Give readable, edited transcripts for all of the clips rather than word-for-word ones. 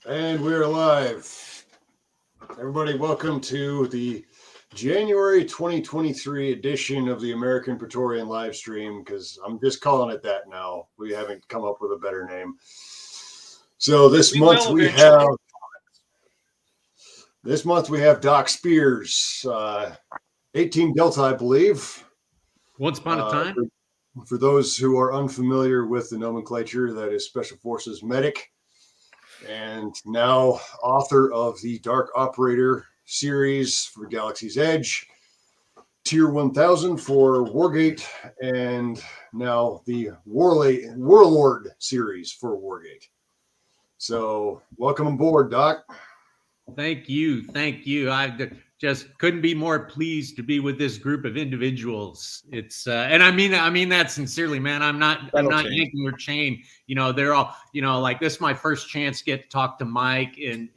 And we're live. Everybody, welcome to the January 2023 edition of the American Praetorian live stream, because I'm just calling it that now. We haven't come up with a better name. So this month we have Doc Spears, 18 Delta, I believe. Once upon a time. For those who are unfamiliar with the nomenclature, that is Special Forces Medic, and now author of the Dark Operator series for Galaxy's Edge, Tier 1000 for Wargate, and now the Warlord series for Wargate. So welcome aboard, Doc. Thank you. I just couldn't be more pleased to be with this group of individuals. It's and I mean that sincerely, man. I'm not yanking your chain. You know, they're all, you know, like, this is my first chance to get to talk to Mike and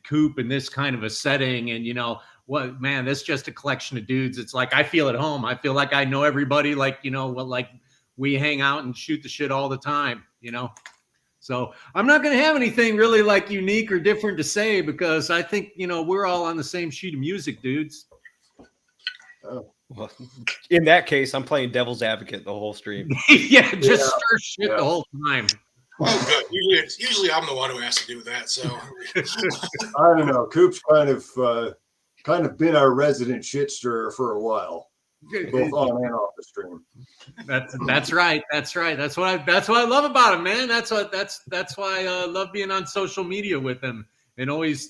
Coop in this kind of a setting. And you know what, man, this is just a collection of dudes. It's like I feel at home. I feel like I know everybody. Like, you know, like we hang out and shoot the shit all the time, you know. So I'm not going to have anything really like unique or different to say, because I think, you know, we're all on the same sheet of music, dudes. Oh, well, in that case, I'm playing devil's advocate the whole stream. Stir shit the whole time. Oh, good. Usually I'm the one who has to do that. So I don't know. Coop's kind of been our resident shit stirrer for a while, both on and off the stream. That's right. That's what I love about him, man. That's why I love being on social media with him and always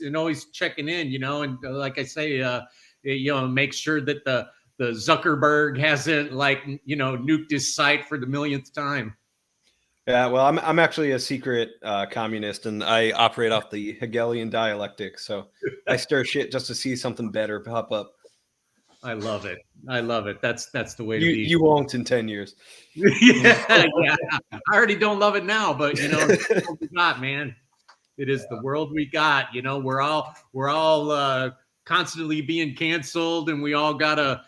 checking in, you know. And like I say, you know, make sure that the Zuckerberg hasn't, like, you know, nuked his site for the millionth time. Yeah, well, I'm actually a secret communist, and I operate off the Hegelian dialectic. So I stir shit just to see something better pop up. I love it. That's the way to be. You won't in 10 years. yeah. I already don't love it now, but you know, it's what we got, man. It is the world we got. You know, we're all constantly being canceled, and we all gotta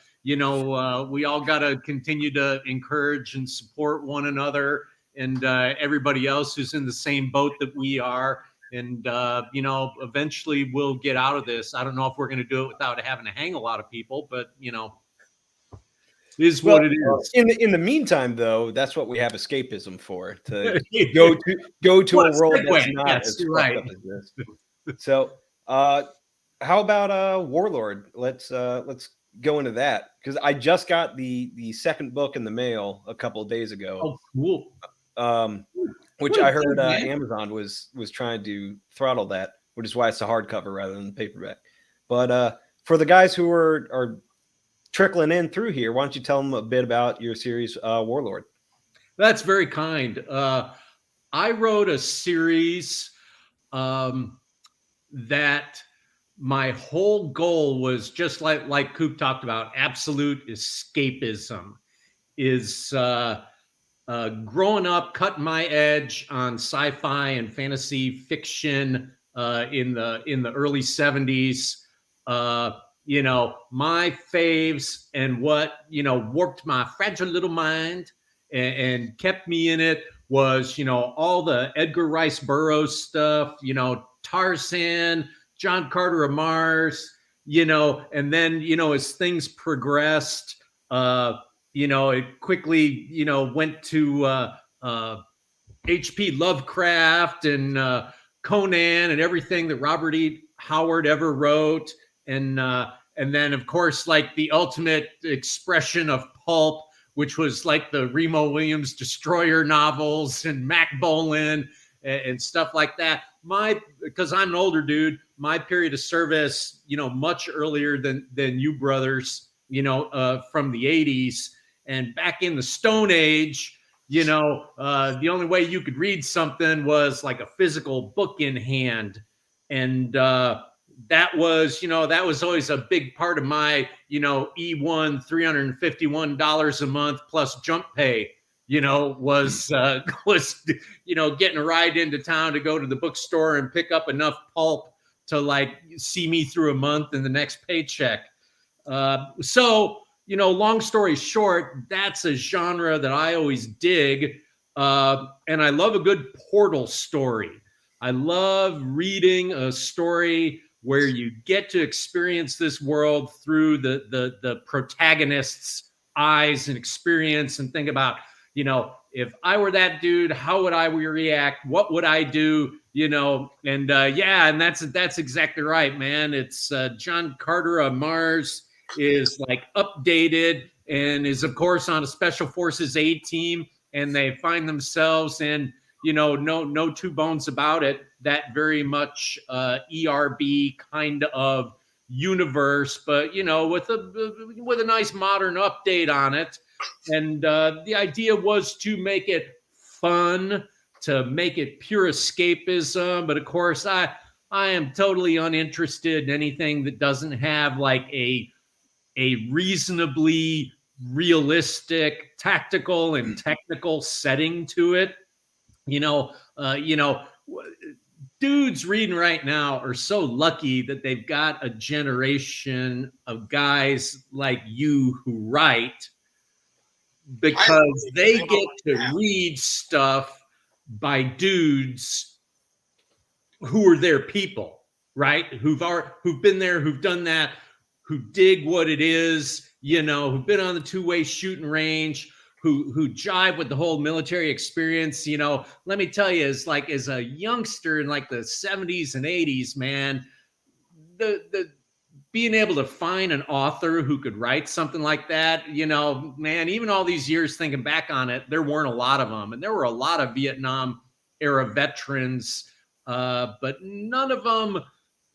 continue to encourage and support one another and everybody else who's in the same boat that we are. And, you know, eventually we'll get out of this. I don't know if we're going to do it without having to hang a lot of people, but, you know, it is what it is. In the meantime, though, that's what we have escapism for, to go to a world that's not as fucked up as this. So how about Warlord? Let's go into that, because I just got the second book in the mail a couple of days ago. Oh, cool. Which I heard Amazon was trying to throttle that, which is why it's a hardcover rather than the paperback. But for the guys who are trickling in through here, why don't you tell them a bit about your series, Warlord? That's very kind. I wrote a series that my whole goal was just like Coop talked about, absolute escapism. Is growing up, cutting my edge on sci-fi and fantasy fiction in the early 70s. You know, my faves and what, you know, warped my fragile little mind and kept me in it was, you know, all the Edgar Rice Burroughs stuff, you know, Tarzan, John Carter of Mars, you know. And then, you know, as things progressed, you know, it quickly, you know, went to H.P. Lovecraft and Conan and everything that Robert E. Howard ever wrote. And then, of course, like the ultimate expression of pulp, which was like the Remo Williams Destroyer novels and Mac Bolan and stuff like that. Because I'm an older dude, my period of service, you know, much earlier than you brothers, you know, from the 80s. And back in the Stone Age, you know, the only way you could read something was like a physical book in hand. And that was, you know, that was always a big part of my, you know, E1 $351 a month plus jump pay, you know, was, you know, getting a ride into town to go to the bookstore and pick up enough pulp to like see me through a month and the next paycheck. So, you know, long story short, that's a genre that I always dig. And I love a good portal story. I love reading a story where you get to experience this world through the protagonist's eyes and experience, and think about, you know, if I were that dude, how would I react? What would I do? You know, and yeah, and that's exactly right, man. It's John Carter of Mars is like updated and is of course on a Special Forces A team, and they find themselves in, you know, no two bones about it, that very much ERB kind of universe, but you know, with a nice modern update on it. And the idea was to make it fun, to make it pure escapism. But of course, I am totally uninterested in anything that doesn't have like a reasonably realistic tactical and technical setting to it. You know, dudes reading right now are so lucky that they've got a generation of guys like you who write, because they get to read stuff by dudes who are their people, right? Who've been there, who've done that, who dig what it is, you know, who've been on the two-way shooting range, who jive with the whole military experience. You know, let me tell you, as a youngster in like the 70s and 80s, man, the being able to find an author who could write something like that, you know, man, even all these years thinking back on it, there weren't a lot of them. And there were a lot of Vietnam era veterans, but none of them,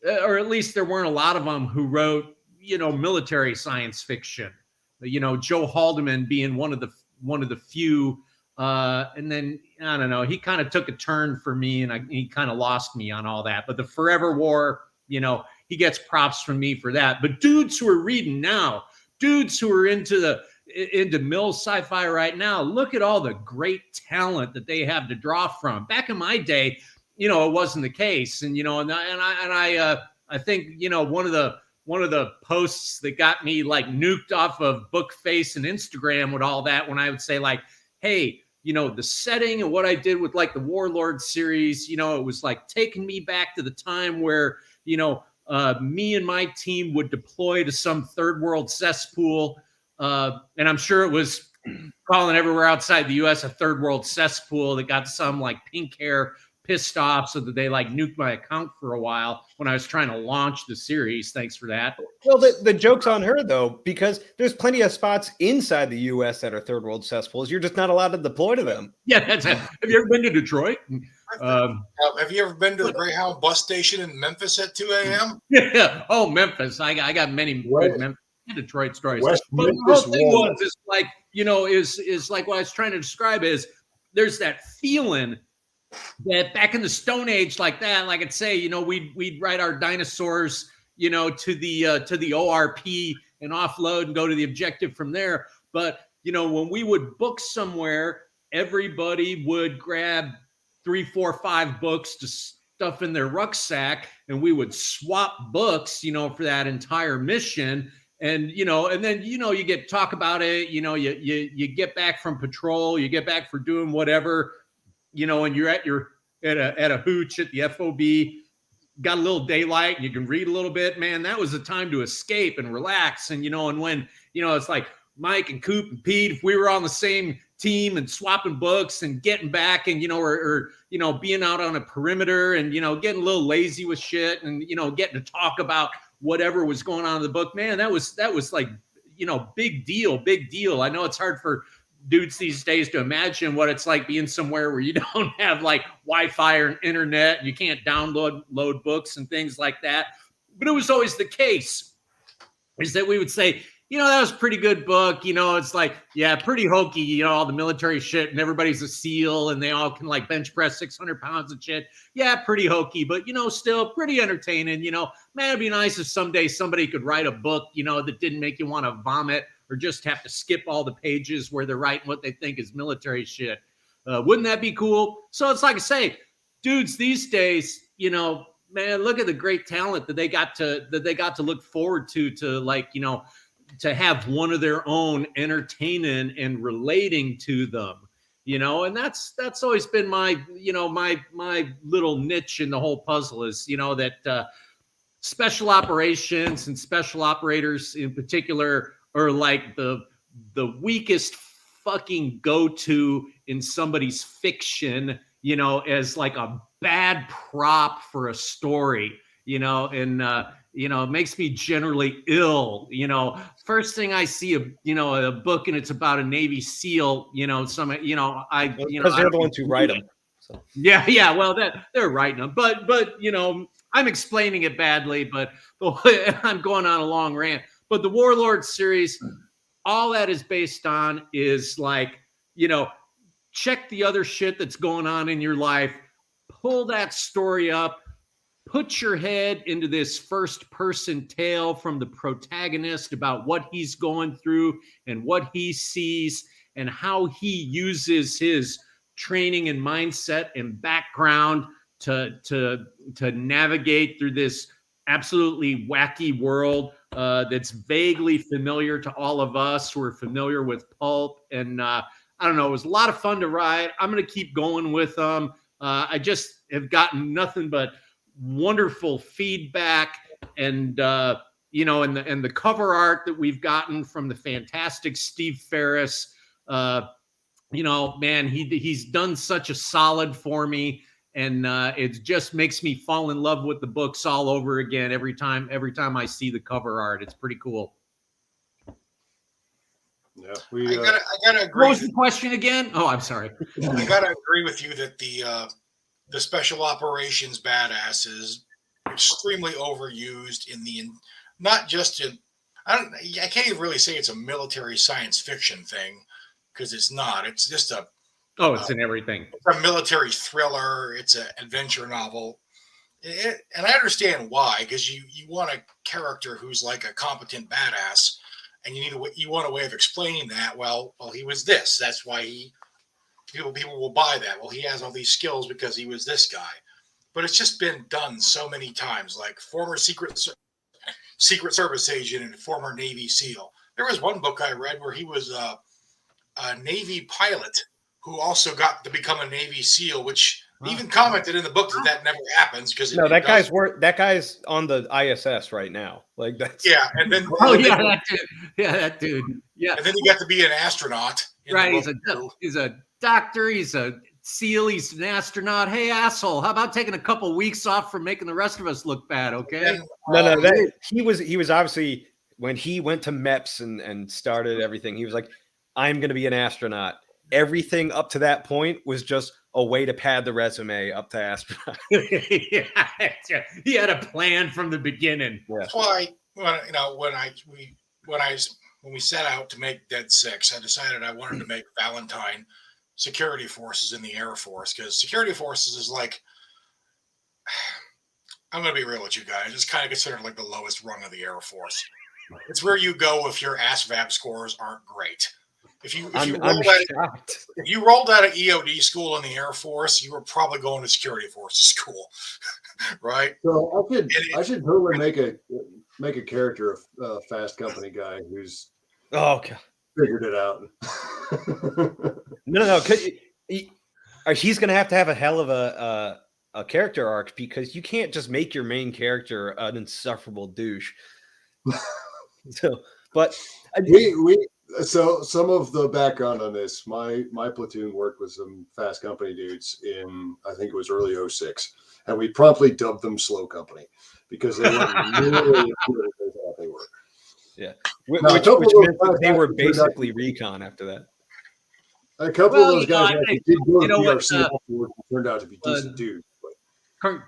or at least there weren't a lot of them who wrote, you know, military science fiction. You know, Joe Haldeman being one of the few. And then, I don't know, he kind of took a turn for me, and he kind of lost me on all that. But the Forever War, you know, he gets props from me for that. But dudes who are reading now, dudes who are into mill sci-fi right now, look at all the great talent that they have to draw from. Back in my day, you know, it wasn't the case. And, you know, I think, you know, one of the posts that got me like nuked off of Bookface and Instagram with all that, when I would say like, hey, you know, the setting and what I did with like the Warlord series, you know, it was like taking me back to the time where, you know, me and my team would deploy to some third world cesspool. And I'm sure it was calling everywhere outside the U.S. a third world cesspool that got some like pink hair pissed off so that they like nuked my account for a while when I was trying to launch the series. Thanks for that. Well, the joke's on her, though, because there's plenty of spots inside the U.S. that are third world cesspools. You're just not allowed to deploy to them. Yeah, that's it. Have you ever been to Detroit? Have you ever been to the Greyhound bus station in Memphis at 2 a.m.? Yeah. Oh, Memphis. I got many good Memphis and Detroit stories. West But the whole thing was, is like, you know, is like what I was trying to describe is there's that feeling that back in the Stone Age, like that, like I'd say, you know, we'd ride our dinosaurs, you know, to the ORP and offload and go to the objective from there. But, you know, when we would book somewhere, everybody would grab 3, 4, 5 books to stuff in their rucksack, and we would swap books, you know, for that entire mission. And, you know, and then, you know, you get talk about it, you know, you get back from patrol, you get back for doing whatever, you know, and you're at a hooch at the FOB, got a little daylight, and you can read a little bit, man. That was a time to escape and relax. And, you know, and when, you know, it's like Mike and Coop and Pete, if we were on the same team and swapping books and getting back and, you know, or you know, being out on a perimeter and, you know, getting a little lazy with shit and, you know, getting to talk about whatever was going on in the book, man, that was like, you know, big deal. I know it's hard for dudes these days to imagine what it's like being somewhere where you don't have like Wi-Fi or internet and you can't load books and things like that. But it was always the case, is that we would say, you know, that was a pretty good book. You know, it's like, yeah, pretty hokey, you know, all the military shit and everybody's a SEAL and they all can like bench press 600 pounds of shit. Yeah, pretty hokey, but, you know, still pretty entertaining. You know, man, it'd be nice if someday somebody could write a book, you know, that didn't make you want to vomit or just have to skip all the pages where they're writing what they think is military shit. Wouldn't that be cool? So it's like I say, dudes these days, you know, man, look at the great talent that they got to look forward to like, you know, to have one of their own entertaining and relating to them. you know, and that's always been my, you know, my little niche in the whole puzzle is, you know, that special operations and special operators in particular are like the weakest fucking go-to in somebody's fiction, you know, as like a bad prop for a story, you know, and you know, it makes me generally ill. You know, first thing I see a book and it's about a Navy SEAL, you know, because they're the ones who write them. So. Yeah. Well, they're writing them, but you know, I'm explaining it badly, but I'm going on a long rant. But the Warlord series, all that is based on is like, you know, check the other shit that's going on in your life, pull that story up, put your head into this first person tale from the protagonist about what he's going through and what he sees and how he uses his training and mindset and background to navigate through this absolutely wacky world that's vaguely familiar to all of us who are familiar with pulp. And I don't know, it was a lot of fun to write. I'm going to keep going with them. I just have gotten nothing but wonderful feedback, and you know, and the cover art that we've gotten from the fantastic Steve Ferris. You know, man, he's done such a solid for me, and it just makes me fall in love with the books all over again every time I see the cover art. It's pretty cool. Yeah, I gotta agree. What was the question again? Oh, I'm sorry. I gotta agree with you that the special operations badass is extremely overused not just in. I can't even really say it's a military science fiction thing, because it's not. It's just it's in everything. It's a military thriller. It's an adventure novel. And I understand why, because you want a character who's like a competent badass, and you want a way of explaining that. Well, he was this. That's why people will buy that. Well, he has all these skills because he was this guy. But it's just been done so many times, like former Secret Service agent and former Navy SEAL. There was one book I read where he was a Navy pilot who also got to become a Navy SEAL, which even commented in the book that never happens, because that guy's on the ISS right now. Like that's and then that dude. Yeah, and then he got to be an astronaut. Right, he's a doctor. He's a SEAL. He's an astronaut. Hey, asshole! How about taking a couple weeks off from making the rest of us look bad? Okay. He was obviously, when he went to MEPS and started everything, he was like, I'm going to be an astronaut. Everything up to that point was just a way to pad the resume up to astronaut. Yeah, he had a plan from the beginning. Yeah. That's why when we set out to make Dead Six, I decided I wanted to make Valentine security forces in the Air Force, because security forces is like, I'm going to be real with you guys, it's kind of considered like the lowest rung of the Air Force. It's where you go if your ASVAB scores aren't great. If you rolled out of EOD school in the Air Force, you were probably going to security forces school, right? So I should totally make a character of Fast Company guy who's figured it out. No. He's going to have a hell of a character arc, because you can't just make your main character an insufferable douche. So some of the background on this, my platoon worked with some Fast Company dudes in, I think it was early 06, and we promptly dubbed them Slow Company because they weren't really as good as they thought they were. Yeah, which meant that they were basically recon after that. A couple of those guys did go to PRC afterwards and turned out to be decent dudes.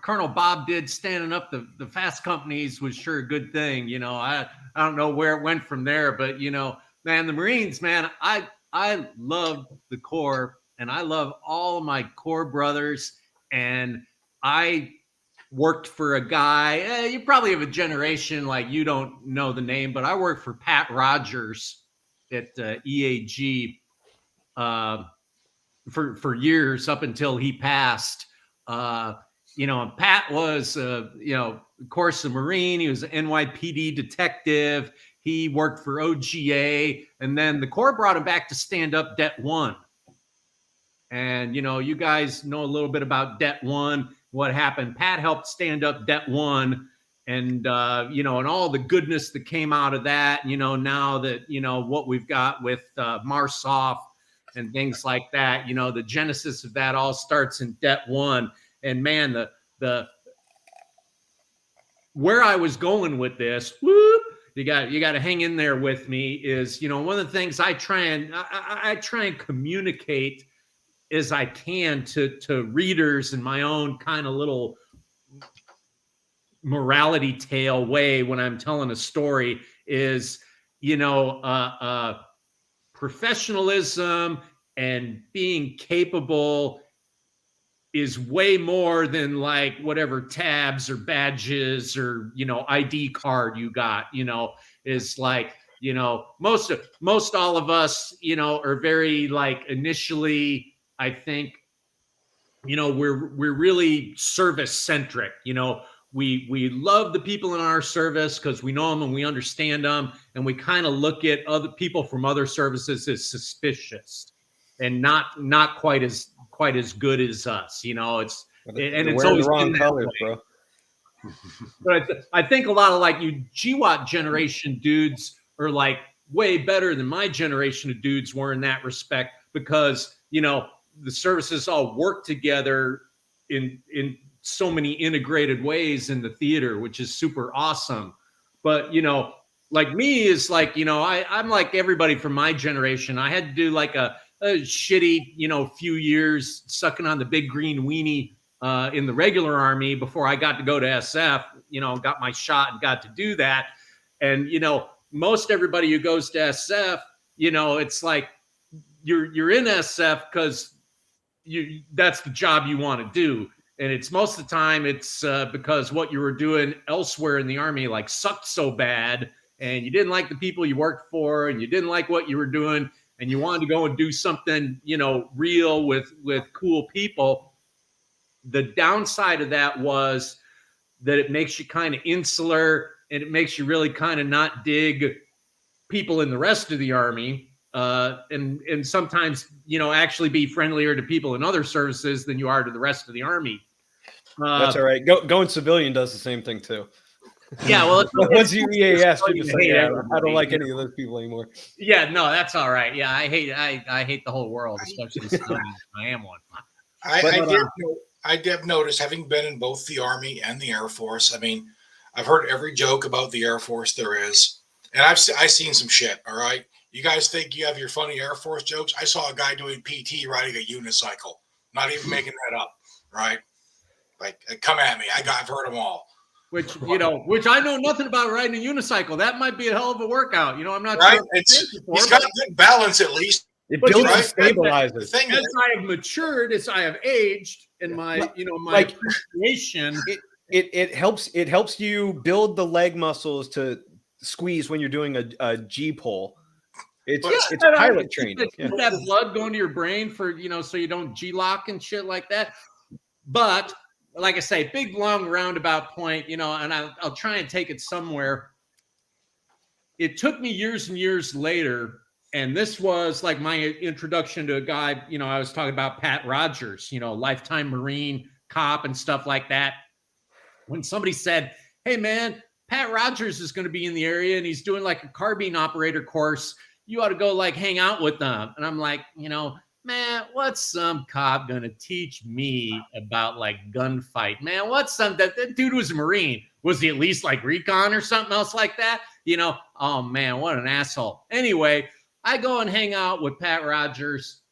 Colonel Bob did standing up the Fast Companies was sure a good thing. You know, I don't know where it went from there, but you know, man, the Marines, man, I love the Corps, and I love all of my Corps brothers, and I worked for a guy, you probably have a generation like you don't know the name, but I worked for Pat Rogers at EAG for years, up until he passed. You know, and Pat was, you know, of course, a Marine. He was an NYPD detective. He worked for OGA, and then the Corps brought him back to stand up Det 1. And, you guys know a little bit about Det 1, what happened. Pat helped stand up Det 1 and, and all the goodness that came out of that, now that, what we've got with Marsoft and things like that, the genesis of that all starts in Det 1. And man, where I was going with this, whoop, you got to hang in there with me, is, one of the things I try and communicate as I can to readers in my own kind of little morality tale way when I'm telling a story is, professionalism and being capable is way more than like whatever tabs or badges or, ID card you got, is like, most all of us, are very like initially, I think, we're really service centric. We love the people in our service because we know them and we understand them, and we kind of look at other people from other services as suspicious and not quite as good as us. It's always the wrong colors, bro. But I think a lot of like you GWAT generation dudes are like way better than my generation of dudes were in that respect, because the services all work together in so many integrated ways in the theater, which is super awesome. But like me is like, I'm like everybody from my generation. I had to do like a shitty few years sucking on the big green weenie in the regular army before I got to go to SF, got my shot and got to do that. And most everybody who goes to SF, it's like you're in SF because that's the job you want to do. And it's most of the time it's because what you were doing elsewhere in the army like sucked so bad, and you didn't like the people you worked for, and you didn't like what you were doing, and you wanted to go and do something, real with cool people. The downside of that was that it makes you kind of insular, and it makes you really kind of not dig people in the rest of the army. And sometimes, actually be friendlier to people in other services than you are to the rest of the army. That's all right. Going civilian does the same thing too. Yeah, well, once you EAS, you just say, I don't like any of those people anymore. Yeah, no, that's all right. Yeah, I hate the whole world, especially civilians. I am one. I did notice, having been in both the Army and the Air Force. I mean, I've heard every joke about the Air Force there is, and I've seen some shit. All right. You guys think you have your funny Air Force jokes? I saw a guy doing PT riding a unicycle. Not even making that up, right? Like, come at me. I've heard them all. Which I know nothing about riding a unicycle. That might be a hell of a workout. I'm not right. sure. He's got good balance at least. It builds and stabilizes. As I have matured, as I have aged in my, my appreciation, it helps you build the leg muscles to squeeze when you're doing a G pull. It's pilot training. That blood going to your brain for, so you don't G-lock and shit like that. But like I say, big, long roundabout point, and I'll try and take it somewhere. It took me years and years later, and this was like my introduction to a guy, I was talking about Pat Rogers, lifetime Marine, cop and stuff like that. When somebody said, hey, man, Pat Rogers is going to be in the area and he's doing like a carbine operator course. You ought to go like hang out with them. And I'm like, man, what's some cop going to teach me about like gunfight? Man, that dude was a Marine. Was he at least like recon or something else like that? Oh man, what an asshole. Anyway, I go and hang out with Pat Rogers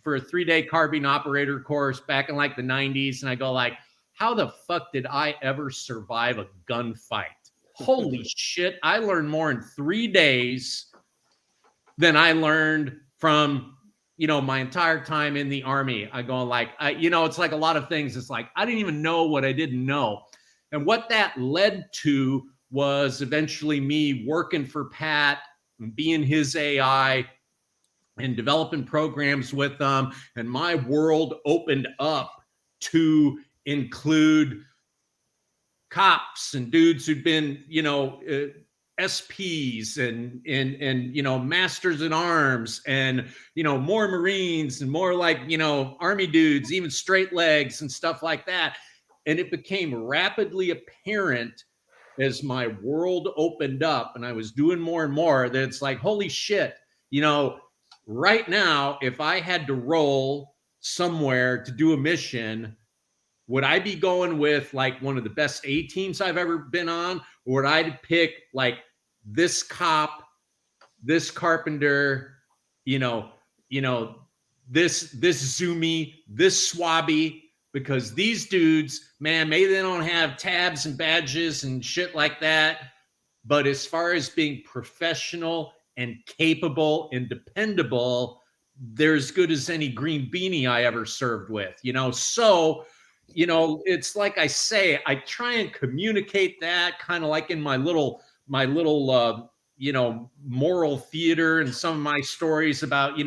for a 3-day carbine operator course back in like the 90s. And I go like, how the fuck did I ever survive a gunfight? Holy shit. I learned more in 3 days than I learned from, my entire time in the Army. I go like, it's like a lot of things. It's like, I didn't even know what I didn't know. And what that led to was eventually me working for Pat and being his AI and developing programs with them. And my world opened up to include cops and dudes who'd been, SPs and masters in arms and more Marines and more like army dudes, even straight legs and stuff like that. And it became rapidly apparent as my world opened up and I was doing more and more that it's like, holy shit, right now, if I had to roll somewhere to do a mission, would I be going with like one of the best A teams I've ever been on? Or would I pick like this cop, this carpenter, this zoomy, this swabby? Because these dudes, man, maybe they don't have tabs and badges and shit like that. But as far as being professional and capable and dependable, they're as good as any green beanie I ever served with, So, it's like I say, I try and communicate that kind of like in my little, moral theater and some of my stories about,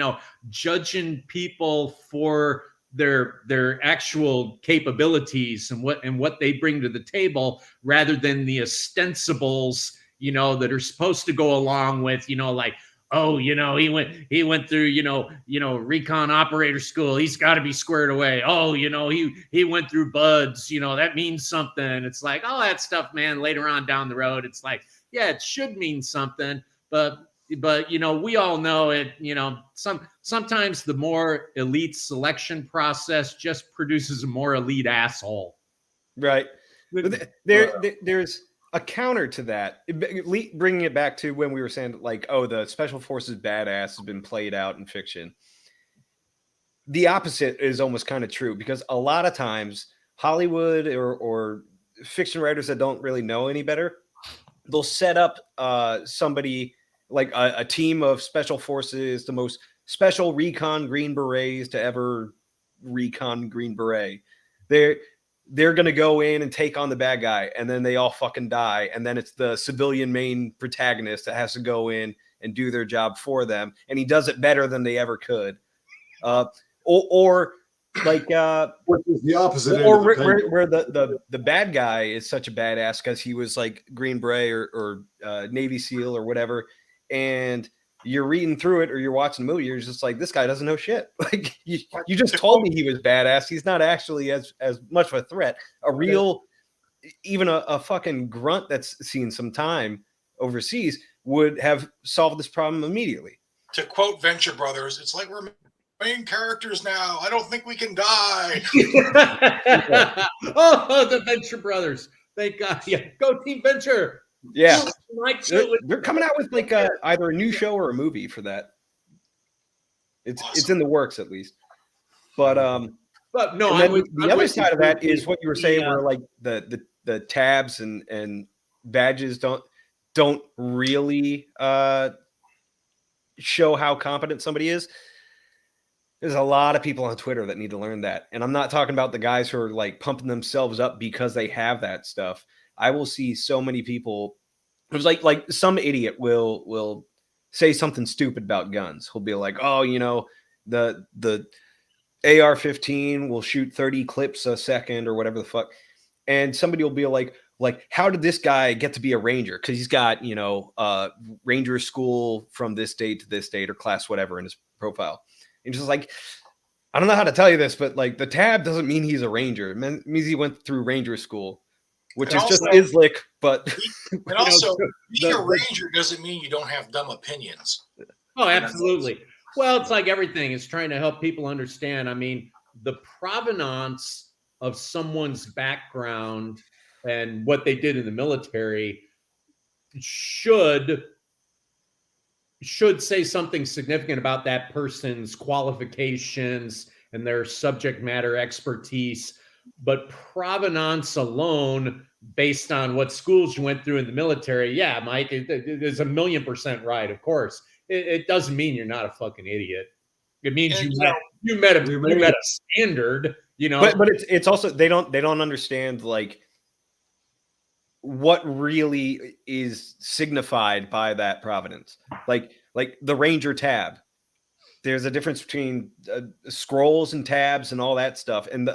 judging people for their actual capabilities and what they bring to the table rather than the ostensibles, that are supposed to go along with, like, oh, he went through, recon operator school. He's got to be squared away. Oh, he went through buds, that means something. It's like, all that stuff, man, later on down the road, it's like, yeah, it should mean something, but we all know it, sometimes the more elite selection process just produces a more elite asshole. Right. But there's a counter to that, bringing it back to when we were saying like, oh, the special forces badass has been played out in fiction. The opposite is almost kind of true, because a lot of times Hollywood or fiction writers that don't really know any better, they'll set up somebody like a team of special forces, the most special recon Green Berets to ever recon Green Beret. They're going to go in and take on the bad guy, and then they all fucking die. And then it's the civilian main protagonist that has to go in and do their job for them. And he does it better than they ever could. Or like, which is the opposite. Or where the bad guy is such a badass because he was like Green Beret or Navy SEAL or whatever. And you're reading through it or you're watching the movie, you're just like, this guy doesn't know shit. Like you just told me he was badass. He's not actually as much of a threat. A real, even a fucking grunt that's seen some time overseas would have solved this problem immediately. To quote Venture Brothers, it's like we're main characters now. I don't think we can die. Oh, the Venture Brothers. Thank God. Yeah. Go Team Venture. Yeah, they're coming out with like either a new show or a movie for that. It's in the works at least. But no, the other side of that is what you were saying, where like the tabs and badges don't really show how competent somebody is. There's a lot of people on Twitter that need to learn that, and I'm not talking about the guys who are like pumping themselves up because they have that stuff. I will see so many people. It was like some idiot will say something stupid about guns. He'll be like, oh, the AR-15 will shoot 30 clips a second or whatever the fuck. And somebody will be like, how did this guy get to be a ranger? Because he's got, ranger school from this date to this date or class whatever in his profile. And just like, I don't know how to tell you this, but like the tab doesn't mean he's a ranger. It means he went through ranger school. Which is just Islick, but and also being a ranger doesn't mean you don't have dumb opinions. Oh, absolutely. Well, it's like everything is trying to help people understand. I mean, the provenance of someone's background and what they did in the military should say something significant about that person's qualifications and their subject matter expertise. But provenance alone, based on what schools you went through in the military, yeah, Mike, it is 1,000,000% right. Of course, it doesn't mean you're not a fucking idiot. It means you met a standard, But it's also they don't understand like what really is signified by that provenance. Like the Ranger tab. There's a difference between scrolls and tabs and all that stuff, and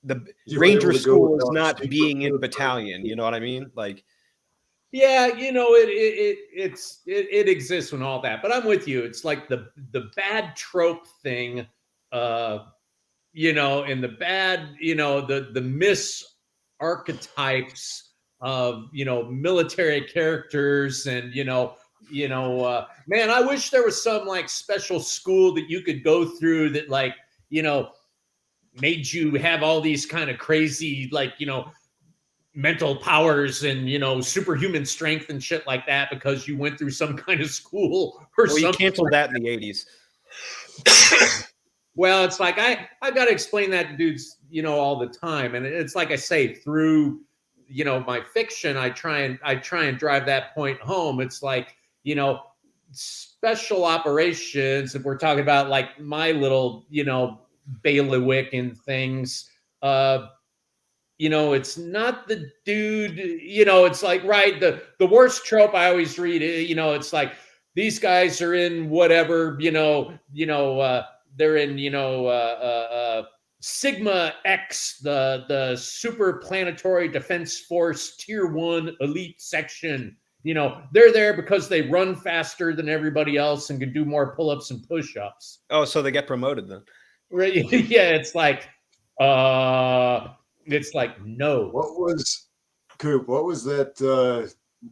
the Ranger school is not being in battalion. You know what I mean? Like, Yeah, it exists and all that, but I'm with you. It's like the bad trope thing, and the bad, the miss archetypes of military characters, and man, I wish there was some like special school that you could go through that like made you have all these kind of crazy like mental powers and superhuman strength and shit like that because you went through some kind of school or something. You canceled that in the 80s. Well, it's like I got to explain that to dudes all the time, and it's like I say, through my fiction, I try and drive that point home. It's like special operations, if we're talking about like my little bailiwick and things, it's not the dude, it's like, right, the worst trope I always read, it's like these guys are in whatever, they're in, Sigma X, the super planetary defense force tier 1 elite section. They're there because they run faster than everybody else and can do more pull-ups and push-ups. Oh, so they get promoted then. Right? Yeah, it's like no. What was Coop? What was that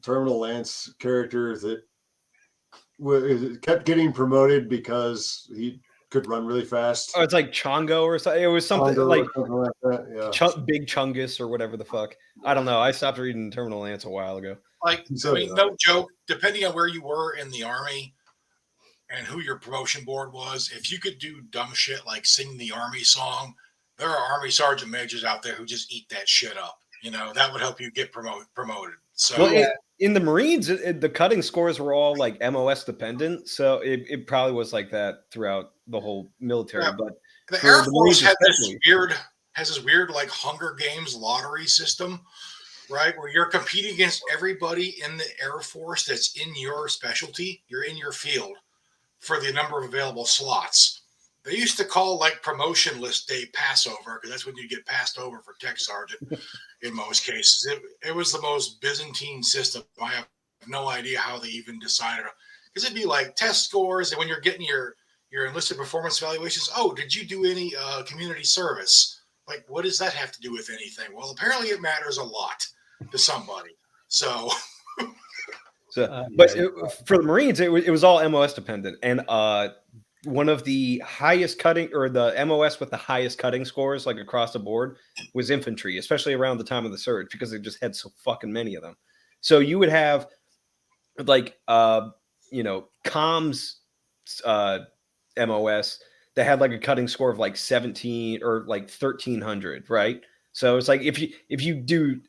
Terminal Lance character that kept getting promoted because he could run really fast? Oh, it's like Chongo or something. It was something Chongo like that. Yeah. Big Chungus or whatever the fuck. I don't know. I stopped reading Terminal Lance a while ago. Like, no joke. Depending on where you were in the Army and who your promotion board was, if you could do dumb shit like sing the Army song, there are Army Sergeant Majors out there who just eat that shit up. That would help you get promoted. So in the Marines, the cutting scores were all like MOS dependent. So it probably was like that throughout the whole military. Yeah, but the Air Force has this weird like Hunger Games lottery system, right? Where you're competing against everybody in the Air Force that's in your specialty. You're in your field for the number of available slots. They used to call like promotion list day Passover because that's when you get passed over for tech sergeant in most cases. It was the most Byzantine system. I have no idea how they even decided, because it'd be like test scores, and when you're getting your enlisted performance evaluations, oh, did you do any community service? Like, what does that have to do with anything? Well, apparently it matters a lot to somebody. So, but for the Marines, it was all MOS dependent, and one of the highest cutting, or the MOS with the highest cutting scores, like across the board, was infantry, especially around the time of the surge, because they just had so fucking many of them. So you would have like, comms MOS that had like a cutting score of like 17 or like 1300, right? So it's like if you do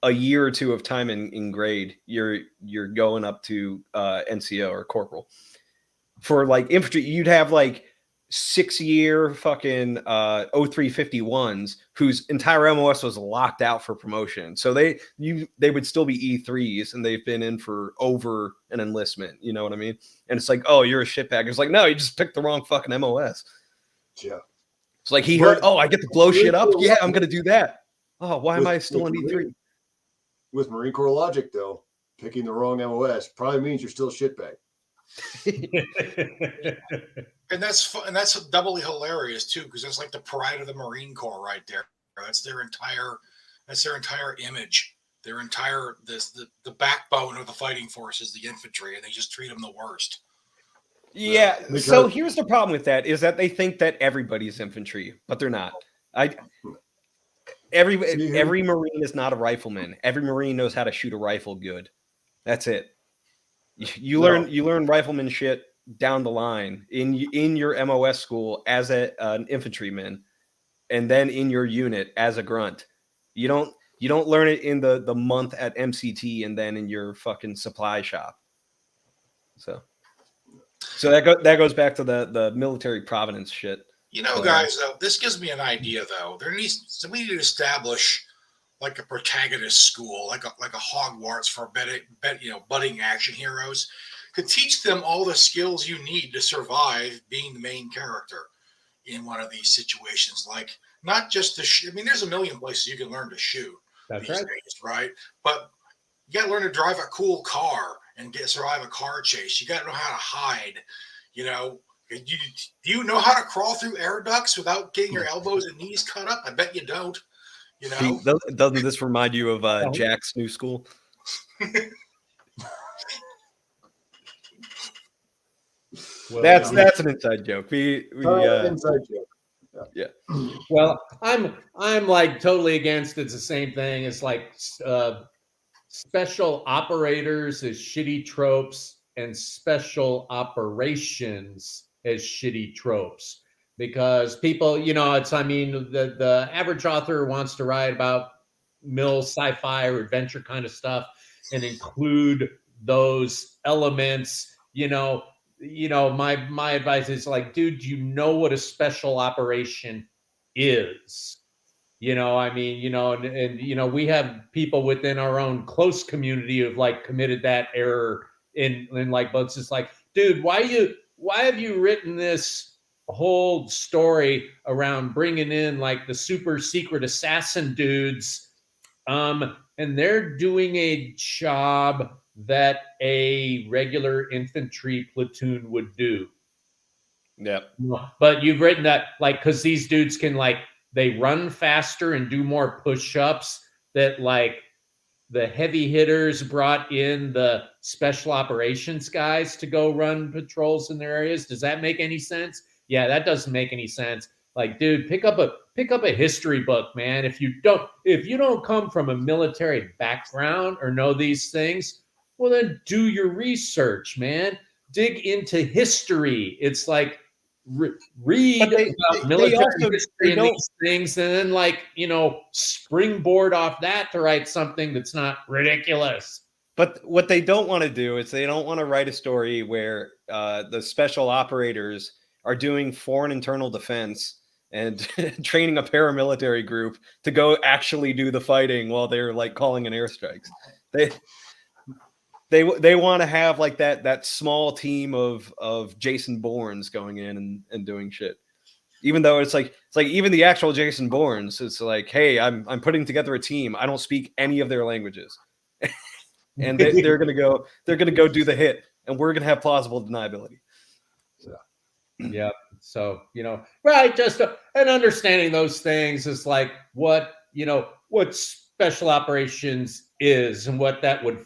a year or two of time in grade, you're going up to NCO or corporal. For like infantry, you'd have like 6-year fucking 0351s whose entire MOS was locked out for promotion. So they would still be E3s, and they've been in for over an enlistment. You know what I mean? And it's like, oh, you're a shitbag. It's like, no, you just picked the wrong fucking MOS. Yeah. It's like he heard, oh, I get to blow shit up. Yeah, I'm gonna do that. Oh, why am I still in E3? With Marine Corps logic, though, picking the wrong MOS probably means you're still a shitbag. and that's doubly hilarious too, because that's like the pride of the Marine Corps right there. That's their entire image, their entire the backbone of the fighting forces, the infantry, and they just treat them the worst. Yeah. So here's the problem with that, is that they think that everybody's infantry, but they're not. Every Marine is not a rifleman. Every Marine knows how to shoot a rifle good. That's it. You learn rifleman shit down the line in your MOS school as an infantryman, and then in your unit as a grunt. You don't learn it in the month at MCT and then in your fucking supply shop. So that goes back to the military provenance shit. Guys, this gives me an idea though. We need to establish like a protagonist school, like a Hogwarts for budding action heroes, to teach them all the skills you need to survive being the main character in one of these situations. Like, not just to shoot. I mean, there's a million places you can learn to shoot these days, right? But You got to learn to drive a cool car and survive a car chase. You got to know how to hide. You know, do you know how to crawl through air ducts without getting your elbows and knees cut up? I bet you don't. You know, doesn't this remind you of Jack's new school? Well, that's an inside joke. Inside joke. Yeah. Well, I'm like totally against. It's the same thing. It's like special operators as shitty tropes and special operations as shitty tropes, because people, you know, the average author wants to write about mill sci-fi or adventure kind of stuff and include those elements. You know, my advice is like, dude, do you know what a special operation is? You know, I mean, you know, and you know, we have people within our own close community who've like committed that error in like books. It's like, dude, why have you written this whole story around bringing in like the super secret assassin dudes, and they're doing a job that a regular infantry platoon would do. Yeah. But you've written that like, because these dudes can like, they run faster and do more push-ups, that like the heavy hitters brought in the special operations guys to go run patrols in their areas. Does that make any sense? Yeah, that doesn't make any sense. Like, dude, pick up a history book, man. If you don't come from a military background or know these things, well, then do your research, man. Dig into history. It's like read about military history and these things, and then like, you know, springboard off that to write something that's not ridiculous. But what they don't want to do is they don't want to write a story where the special operators are doing foreign internal defense and training a paramilitary group to go actually do the fighting while they're like calling in airstrikes. They want to have like that small team of Jason Bournes going in and doing shit. Even though it's like even the actual Jason Bournes, it's like, hey, I'm putting together a team. I don't speak any of their languages. And they're gonna go do the hit, and we're gonna have plausible deniability. So yeah. So, you know, right, just and understanding those things is like what special operations is and what that would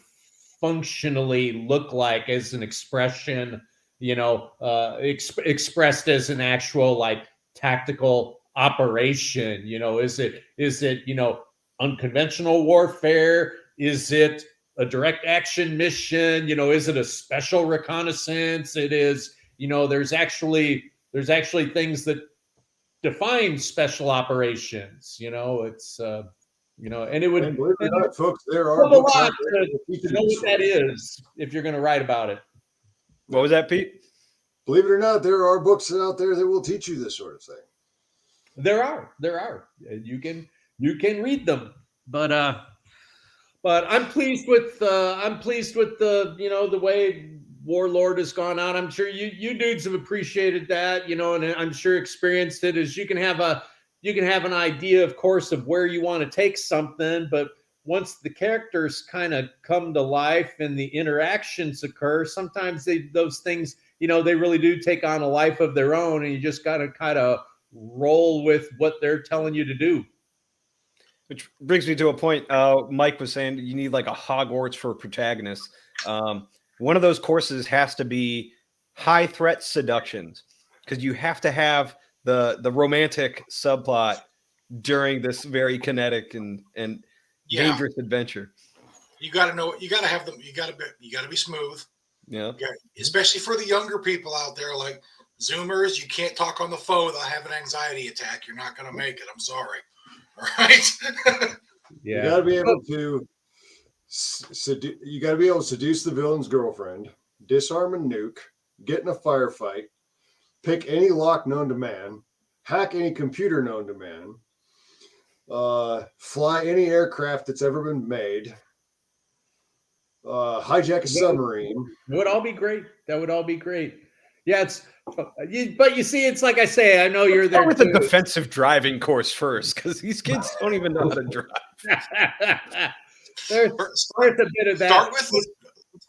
functionally look like as an expression, you know, expressed as an actual like tactical operation. You know, is it, you know, unconventional warfare? Is it a direct action mission? You know, is it a special reconnaissance? It is, you know, there's actually things that define special operations. You know, it's you know, and it would, believe it or not, folks, there are a lot to know what that is if you're going to write about it. What was that, Pete? Believe it or not, there are books out there that will teach you this sort of thing. There are. You can read them, but I'm pleased with the you know, the way Warlord has gone out. I'm sure you dudes have appreciated that, you know, and I'm sure experienced it. As you can have an idea, of course, of where you want to take something, but once the characters kind of come to life and the interactions occur, sometimes those things, you know, they really do take on a life of their own, and you just got to kind of roll with what they're telling you to do. Which brings me to a point. Mike was saying you need like a Hogwarts for protagonists. One of those courses has to be high threat seductions, because you have to have the romantic subplot during this very kinetic and dangerous adventure. You got to know. You got to have them. You got to be smooth. Yeah. Especially for the younger people out there, like Zoomers. You can't talk on the phone without having an anxiety attack. You're not going to make it. I'm sorry. All right. Yeah. You got to be able to. You got to be able to seduce the villain's girlfriend, disarm a nuke, get in a firefight, pick any lock known to man, hack any computer known to man, fly any aircraft that's ever been made, hijack a submarine. It would all be great. That would all be great. Yeah, but you see, it's like I say, I know you're there with a defensive driving course first, because these kids don't even know how to drive. There's a bit of that. Start with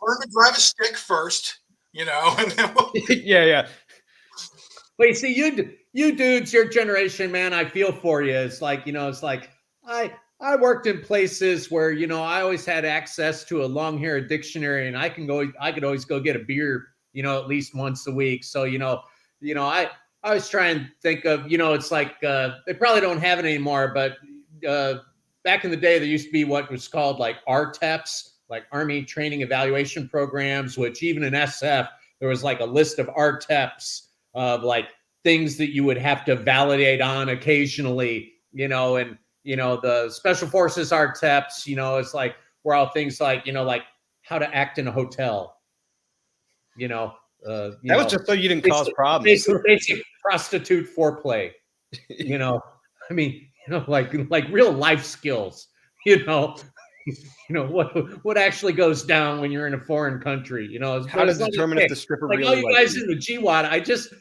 learn to drive a stick first, you know, and then yeah. Wait, see, you dudes, your generation, man, I feel for you. It's like, you know, it's like I worked in places where, you know, I always had access to a long-haired dictionary, and I could always go get a beer, you know, at least once a week. So, you know, I was trying to think of, you know, it's like they probably don't have it anymore, but back in the day, there used to be what was called like RTEPs, like Army Training Evaluation Programs, which even in SF, there was like a list of RTEPs of like things that you would have to validate on occasionally, you know, and you know, the Special Forces RTEPs, you know, it's like, we're all things like, you know, like how to act in a hotel, you know. That was just so you didn't cause problems. Basic prostitute foreplay, you know. I mean, you know, like real life skills, you know. You know, what actually goes down when you're in a foreign country, you know. How to determine if the stripper like really all you guys in the GWAT, I just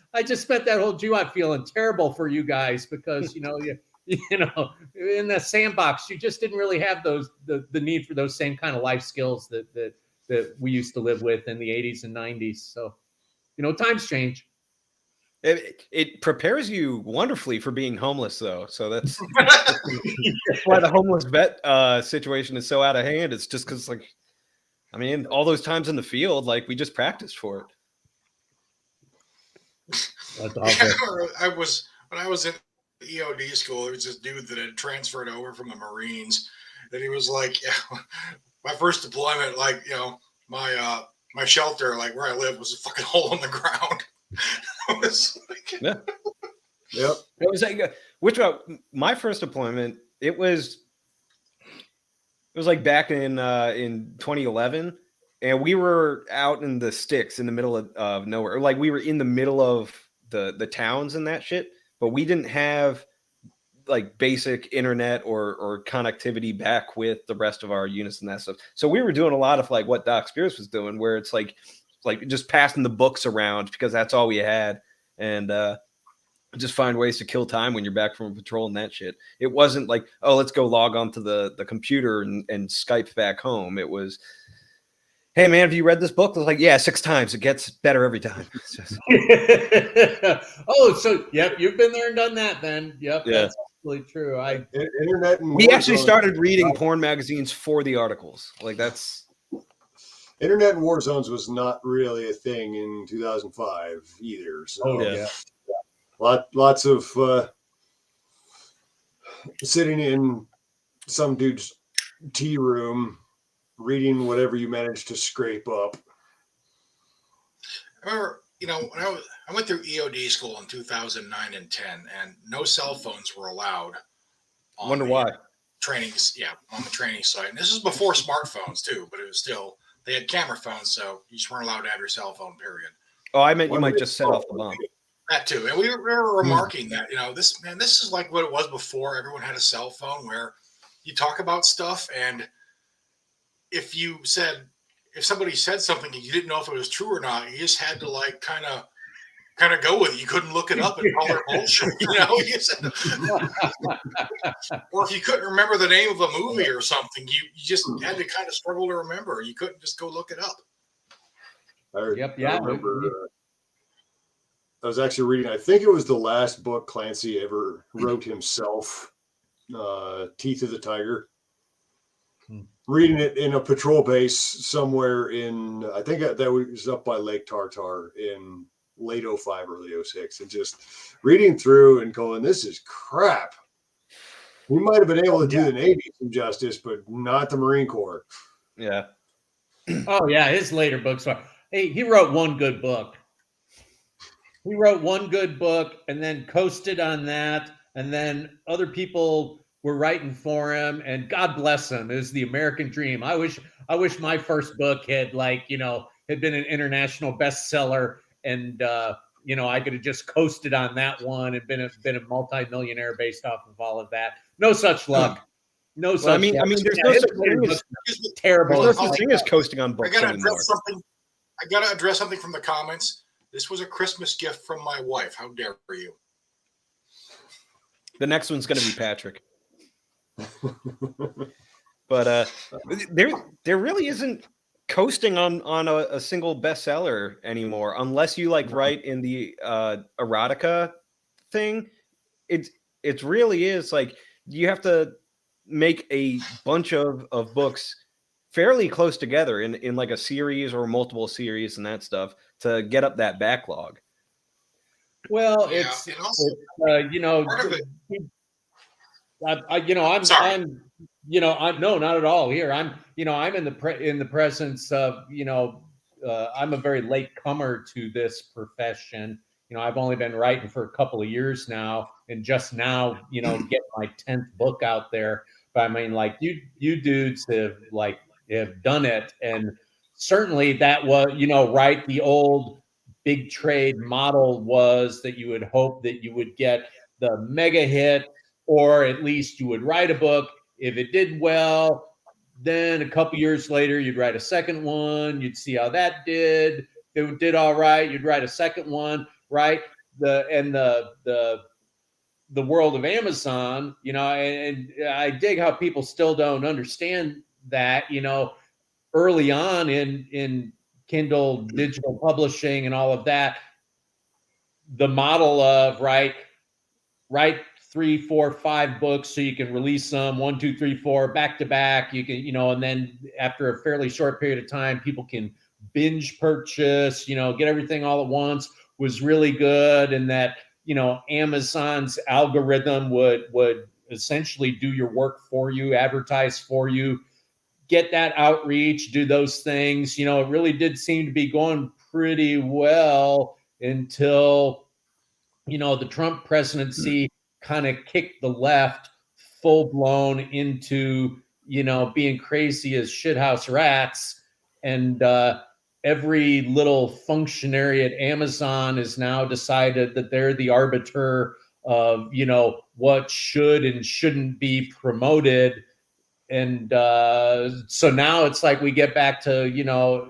spent that whole GWAT feeling terrible for you guys because, you know, you know, in the sandbox, you just didn't really have the need for those same kind of life skills that we used to live with in the 80s and 90s. So, you know, times change. It prepares you wonderfully for being homeless, though. So that's why the homeless vet situation is so out of hand. It's just because, like, I mean, all those times in the field, like, we just practiced for it. When I was in EOD school, there was this dude that had transferred over from the Marines, and he was like, yeah, my first deployment, like, you know, my shelter, like where I live, was a fucking hole in the ground. It was like, yeah. Yep. It was like my first deployment, it was like back in 2011, and we were out in the sticks in the middle of nowhere. Like, we were in the middle of the towns and that shit, but we didn't have like basic internet or connectivity back with the rest of our units and that stuff. So we were doing a lot of like what Doc Spears was doing, where it's like just passing the books around because that's all we had, and just find ways to kill time when you're back from a patrol and that shit. It wasn't like, oh, let's go log onto the computer and Skype back home. It was, hey man, have you read this book? I was like, yeah, 6 times. It gets better every time. Just... Oh, so yep, you've been there and done that then. Yep, yeah. That's absolutely true. Internet and we actually started reading porn magazines for the articles. Like, that's Internet and war zones was not really a thing in 2005 either. So yeah. Lots of sitting in some dude's tea room, reading whatever you managed to scrape up. I remember, you know, when I went through EOD school in 2009 and 10, and no cell phones were allowed. I wonder why. Trainings, yeah, on the training site. And this is before smartphones too, but it was still, they had camera phones, so you just weren't allowed to have your cell phone, period. Oh, I meant you might just set off the bomb. That too. And we were remarking that, you know, this is like what it was before everyone had a cell phone, where you talk about stuff, and if somebody said something and you didn't know if it was true or not, you just had to like kind of go with it. You couldn't look it up and call it bullshit, you know. Or if you couldn't remember the name of a movie or something, you just had to kind of struggle to remember. You couldn't just go look it up. I remember. I was actually reading, I think it was the last book Clancy ever wrote himself, Teeth of the Tiger. Reading it in a patrol base somewhere in, I think that was up by Lake Tartar in late 05, early 06, and just reading through and going, this is crap. We might have been able to do the Navy some justice, but not the Marine Corps. Yeah. Oh, yeah, his later books are. Hey, he wrote one good book. He wrote one good book and then coasted on that. And then other people were writing for him, and God bless him. It was the American dream. I wish my first book had had been an international bestseller, and I could have just coasted on that one and been a multimillionaire based off of all of that. No such luck. No such. I mean, there's no such thing as terrible. There's no such thing as coasting on books anymore. I gotta address something from the comments. This was a Christmas gift from my wife. How dare you? The next one's going to be Patrick. But there really isn't coasting on a single bestseller anymore, unless you like write in the erotica thing. It really is like you have to make a bunch of books fairly close together in like a series or multiple series and that stuff to get up that backlog. Well, Yeah, it's, and also you know, part of it. I'm Sorry. I'm no, not at all. Here, I'm I'm in the presence of I'm a very late comer to this profession. I've only been writing for a couple of years now, and just now get my 10th book out there. But I mean, like you dudes have done it, and certainly that was right. The old big trade model was that you would hope that you would get the mega hit, or at least you would write a book. If it did well, then a couple years later, you'd write a second one. You'd see how that did. If it did all right, you'd write a second one, right? The world of Amazon, and I dig how people still don't understand that, early on in Kindle digital publishing and all of that, the model of write 3, 4, 5 books so you can release them 1, 2, 3, 4 back to back. You can, and then after a fairly short period of time, people can binge purchase, get everything all at once, was really good. And that, Amazon's algorithm would essentially do your work for you, advertise for you, get that outreach, do those things. It really did seem to be going pretty well until, the Trump presidency kind of kicked the left full blown into, being crazy as shithouse rats. And every little functionary at Amazon has now decided that they're the arbiter of, what should and shouldn't be promoted. And so now it's like we get back to,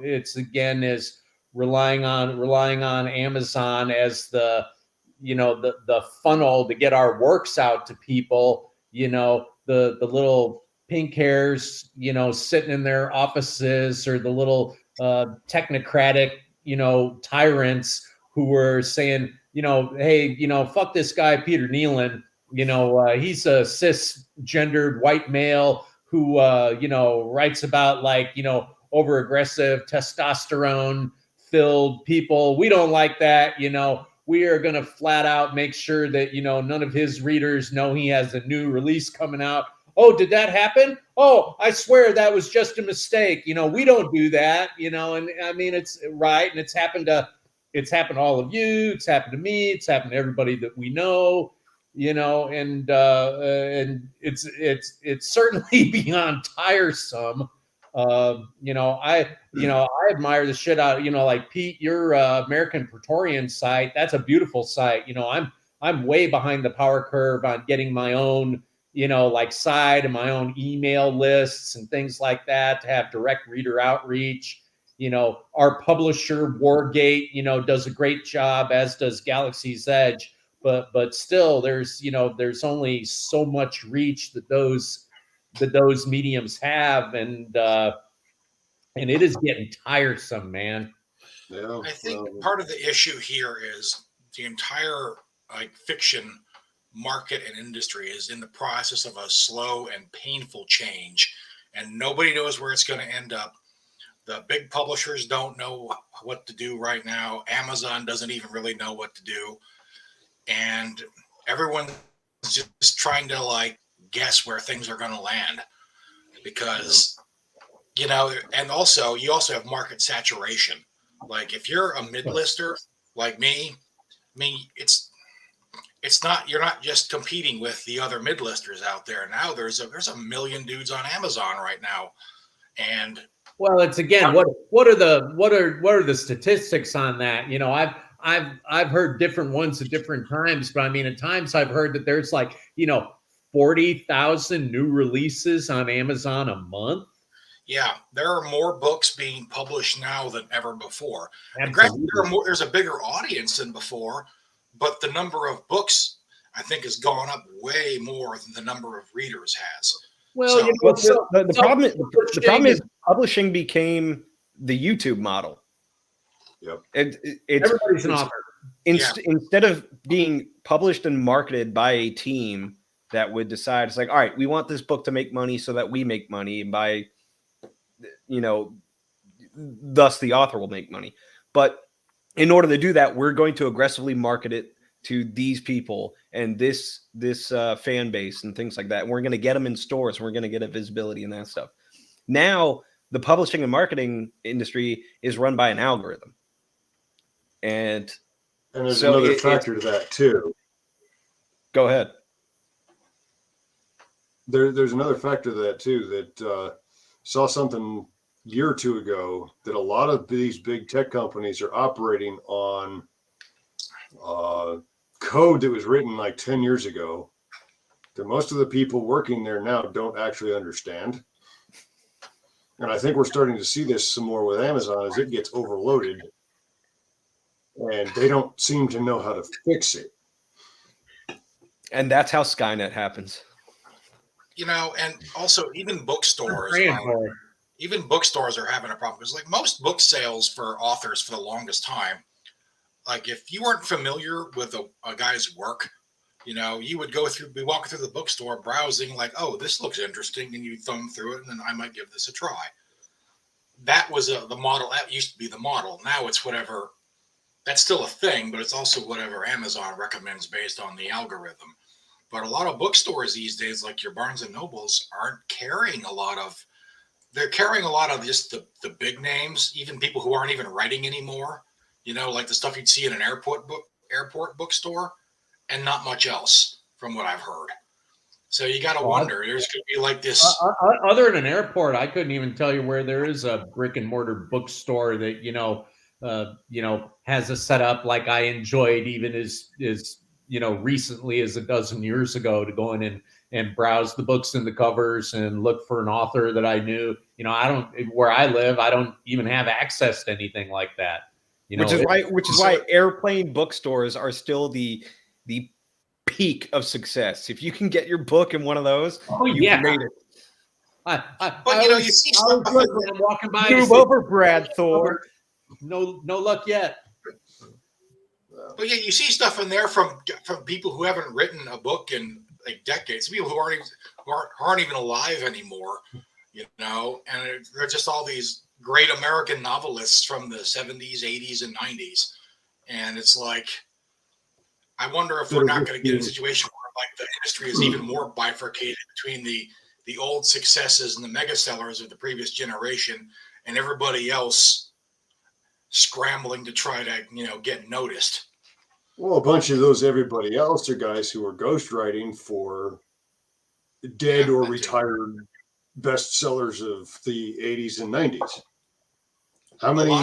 it's again is relying on Amazon as the funnel to get our works out to people. The little pink hairs sitting in their offices, or the little technocratic tyrants who were saying hey, fuck this guy Peter Nealon, he's a cisgendered white male who writes about over aggressive testosterone filled people. We don't like that. We are going to flat out make sure that, none of his readers know he has a new release coming out. Oh, did that happen? Oh, I swear that was just a mistake. We don't do that, and I mean, it's right. And it's happened to all of you. It's happened to me. It's happened to everybody that we know, and it's certainly beyond tiresome. I admire the shit out, like Pete, your American Praetorian site. That's a beautiful site. I'm way behind the power curve on getting my own, site and my own email lists and things like that to have direct reader outreach. Our publisher Wargate, does a great job, as does Galaxy's Edge, but still there's only so much reach that those mediums have, and it is getting tiresome, man. Yeah, I think part of the issue here is the entire fiction market and industry is in the process of a slow and painful change, and nobody knows where it's going to end up. The big publishers don't know what to do right now. Amazon doesn't even really know what to do, and everyone's just trying to guess where things are going to land, because and also you also have market saturation. Like if you're a mid-lister like me, I mean, it's not, you're not just competing with the other mid-listers out there. Now there's a million dudes on Amazon right now. And well, it's again, what are the statistics on that? I've heard different ones at different times, but I mean, at times I've heard that there's 40,000 new releases on Amazon a month. Yeah, there are more books being published now than ever before. And granted, there's a bigger audience than before, but the number of books, I think, has gone up way more than the number of readers has. Well, So, the problem is publishing became the YouTube model. Yep. It's everybody's an author. Instead of being published and marketed by a team that would decide, it's like, all right, we want this book to make money so that we make money, and by, thus the author will make money. But in order to do that, we're going to aggressively market it to these people and this fan base and things like that. And we're going to get them in stores. And we're going to get a visibility and that stuff. Now, the publishing and marketing industry is run by an algorithm. And there's another factor to that too. Go ahead. There's another factor to that too, that saw something a year or two ago, that a lot of these big tech companies are operating on code that was written like 10 years ago, that most of the people working there now don't actually understand. And I think we're starting to see this some more with Amazon as it gets overloaded, and they don't seem to know how to fix it. And that's how Skynet happens. And also even bookstores, are having a problem, because like most book sales for authors for the longest time, like if you weren't familiar with a guy's work, you would be walking through the bookstore browsing like, oh, this looks interesting, and you thumb through it, and then I might give this a try. That was the model. That used to be the model. Now it's whatever. That's still a thing, but it's also whatever Amazon recommends based on the algorithm. But a lot of bookstores these days, like your Barnes and Nobles, aren't carrying a lot of. They're carrying a lot of just the big names, even people who aren't even writing anymore. Like the stuff you'd see in an airport bookstore, and not much else, from what I've heard. So you got to wonder. There's going to be like this. Other than an airport, I couldn't even tell you where there is a brick and mortar bookstore that has a setup like I enjoyed, even as recently as a dozen years ago, to go in and browse the books and the covers and look for an author that I knew. Where I live, I don't even have access to anything like that. Which is why airplane bookstores are still the peak of success. If you can get your book in one of those, you've made it. You see stuff I'm walking by. Move over, Brad Thor. No luck yet. But yeah, you see stuff in there from people who haven't written a book in like decades. People who aren't even alive anymore. And they're just all these great American novelists from the 70s, 80s, and 90s. And it's like, I wonder if we're not going to get in a situation where like the industry is even more bifurcated between the old successes and the mega sellers of the previous generation and everybody else scrambling to try to, get noticed. Well, a bunch of those everybody else are guys who are ghostwriting for dead or retired bestsellers of the 80s and 90s. How many? A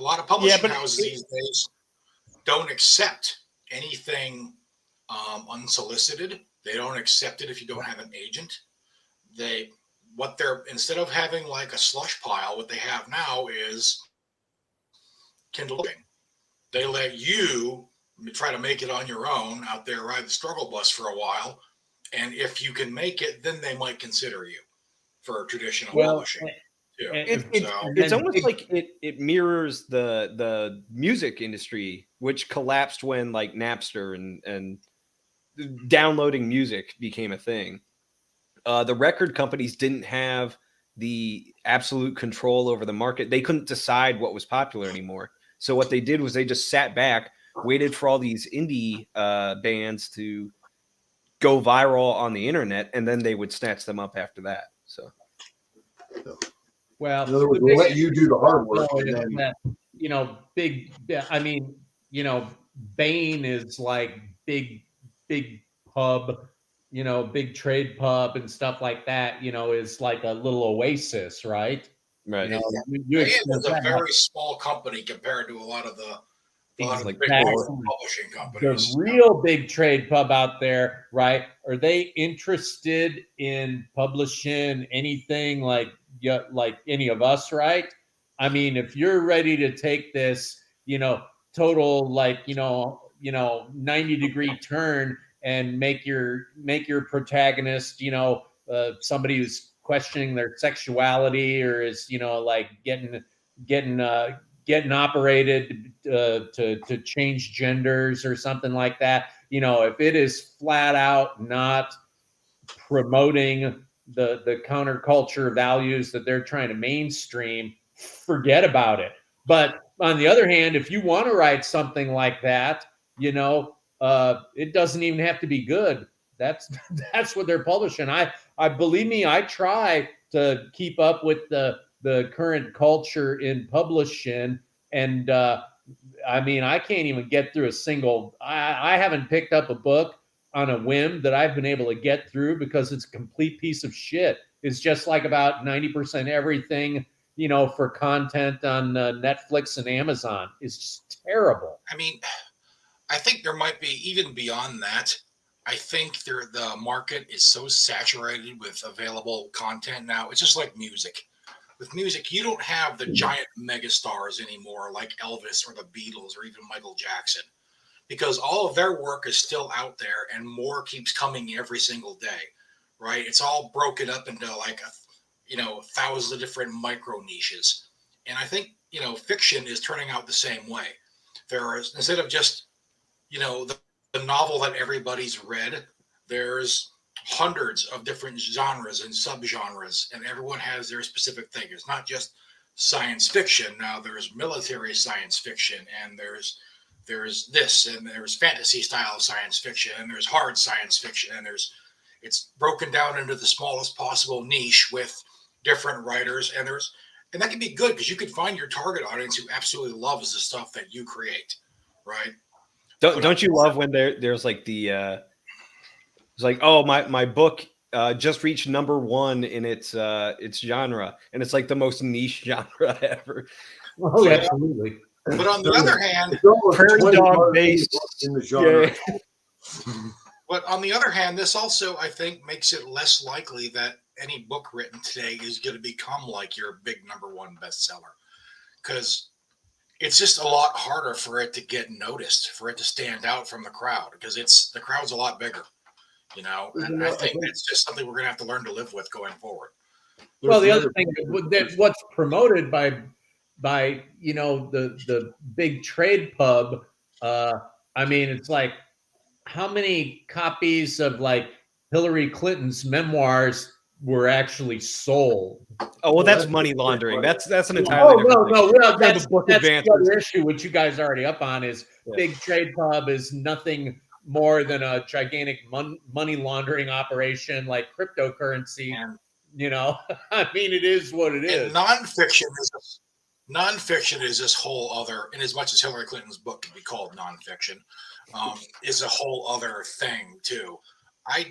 lot of publishing houses these days don't accept anything unsolicited. They don't accept it if you don't have an agent. Instead of having like a slush pile, what they have now is Kindling. They let you try to make it on your own out there, ride the struggle bus for a while, and if you can make it, then they might consider you for traditional publishing. It's almost like it mirrors the music industry, which collapsed when like Napster and downloading music became a thing. The record companies didn't have the absolute control over the market. They couldn't decide what was popular anymore. So what they did was they just sat back, waited for all these indie bands to go viral on the internet, and then they would snatch them up after that. So, well, in other words, we'll let you do the hard work. Bain is like big pub, big trade pub and stuff like that. Is like a little oasis, right? Right. It's a very small company compared to a lot of the big publishing companies. The real big trade pub out there, right? Are they interested in publishing anything like any of us, right? I mean, if you're ready to take this, total 90-degree turn and make your protagonist, you know, somebody who's questioning their sexuality or is, you know, like getting operated to change genders or something like that. You know, if it is flat out not promoting the counterculture values that they're trying to mainstream, forget about it. But on the other hand, if you want to write something like that, you know, it doesn't even have to be good. That's what they're publishing. I believe me, I try to keep up with the current culture in publishing, and I mean, I can't even get through a single. I haven't picked up a book on a whim that I've been able to get through because it's a complete piece of shit. It's just like about 90% everything, you know, for content on Netflix and Amazon is just terrible. I mean, I think there might be even beyond that. I think the market is so saturated with available content now. It's just like music. With music, you don't have the giant megastars anymore like Elvis or the Beatles or even Michael Jackson, because all of their work is still out there and more keeps coming every single day, right? It's all broken up into like, thousands of different micro niches. And I think, fiction is turning out the same way. There's, instead of just, the novel that everybody's read, there's hundreds of different genres and subgenres, and everyone has their specific thing. It's not just science fiction. Now there's military science fiction, and there's this, and there's fantasy style science fiction, and there's hard science fiction, and it's broken down into the smallest possible niche with different writers, and that can be good because you can find your target audience who absolutely loves the stuff that you create, right? Don't you love when there's like it's like, oh, my book just reached #1 in its genre, and it's like the most niche genre ever. Oh, yeah, absolutely. But on the other hand, prairie dog based in the genre. Yeah. But on the other hand, this also, I think, makes it less likely that any book written today is going to become like your big #1 bestseller, because it's just a lot harder for it to get noticed, for it to stand out from the crowd, because the crowd's a lot bigger, and I think it's just something we're going to have to learn to live with going forward. Well, the other thing that what's promoted by the big trade pub, I mean, it's like, how many copies of like Hillary Clinton's memoirs were actually sold? Oh, well, that's money laundering. That's an entirely different thing. Well, that's the other issue, which you guys are already up on, is big trade pub is nothing more than a gigantic money laundering operation like cryptocurrency. And, I mean, it is what it is. Nonfiction is this whole other, in as much as Hillary Clinton's book can be called nonfiction, is a whole other thing too. I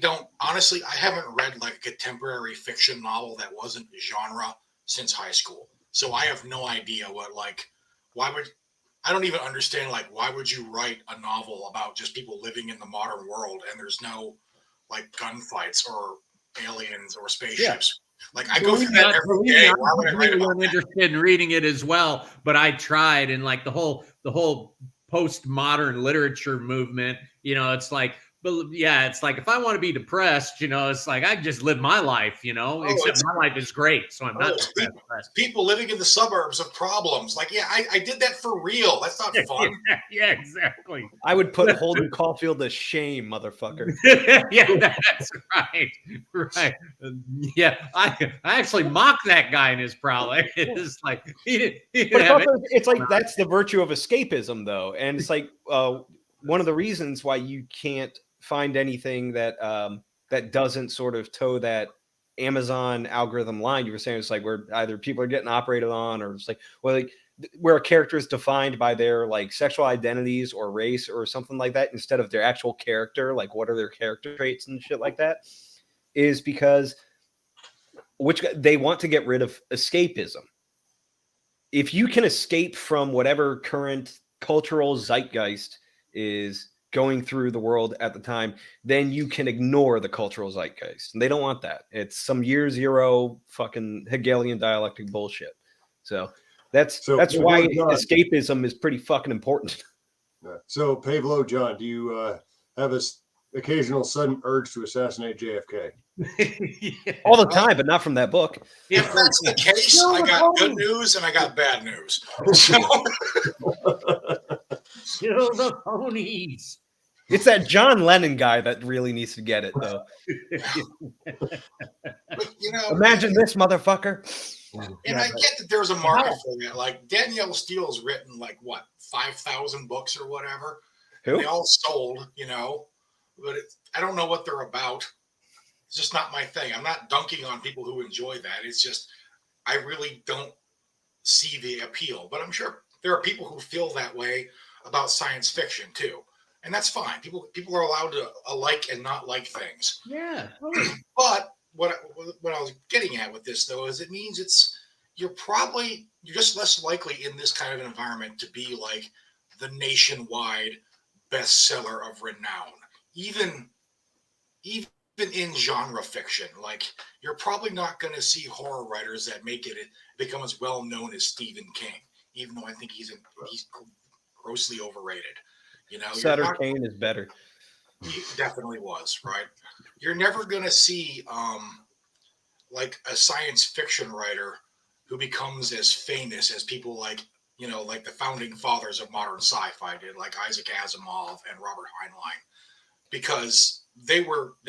haven't read like a contemporary fiction novel that wasn't genre since high school. So I have no idea I don't even understand, like, why would you write a novel about just people living in the modern world and there's no like gunfights or aliens or spaceships? Like, I go through that every day. Why would I write about that? Interested in reading it as well, but I tried, and like the whole postmodern literature movement, it's like, it's like, if I want to be depressed, it's like, I just live my life, except my life is great, so I'm not depressed. People living in the suburbs of problems. Like, I did that for real. That's not fun. Yeah, exactly. I would put Holden Caulfield to shame, motherfucker. Yeah, that's right. Yeah, I actually mock that guy in his prowler. It's like it's like that's the virtue of escapism, though, and it's like one of the reasons why you can't find anything that that doesn't sort of toe that Amazon algorithm line you were saying. It's like where either people are getting operated on, or it's like, well, like where a character is defined by their like sexual identities or race or something like that instead of their actual character, like what are their character traits and shit like that, is because they want to get rid of escapism. If you can escape from whatever current cultural zeitgeist is going through the world at the time, then you can ignore the cultural zeitgeist. And they don't want that. It's some year zero fucking Hegelian dialectic bullshit. So that's why escapism is pretty fucking important. So, Pablo, John, do you have a occasional sudden urge to assassinate JFK. Yeah. All the time, but not from that book. If that's the case, I got good news and I got bad news. So, Kill the ponies. It's that John Lennon guy that really needs to get it, though. but, you know, Imagine this, motherfucker. And I get that there's a market for that. Like Danielle Steele's written like what 5,000 books or whatever. Who? They all sold, you know, but I don't know what they're about. It's just not my thing. I'm not dunking on people who enjoy that. It's just I really don't see the appeal. But I'm sure there are people who feel that way about science fiction too, and that's fine. People are allowed to like and not like things. Yeah. But what I was getting at with this though is it means you're just less likely in this kind of an environment to be like the nationwide bestseller of renown, even in genre fiction. Like you're probably not going to see horror writers that make it become as well known as Stephen King, even though I think he's grossly overrated. You know, Sutter Kane is better. He definitely was, right? You're never going to see like a science fiction writer who becomes as famous as people like, you know, like the founding fathers of modern sci-fi did, like Isaac Asimov and Robert Heinlein, because they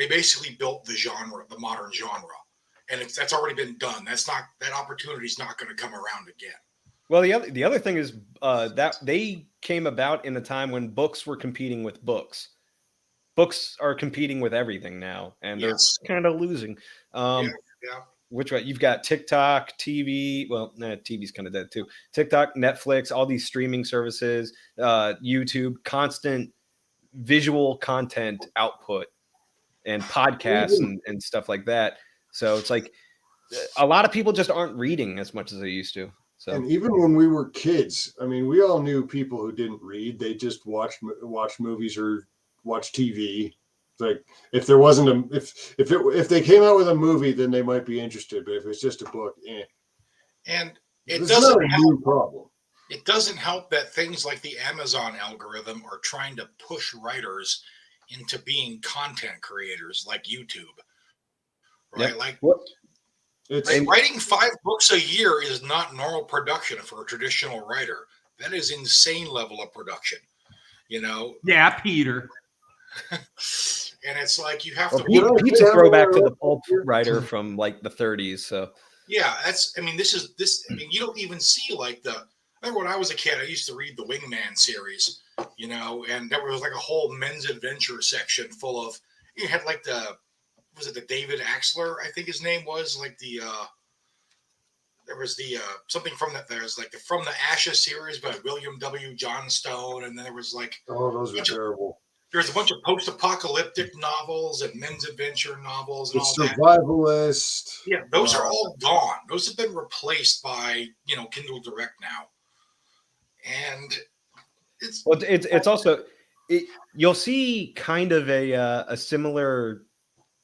basically built the genre, the modern genre, and that's already been done. That opportunity is not going to come around again. Well, the other thing is that they came about in a time when books were competing with books. Books are competing with everything now, and they're kind of losing. Yeah. Which way? You've got TikTok, TV. Well, TV's kind of dead too. TikTok, Netflix, all these streaming services, YouTube, constant visual content output, and podcasts and stuff like that. So it's like a lot of people just aren't reading as much as they used to. So. And even when we were kids, I mean, we all knew people who didn't read. They just watched movies or watched TV. Like if there wasn't if they came out with a movie, then they might be interested. But if it's just a book, And it it's doesn't not a help. new problem. It doesn't help that things like the Amazon algorithm are trying to push writers into being content creators, like YouTube. Right? Yep. Like, It's writing 5 books a year is not normal production for a traditional writer. That is insane level of production. You know? Yeah, Peter. And it's like you have to. Pete's a throwback to the pulp writer from like the 30s. So yeah, I mean, you don't even see like I remember when I was a kid, I used to read the Wingman series, you know, and there was like a whole men's adventure section full of. You had like the David Axler, I think his name was, like there was the something from that. There's like the From the Ashes series by William W. Johnstone, and then there was like those are terrible. There's a bunch of post-apocalyptic novels and men's adventure novels and all that. Survivalist. Yeah, those are all gone. Those have been replaced by, you know, Kindle Direct now. And it's also you'll see kind of a similar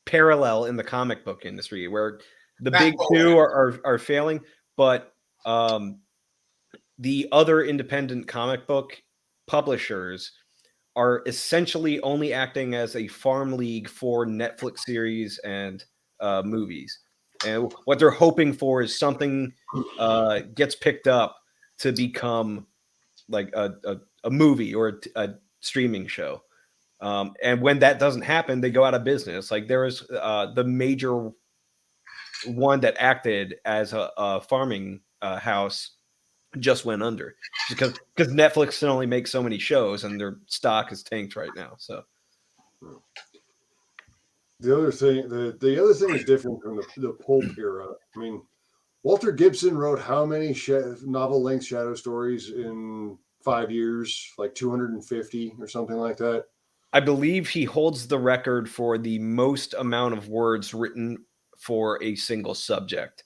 parallel in the comic book industry where the big two are failing, but the other independent comic book publishers are essentially only acting as a farm league for Netflix series and movies. And what they're hoping for is something gets picked up to become like a movie or a streaming show. And when that doesn't happen, they go out of business. Like there was the major one that acted as a farming house just went under because Netflix can only make so many shows and their stock is tanked right now. So the other thing is different from the pulp era. I mean, Walter Gibson wrote how many novel-length shadow stories in 5 years? Like 250 or something like that. I believe he holds the record for the most amount of words written for a single subject.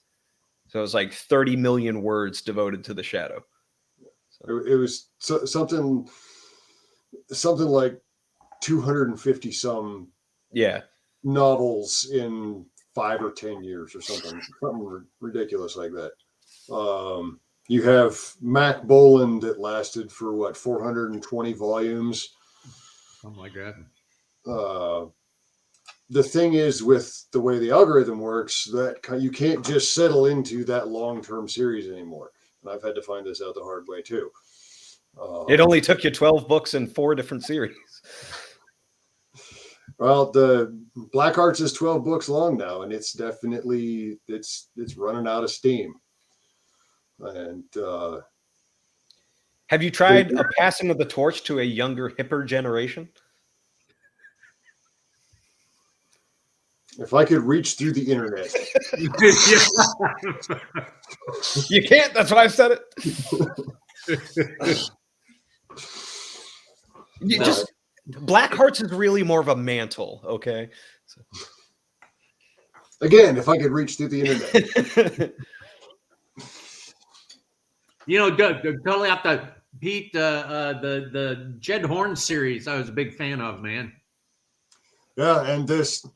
So it was like 30 million words devoted to the shadow. So it was something like 250 some novels in 5 or 10 years or something ridiculous like that. You have Mac Boland that lasted for 420 volumes. Oh my God. the thing is, with the way the algorithm works, that you can't just settle into that long-term series anymore. And I've had to find this out the hard way too. It only took you 12 books in 4 different series. Well, the Black Arts is 12 books long now, and it's definitely it's running out of steam. And have you tried a passing of the torch to a younger, hipper generation? If I could reach through the internet. You can't. That's why I said it. Just Black Hearts is really more of a mantle, okay? So. Again, if I could reach through the internet. You know, totally off the Pete, the Jed Horn series I was a big fan of, man. Yeah, and this,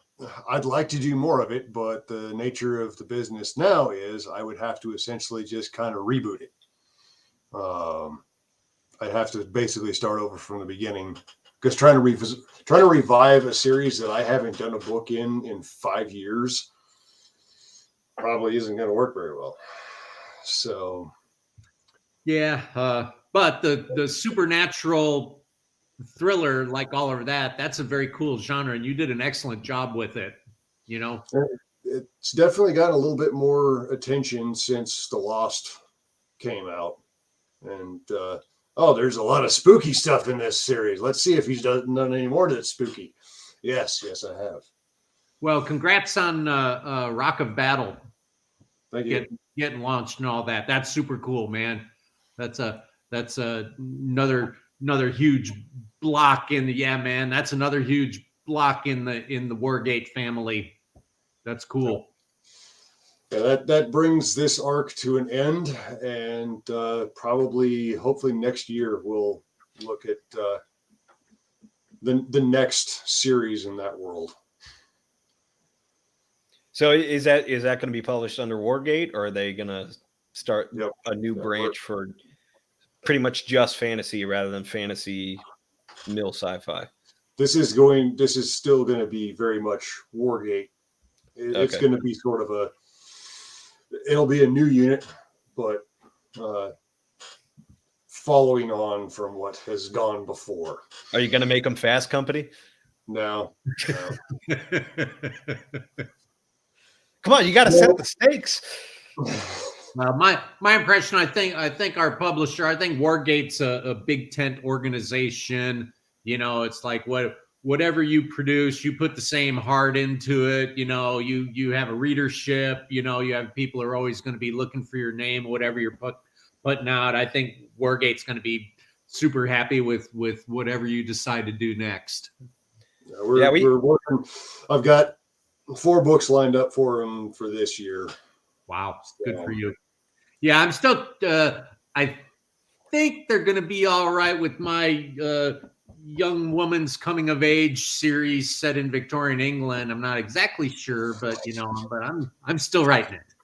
I'd like to do more of it, but the nature of the business now is I would have to essentially just kind of reboot it. I'd have to basically start over from the beginning, because trying to revive a series that I haven't done a book in 5 years probably isn't going to work very well. So, yeah, but the supernatural thriller, like all of that's a very cool genre, and you did an excellent job with it. You know, it's definitely got a little bit more attention since The Lost came out, and oh, there's a lot of spooky stuff in this series. Let's see if he's done any more that's spooky. Yes, I have. Well, congrats on Rock of Battle. Thank you. Getting launched and all that. That's super cool, man. That's another huge block in the man. That's another huge block in the Wargate family. That's cool. Yeah, that brings this arc to an end, and hopefully next year we'll look at the next series in that world. So is that going to be published under Wargate, or are they going to start a new branch for pretty much just fantasy rather than fantasy mill sci-fi? This is still going to be very much Wargate. It's going to be sort of it'll be a new unit, but following on from what has gone before. Are you going to make them Fast Company? No. Come on, you got to set the stakes. My impression, I think our publisher, I think Wargate's a big tent organization. You know, it's like whatever you produce, you put the same heart into it. You know, you have a readership. You know, you have people who are always going to be looking for your name, whatever you're putting out. I think Wargate's going to be super happy with whatever you decide to do next. We're working. I've got 4 books lined up for them for this year. Wow, good for you. Yeah, I'm still. I think they're going to be all right with my young woman's coming of age series set in Victorian England. I'm not exactly sure, but I'm still writing it.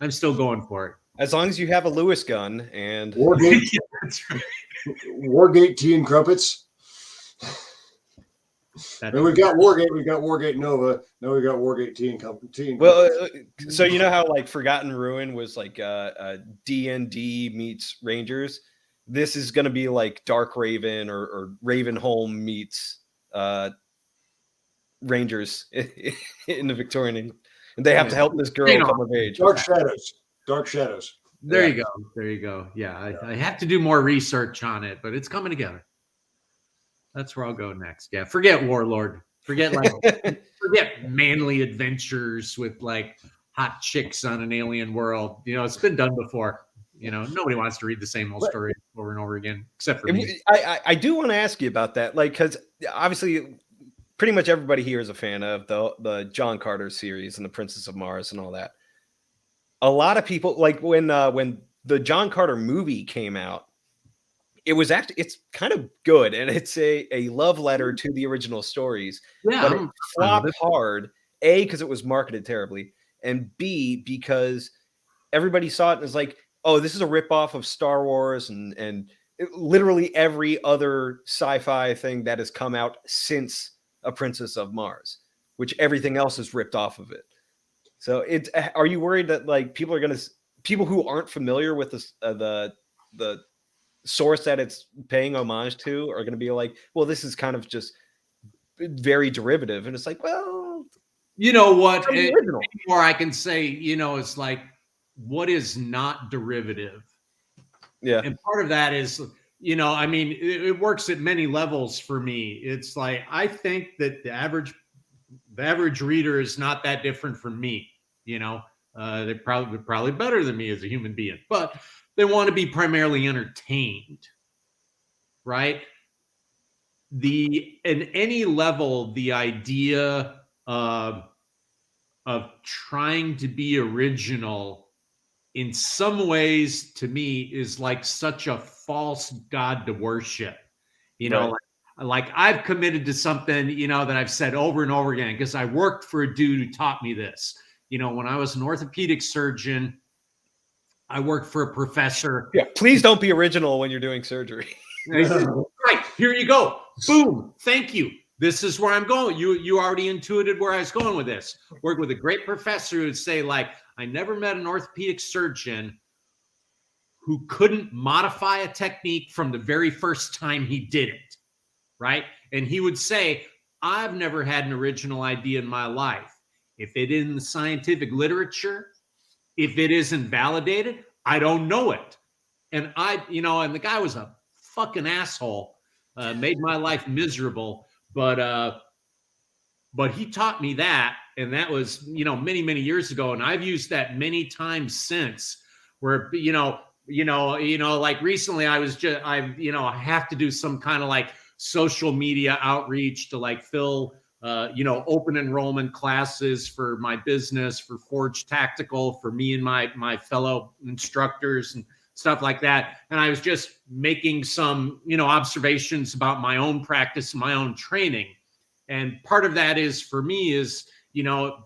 I'm still going for it. As long as you have a Lewis gun and Wargate, that's right. Wargate tea and crumpets. And we've got Wargate Nova. Now we've got Wargate tea and crumpets. Well, so you know how like Forgotten Ruin was like D&D meets Rangers. This is going to be like Dark Raven or Ravenholm meets Rangers in the Victorian England. And they have to help this girl come of age. Dark Shadows. There you go. Yeah, I have to do more research on it, but it's coming together. That's where I'll go next. Yeah, forget Warlord. Forget manly adventures with like hot chicks on an alien world. You know, it's been done before. You know, nobody wants to read the same old story over and over again, except for me. I do want to ask you about that, like, because obviously, pretty much everybody here is a fan of the John Carter series and the Princess of Mars and all that. A lot of people, like when the John Carter movie came out, it's kind of good, and it's a love letter to the original stories. Yeah, but it flopped hard. A, because it was marketed terribly, and B, because everybody saw it and was like, oh, this is a ripoff of Star Wars and literally every other sci-fi thing that has come out since a Princess of Mars, which everything else is ripped off of it. So are you worried that like people who aren't familiar with the source that it's paying homage to are going to be like, well, this is kind of just very derivative, and it's like, well, you know what? More I can say, it's like, what is not derivative? Yeah, and part of that is, I mean, it works at many levels for me. It's like I think that the average reader is not that different from me. They're probably better than me as a human being, but they want to be primarily entertained, right? In any level, the idea of trying to be original in some ways, to me, is like such a false god to worship. Right. Like I've committed to something, that I've said over and over again, because I worked for a dude who taught me this. When I was an orthopedic surgeon, I worked for a professor. Yeah, please don't be original when you're doing surgery. Right, here you go. Boom. Thank you. This is where I'm going. You already intuited where I was going with this. Work with a great professor who would say, like, I never met an orthopedic surgeon who couldn't modify a technique from the very first time he did it, right? And he would say, I've never had an original idea in my life. If it is in the scientific literature, if it isn't validated, I don't know it. And and the guy was a fucking asshole, made my life miserable. But he taught me that, and that was, many, many years ago. And I've used that many times since, where, like recently I have to do some kind of like social media outreach to like fill, open enrollment classes for my business, for Forge Tactical, for me and my fellow instructors and stuff like that. And I was just making some, observations about my own practice, my own training. And part of that is, for me, is,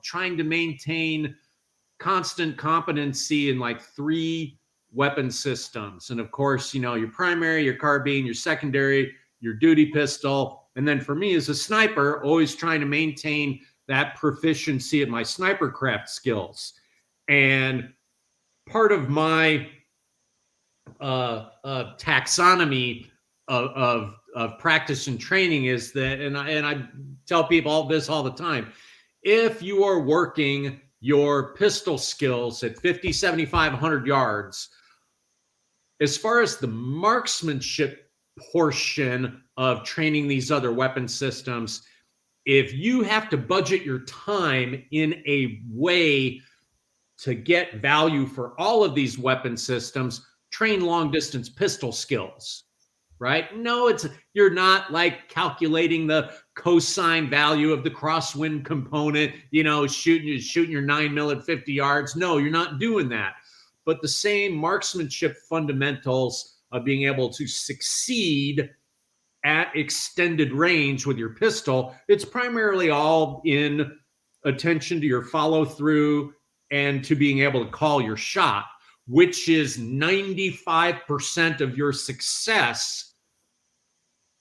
trying to maintain constant competency in like 3 weapon systems. And of course, your primary, your carbine, your secondary, your duty pistol. And then for me as a sniper, always trying to maintain that proficiency at my sniper craft skills. And part of my taxonomy of practice and training is that, and I tell people all this all the time, if you are working your pistol skills at 50, 75, 100 yards, as far as the marksmanship portion of training these other weapon systems, if you have to budget your time in a way to get value for all of these weapon systems, train long distance pistol skills, right? No, you're not like calculating the cosine value of the crosswind component, shooting your 9mm at 50 yards. No, you're not doing that. But the same marksmanship fundamentals of being able to succeed at extended range with your pistol, it's primarily all in attention to your follow through and to being able to call your shot, which is 95% of your success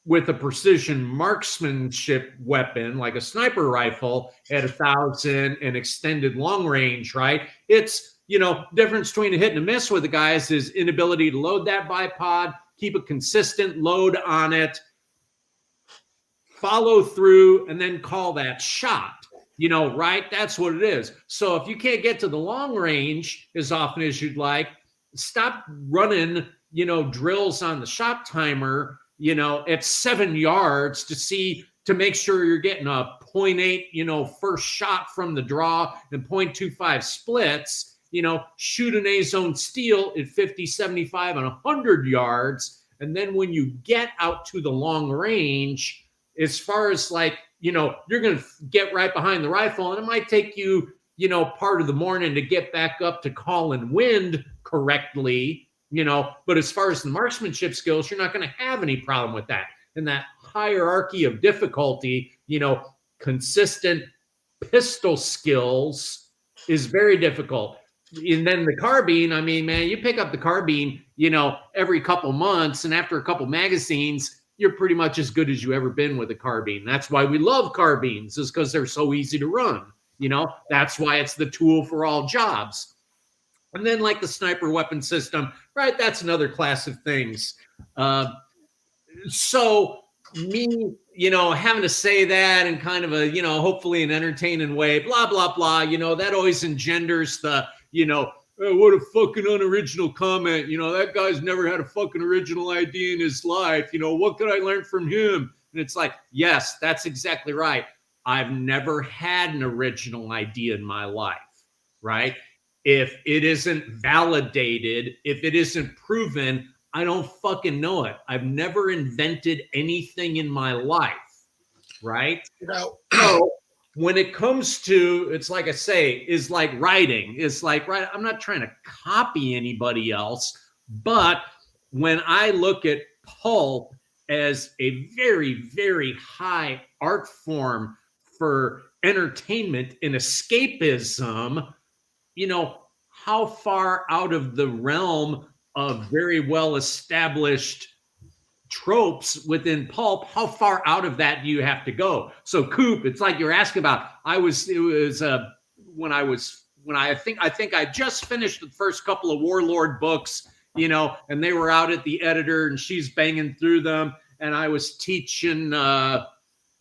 with a precision marksmanship weapon like a sniper rifle at 1,000 and extended long range, right? It's, difference between a hit and a miss with the guys is inability to load that bipod, keep a consistent load on it, follow through, and then call that shot. Right? That's what it is. So if you can't get to the long range as often as you'd like, stop running, drills on the shot timer, at 7 yards to make sure you're getting a 0.8, first shot from the draw and 0.25 splits, shoot an A-zone steel at 50, 75, and 100 yards. And then when you get out to the long range, as far as like, you're going to get right behind the rifle, and it might take you, part of the morning to get back up to call and wind correctly, but as far as the marksmanship skills, you're not going to have any problem with that. And that hierarchy of difficulty, consistent pistol skills is very difficult. And then the carbine, I mean, man, you pick up the carbine, every couple months, and after a couple magazines, you're pretty much as good as you ever been with a carbine. That's why we love carbines, is because they're so easy to run. You know, that's why it's the tool for all jobs. And then like the sniper weapon system, right? That's another class of things. So me, you know, having to say that in kind of a, you know, hopefully an entertaining way, blah, blah, blah, you know, that always engenders the, you know, oh, what a fucking unoriginal comment. You know, that guy's never had a fucking original idea in his life. You know, what could I learn from him? And it's like, yes, that's exactly right. I've never had an original idea in my life, right? If it isn't validated, if it isn't proven, I don't fucking know it. I've never invented anything in my life, right? You know, so when it comes to, it's like I say, is like writing. It's like, right, I'm not trying to copy anybody else, but when I look at pulp as a very, very high art form for entertainment and escapism, you know, how far out of the realm of very well established tropes within pulp, how far out of that do you have to go? So Coop, it's like you're asking about, when I think I just finished the first couple of Warlord books, you know, and they were out at the editor and she's banging through them. And I was teaching, I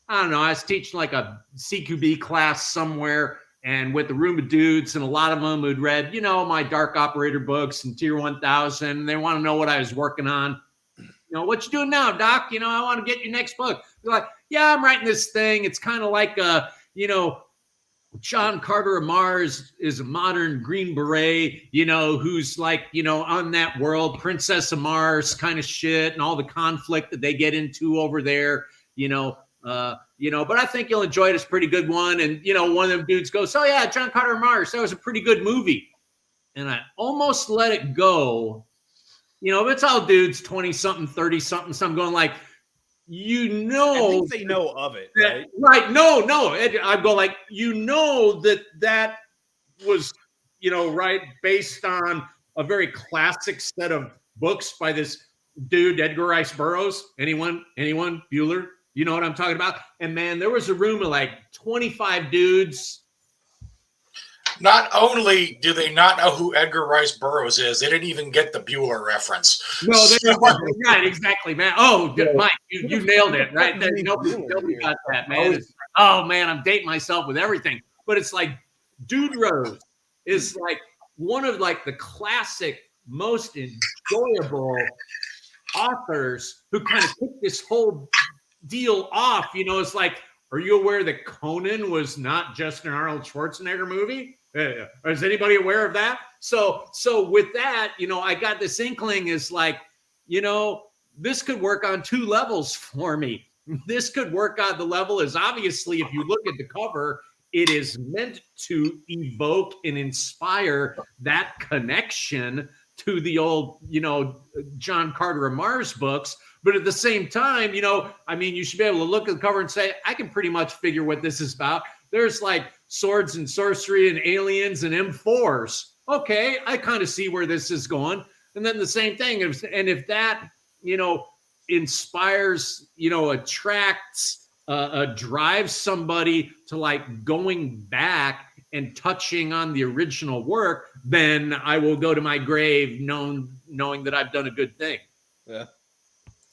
don't know, I was teaching like a CQB class somewhere, and with a room of dudes, and a lot of them who'd read, you know, my Dark Operator books and Tier 1000. And they want to know what I was working on. You know, what you doing now, Doc? You know, I want to get your next book. They're like, yeah, I'm writing this thing. It's kind of like, you know, John Carter of Mars is a modern Green Beret, you know, who's like, you know, on that world, Princess of Mars kind of shit, and all the conflict that they get into over there, you know, but I think you'll enjoy it. It's a pretty good one. And, you know, one of them dudes goes, oh yeah, John Carter of Mars, that was a pretty good movie. And I almost let it go. You know, it's all dudes, 20 something, 30 something. So I'm going like, you know, I think they know of it, right? Right. No. I go like, you know, that was, you know, right, based on a very classic set of books by this dude, Edgar Rice Burroughs. Anyone? Bueller? You know what I'm talking about? And man, there was a room of like 25 dudes. Not only do they not know who Edgar Rice Burroughs is, they didn't even get the Bueller reference. No, they didn't. Right, exactly, man. Oh, Mike, you nailed it right there. Nobody got that, man. Oh man, I'm dating myself with everything. But it's like Dude Rose is like one of like the classic, most enjoyable authors who kind of kicked this whole deal off. You know, it's like, are you aware that Conan was not just an Arnold Schwarzenegger movie? Is anybody aware of that? So with that, you know, I got this inkling is like, you know, this could work on two levels for me. This could work on the level is obviously, if you look at the cover, it is meant to evoke and inspire that connection to the old, you know, John Carter of Mars books. But at the same time, you know, I mean, you should be able to look at the cover and say, I can pretty much figure what this is about. There's like swords and sorcery and aliens and M4s. Okay, I kind of see where this is going. And then the same thing, if that, you know, inspires, you know, attracts, drives somebody to like going back and touching on the original work, then I will go to my grave knowing that I've done a good thing. Yeah.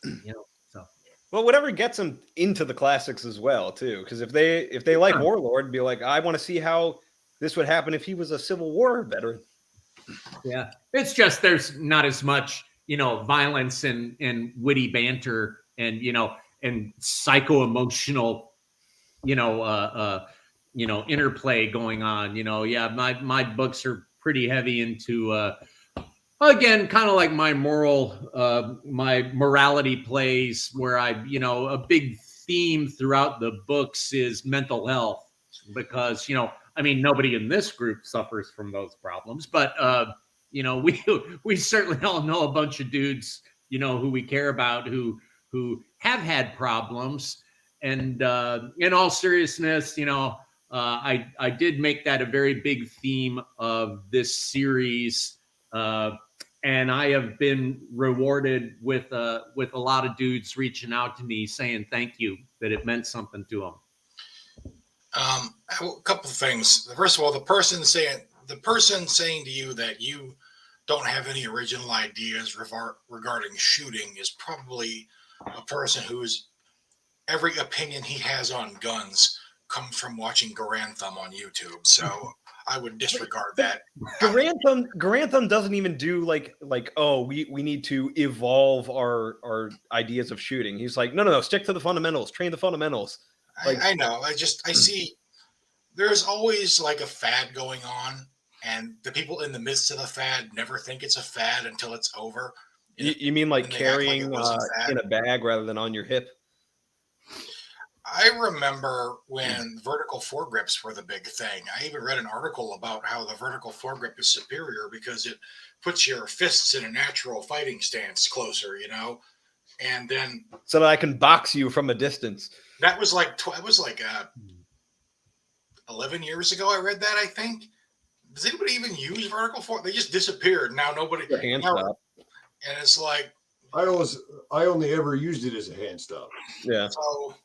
You know, so. Well, whatever gets them into the classics as well, too. Because if they like Warlord, be like, I want to see how this would happen if he was a Civil War veteran. Yeah, it's just there's not as much, you know, violence and witty banter and, you know, and psycho-emotional, you know, interplay going on. You know, yeah, my books are pretty heavy into again, kind of like my morality plays, where you know, a big theme throughout the books is mental health, because, you know, I mean, nobody in this group suffers from those problems, but, you know, we certainly all know a bunch of dudes, you know, who we care about, who have had problems. And in all seriousness, you know, I did make that a very big theme of this series, and I have been rewarded with a lot of dudes reaching out to me saying thank you, that it meant something to them. A couple of things. First of all, the person saying to you that you don't have any original ideas regarding shooting is probably a person whose every opinion he has on guns comes from watching Grantham on YouTube. So I would disregard that. Grantham doesn't even do like oh, we need to evolve our ideas of shooting. He's like, no, stick to the fundamentals, train the fundamentals. Like, I know. I see there's always like a fad going on, and the people in the midst of the fad never think it's a fad until it's over. You mean like carrying in a bag rather than on your hip? I remember when vertical foregrips were the big thing. I even read an article about how the vertical foregrip is superior because it puts your fists in a natural fighting stance closer, and then so that I can box you from a distance. That was like 11 years ago. I read that. I think. Does anybody even use vertical foregrip? They just disappeared. Now nobody. Hand stop. And it's like I only ever used it as a hand stop. Yeah. So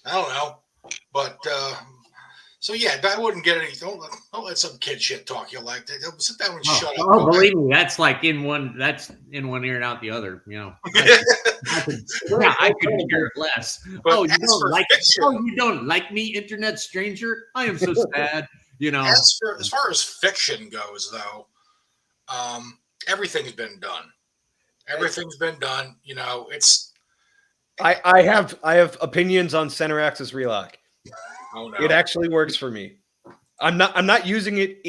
I don't know, but so yeah, I wouldn't get any. Don't let some kid shit talk you like that. Sit down and shut up. Oh, believe me, that's like in one ear and out the other. I could care less. But you don't like me, internet stranger? I am so sad. As far as fiction goes, though, everything's been done. Everything's been done. It's. I have opinions on center axis relock. Oh, no. It actually works for me. I'm not using it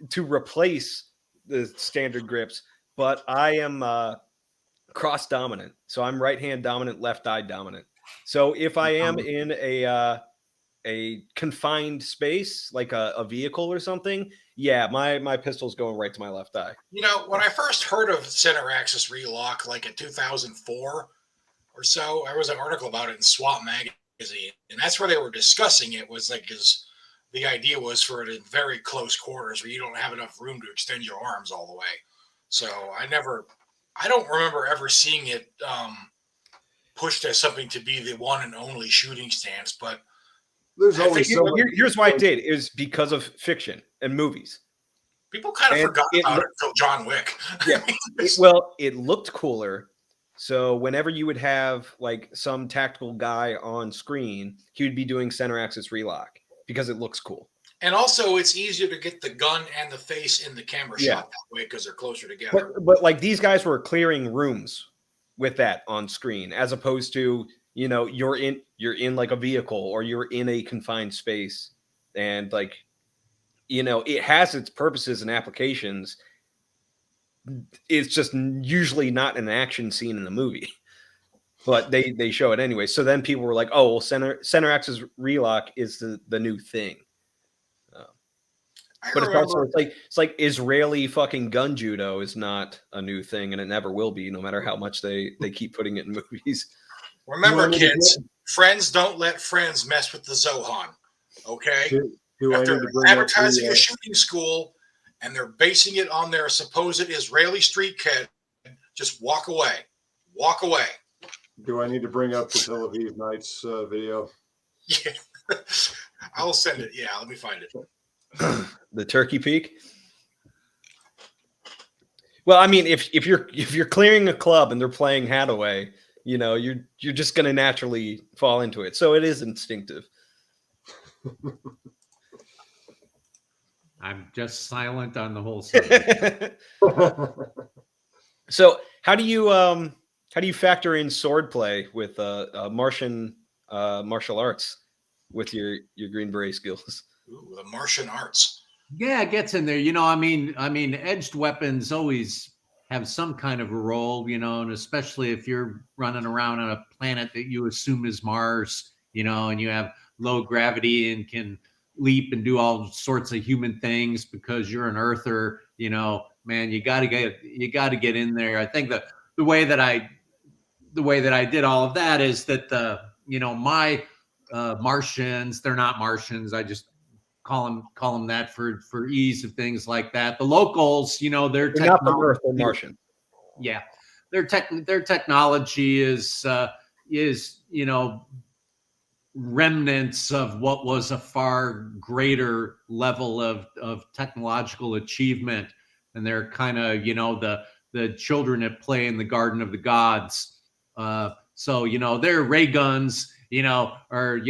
to replace the standard grips, but I am cross dominant. So I'm right hand dominant, left eye dominant. So if I am in a confined space like a vehicle or something, yeah, my pistol's going right to my left eye. When I first heard of center axis relock, like in 2004 or so, there was an article about it in SWAT magazine, and that's where they were discussing it. Was like, the idea was for it in very close quarters where you don't have enough room to extend your arms all the way. So I don't remember ever seeing it pushed as something to be the one and only shooting stance. But there's always here's why it did. It was because of fiction and movies. People kind of forgot about it until John Wick. Yeah. It looked cooler. So whenever you would have like some tactical guy on screen, he would be doing center axis relock because it looks cool. And also it's easier to get the gun and the face in the camera shot that way because they're closer together. But like these guys were clearing rooms with that on screen, as opposed to, you're in like a vehicle or you're in a confined space, and like, it has its purposes and applications. It's just usually not an action scene in the movie, but they show it anyway. So then people were like, oh, well, center axis relock is the new thing. But it's like Israeli fucking gun judo is not a new thing, and it never will be, no matter how much they keep putting it in movies. Remember, kids, friends don't let friends mess with the Zohan. Okay? If they're advertising a shooting school and they're basing it on their supposed Israeli street cred, just walk away. Walk away. Do I need to bring up the Tel Aviv Nights video? Yeah. I'll send it. Yeah, let me find it. The Turkey Peak. Well, I mean, if you're clearing a club and they're playing Hadaway, you're just going to naturally fall into it. So it is instinctive. I'm just silent on the whole subject. So how do you factor in swordplay with Martian martial arts with your Green Beret skills? Ooh, the Martian arts. Yeah, it gets in there. I mean, edged weapons always have some kind of a role, and especially if you're running around on a planet that you assume is Mars, and you have low gravity and can leap and do all sorts of human things because you're an earther, man, you got to get in there. I think the way that I did all of that is that my Martians, they're not Martians. I just call them that for ease of things like that. The locals, you know, they're not from Earth, they're Martian. Yeah, their technology is you know, remnants of what was a far greater level of technological achievement, and they're kind of, you know, the children at play in the garden of the gods. So, you know, their ray guns, you know, or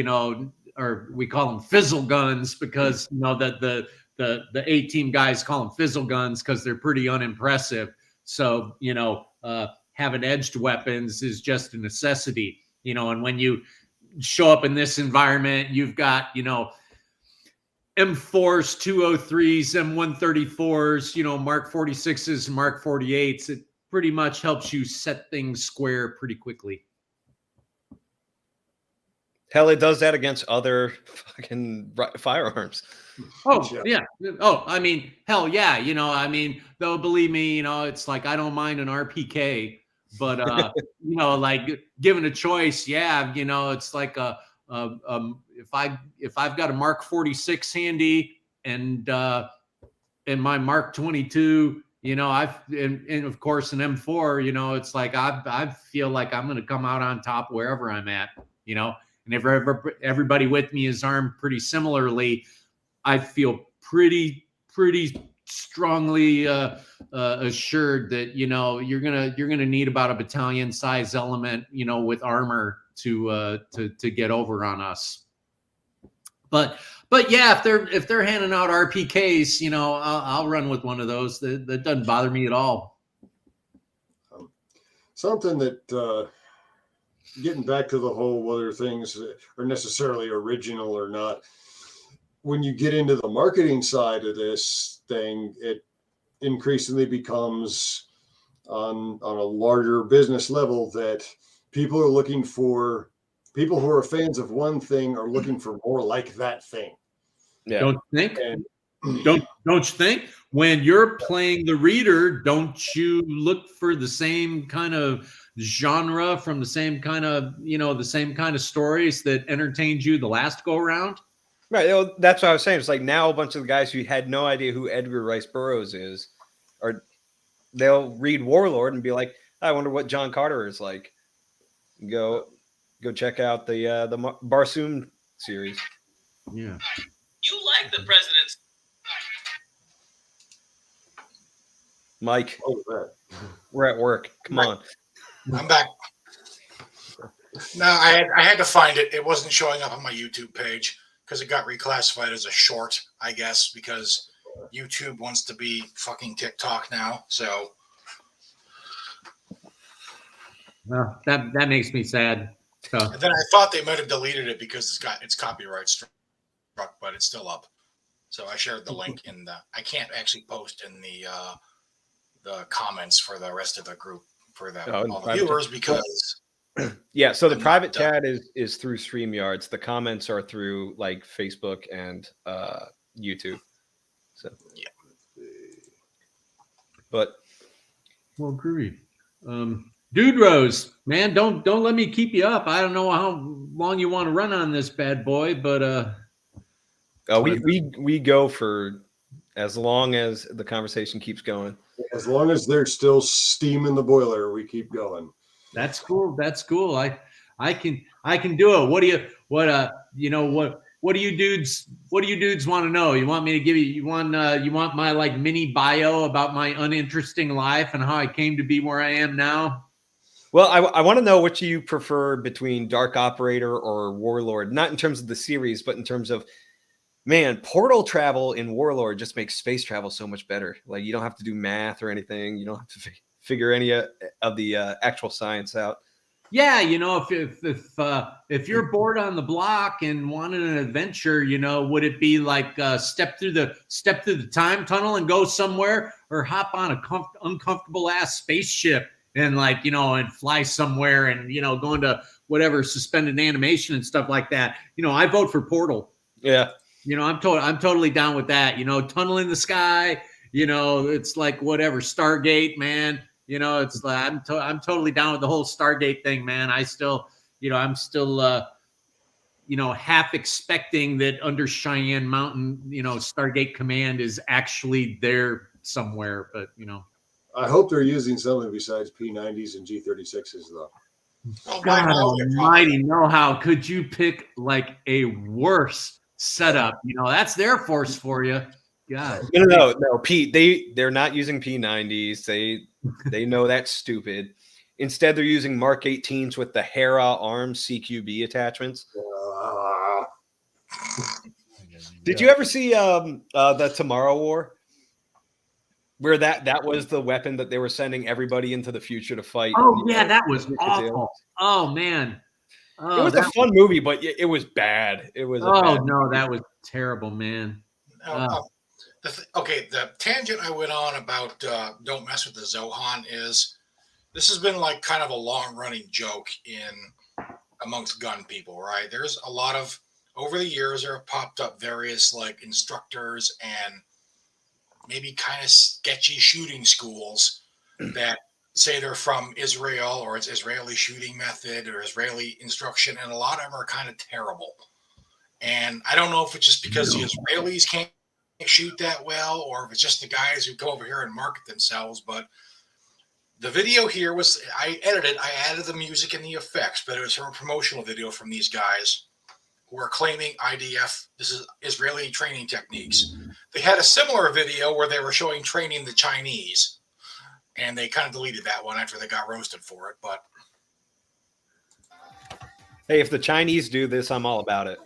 we call them fizzle guns because, you know, that the A-team guys call them fizzle guns because they're pretty unimpressive. So, you know, having edged weapons is just a necessity, you know, and when you show up in this environment, you've got, you know, M4s, 203s, M134s, you know, Mark 46s, Mark 48s. It pretty much helps you set things square pretty quickly. Hell, it does that against other fucking firearms. Oh, yeah. Oh, I mean, hell yeah. You know, I mean, though, believe me, you know, it's like, I don't mind an RPK, but, you know, like given a choice, yeah, you know, it's like if I've got a Mark 46 handy and my Mark 22, you know, and of course an M4, you know, it's like I feel like I'm going to come out on top wherever I'm at, you know, and if everybody with me is armed pretty similarly, I feel pretty strongly assured that, you know, you're gonna need about a battalion size element, you know, with armor to get over on us. But yeah, if they're handing out RPKs, you know, I'll run with one of those. That doesn't bother me at all. Something that getting back to the whole whether things are necessarily original or not. When you get into the marketing side of this thing, it increasingly becomes on a larger business level that people are looking for, people who are fans of one thing are looking for more like that thing. Yeah. Don't think? Don't you think? When you're playing the reader, don't you look for the same kind of genre from the same kind of, you know, the same kind of stories that entertained you the last go around? Right. You know, that's what I was saying. It's like now a bunch of the guys who had no idea who Edgar Rice Burroughs is, or they'll read Warlord and be like, I wonder what John Carter is like. Go check out the Barsoom series. Yeah. You like the president's. Mike, we're at work. Come on. I'm back. No, I had to find it. It wasn't showing up on my YouTube page because it got reclassified as a short, I guess, because YouTube wants to be fucking TikTok now. So Well, that makes me sad. So. And then I thought they might have deleted it because it's copyright struck, but it's still up. So I shared the link in the. I can't actually post in the comments for the rest of the group for all the viewers because. Yeah, so the private chat is through StreamYards. The comments are through like Facebook and YouTube. So yeah, but well, groovy. Dude Rose, man, don't let me keep you up. I don't know how long you want to run on this bad boy, but we go for as long as the conversation keeps going. As long as there's still steam in the boiler, we keep going. That's cool. That's cool. I can do it. What do you dudes want to know? You want me to give you want my like mini bio about my uninteresting life and how I came to be where I am now? Well, I want to know what you prefer between Dark Operator or Warlord, not in terms of the series, but in terms of, man, portal travel in Warlord just makes space travel so much better. Like you don't have to do math or anything. You don't have to figure any of the actual science out. Yeah, you know, if you're bored on the block and wanted an adventure, you know, would it be like step through the time tunnel and go somewhere, or hop on a uncomfortable ass spaceship and like, you know, and fly somewhere and, you know, go into whatever suspended animation and stuff like that? You know, I vote for Portal. Yeah. You know, I'm totally down with that. You know, tunnel in the sky, you know, it's like whatever, Stargate, man. You know, it's like I'm totally down with the whole Stargate thing, man. I'm still half expecting that under Cheyenne Mountain, Stargate Command is actually there somewhere, but I hope they're using something besides P90s and G36s though. Well, God almighty, probably. how could you pick like a worse setup? That's their force for you. God. No, Pete, they're not using P90s. They know that's stupid. Instead, they're using Mark 18s with the Hera arms CQB attachments. Did you ever see the Tomorrow War? Where that was the weapon that they were sending everybody into the future to fight. Oh, yeah, that was awful. Oh, man. It was a fun movie, but it was bad. It was that was terrible, man. The tangent I went on about don't mess with the Zohan is this has been like kind of a long-running joke amongst gun people, right? There's a lot of, over the years, there have popped up various like instructors and maybe kind of sketchy shooting schools that say they're from Israel or it's Israeli shooting method or Israeli instruction, and a lot of them are kind of terrible. And I don't know if it's just because the Israelis can't shoot that well or if it's just the guys who go over here and market themselves, but the video here was, I added the music and the effects, but it was from a promotional video from these guys who are claiming IDF, this is Israeli training techniques. They had a similar video where they were showing training the Chinese, and they kind of deleted that one after they got roasted for it. But hey, if the Chinese do this, I'm all about it.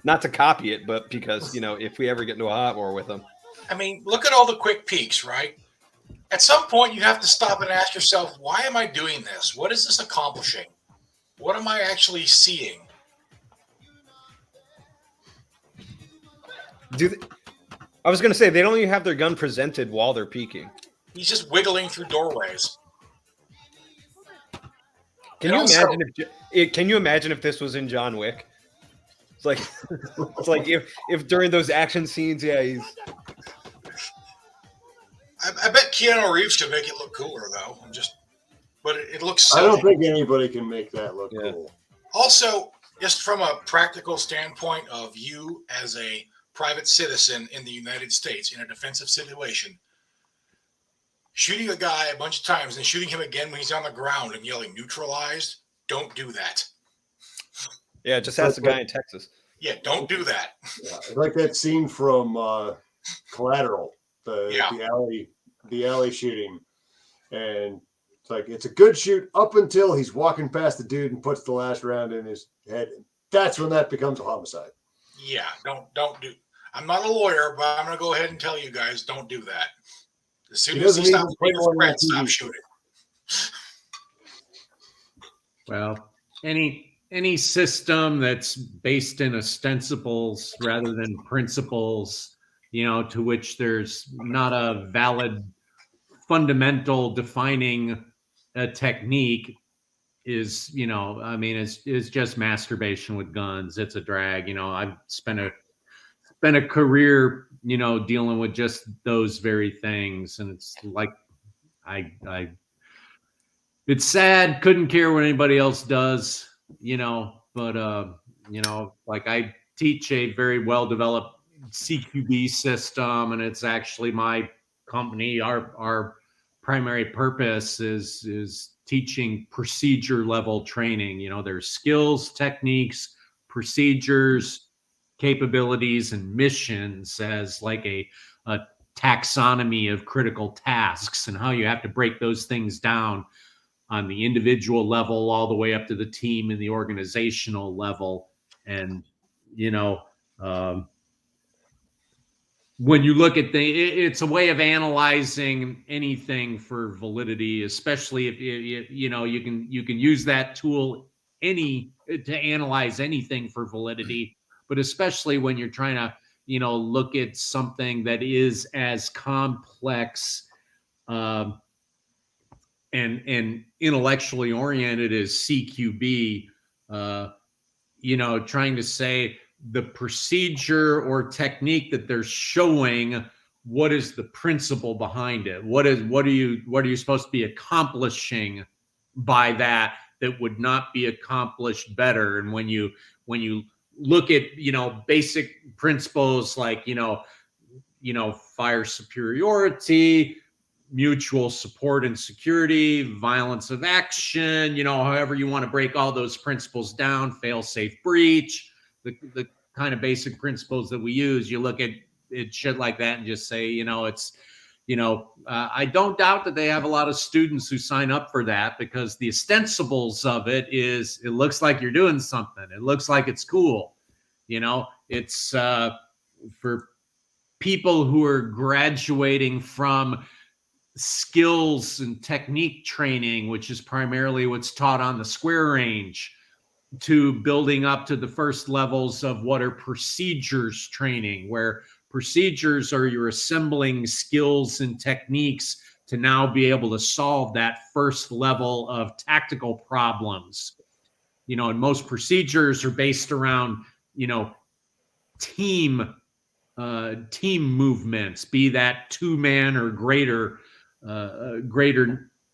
Not to copy it, but because, if we ever get into a hot war with them. I mean, look at all the quick peeks, right? At some point, you have to stop and ask yourself, why am I doing this? What is this accomplishing? What am I actually seeing? I was going to say, they don't even have their gun presented while they're peeking. He's just wiggling through doorways. Can you imagine if this was in John Wick? It's like if during those action scenes, he's. I bet Keanu Reeves could make it look cooler though. But it looks silly. I don't think anybody can make that look cool. Also, just from a practical standpoint of you as a private citizen in the United States in a defensive situation, shooting a guy a bunch of times and shooting him again when he's on the ground and yelling neutralized, don't do that. Yeah, just ask the guy in Texas. Yeah, don't do that. Yeah, like that scene from Collateral, the alley shooting, and it's like it's a good shoot up until he's walking past the dude and puts the last round in his head. That's when that becomes a homicide. Yeah, don't do. I'm not a lawyer, but I'm going to go ahead and tell you guys, don't do that. As soon as he stops playing his friend, stop shooting. Well, any system that's based in ostensibles rather than principles, to which there's not a valid fundamental defining a technique is, is just masturbation with guns. It's a drag. I've spent a career, dealing with just those very things. And it's like, it's sad. Couldn't care what anybody else does, but, like I teach a very well-developed CQB system, and it's actually my company. Our primary purpose is teaching procedure level training. There's skills, techniques, procedures, capabilities, and missions as like a taxonomy of critical tasks and how you have to break those things down on the individual level all the way up to the team and the organizational level. And, when you look at it's a way of analyzing anything for validity, especially if you can use that tool to analyze anything for validity, but especially when you're trying to, look at something that is as complex and intellectually oriented as CQB, trying to say the procedure or technique that they're showing, what is the principle behind it? What are you supposed to be accomplishing by that? that would not be accomplished better. And when you look at, basic principles like, fire superiority, mutual support and security, violence of action, however you want to break all those principles down, fail-safe breach, the kind of basic principles that we use, you look at it, shit like that, and just say, I don't doubt that they have a lot of students who sign up for that, because the ostensibles of it is, it looks like you're doing something. It looks like it's cool. It's for people who are graduating from skills and technique training, which is primarily what's taught on the square range, to building up to the first levels of what are procedures training, where procedures are you're assembling skills and techniques to now be able to solve that first level of tactical problems. And most procedures are based around, team movements, be that 2-man or greater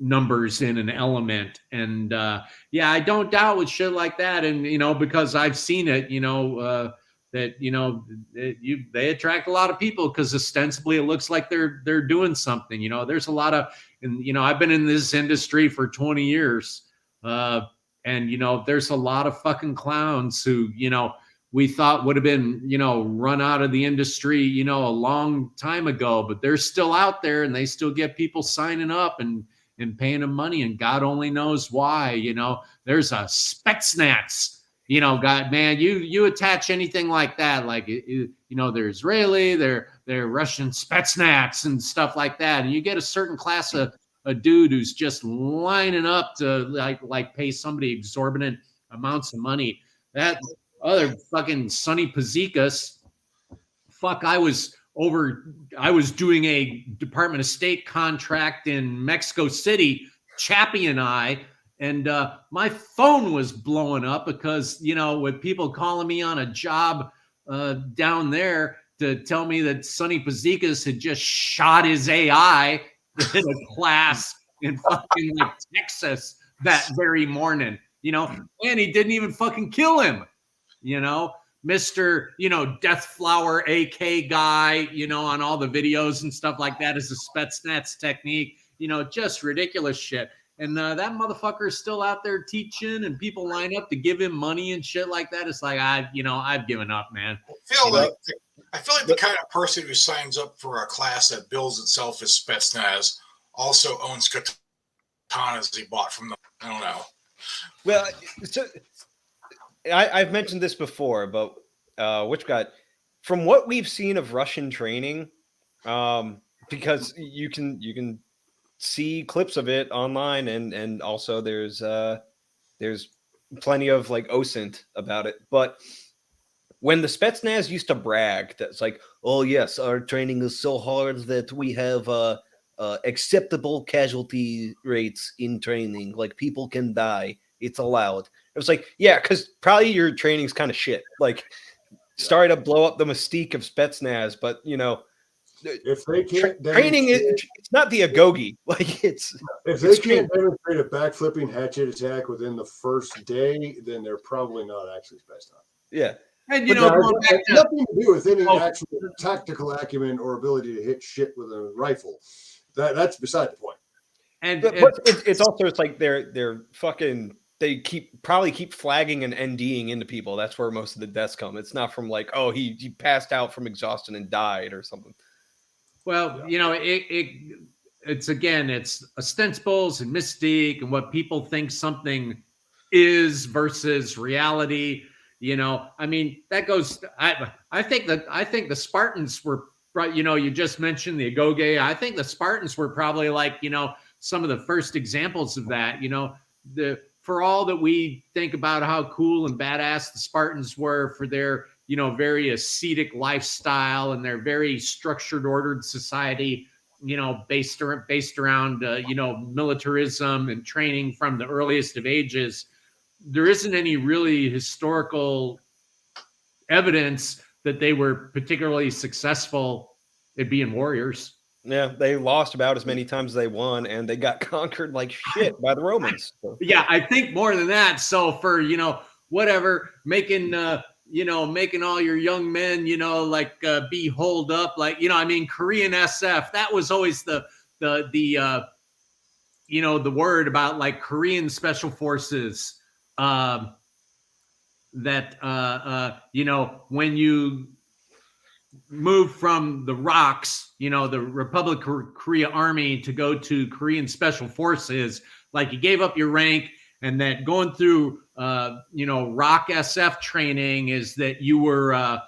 numbers in an element. And I don't doubt with shit like that. And because I've seen it, that they attract a lot of people, because ostensibly it looks like they're doing something. There's a lot of, and I've been in this industry for 20 years, and there's a lot of fucking clowns who we thought would have been run out of the industry a long time ago, but they're still out there, and they still get people signing up and paying them money, and God only knows why. There's a Spetsnaz God, man, you attach anything like that, like, they're Israeli, they're Russian Spetsnaz and stuff like that. And you get a certain class of a dude who's just lining up to like pay somebody exorbitant amounts of money. That other fucking Sonny Pazikas, I was doing a Department of State contract in Mexico City, Chappie and I, and my phone was blowing up because, with people calling me on a job down there to tell me that Sonny Pazikas had just shot his AI in a class in fucking Texas that very morning, and he didn't even fucking kill him, Mr. Death Flower AK guy, on all the videos and stuff like that is a Spetsnaz technique, just ridiculous shit. And that motherfucker is still out there teaching, and people line up to give him money and shit like that. It's like, I've given up, man. I feel like the kind of person who signs up for a class that bills itself as Spetsnaz also owns katanas he bought from them. I don't know. Well, so I've mentioned this before, but from what we've seen of Russian training, because you can see clips of it online, and also there's plenty of like OSINT about it. But when the Spetsnaz used to brag that's like, oh yes, our training is so hard that we have acceptable casualty rates in training, like people can die, it's allowed. It was like, yeah, because probably your training's kind of shit. Like, sorry to blow up the mystique of Spetsnaz, but if they can't training, it's not the agogi. Like, if they can't demonstrate a backflipping hatchet attack within the first day, then they're probably not actually Spetsnaz. Yeah. And it has nothing to do with any actual tactical acumen or ability to hit shit with a rifle. That's beside the point. But it's also, it's like they're fucking, they probably keep flagging and NDing into people. That's where most of the deaths come. It's not from like, oh, he passed out from exhaustion and died or something. Well, it's again, it's ostensibles and mystique and what people think something is versus reality. I mean, that goes. I think the Spartans were, you just mentioned the agoge. I think the Spartans were probably like, some of the first examples of that. For all that we think about how cool and badass the Spartans were for their, very ascetic lifestyle and their very structured, ordered society, based around, militarism and training from the earliest of ages, there isn't any really historical evidence that they were particularly successful at being warriors. Yeah, they lost about as many times as they won, and they got conquered like shit by the Romans. So. Yeah, I think more than that. So for, whatever, making making all your young men, be holed up, like, Korean SF, that was always the word about like Korean special forces, that when you move from the rocks, the Republic of Korea Army to go to Korean Special Forces, like you gave up your rank, and that going through ROC SF training is that you were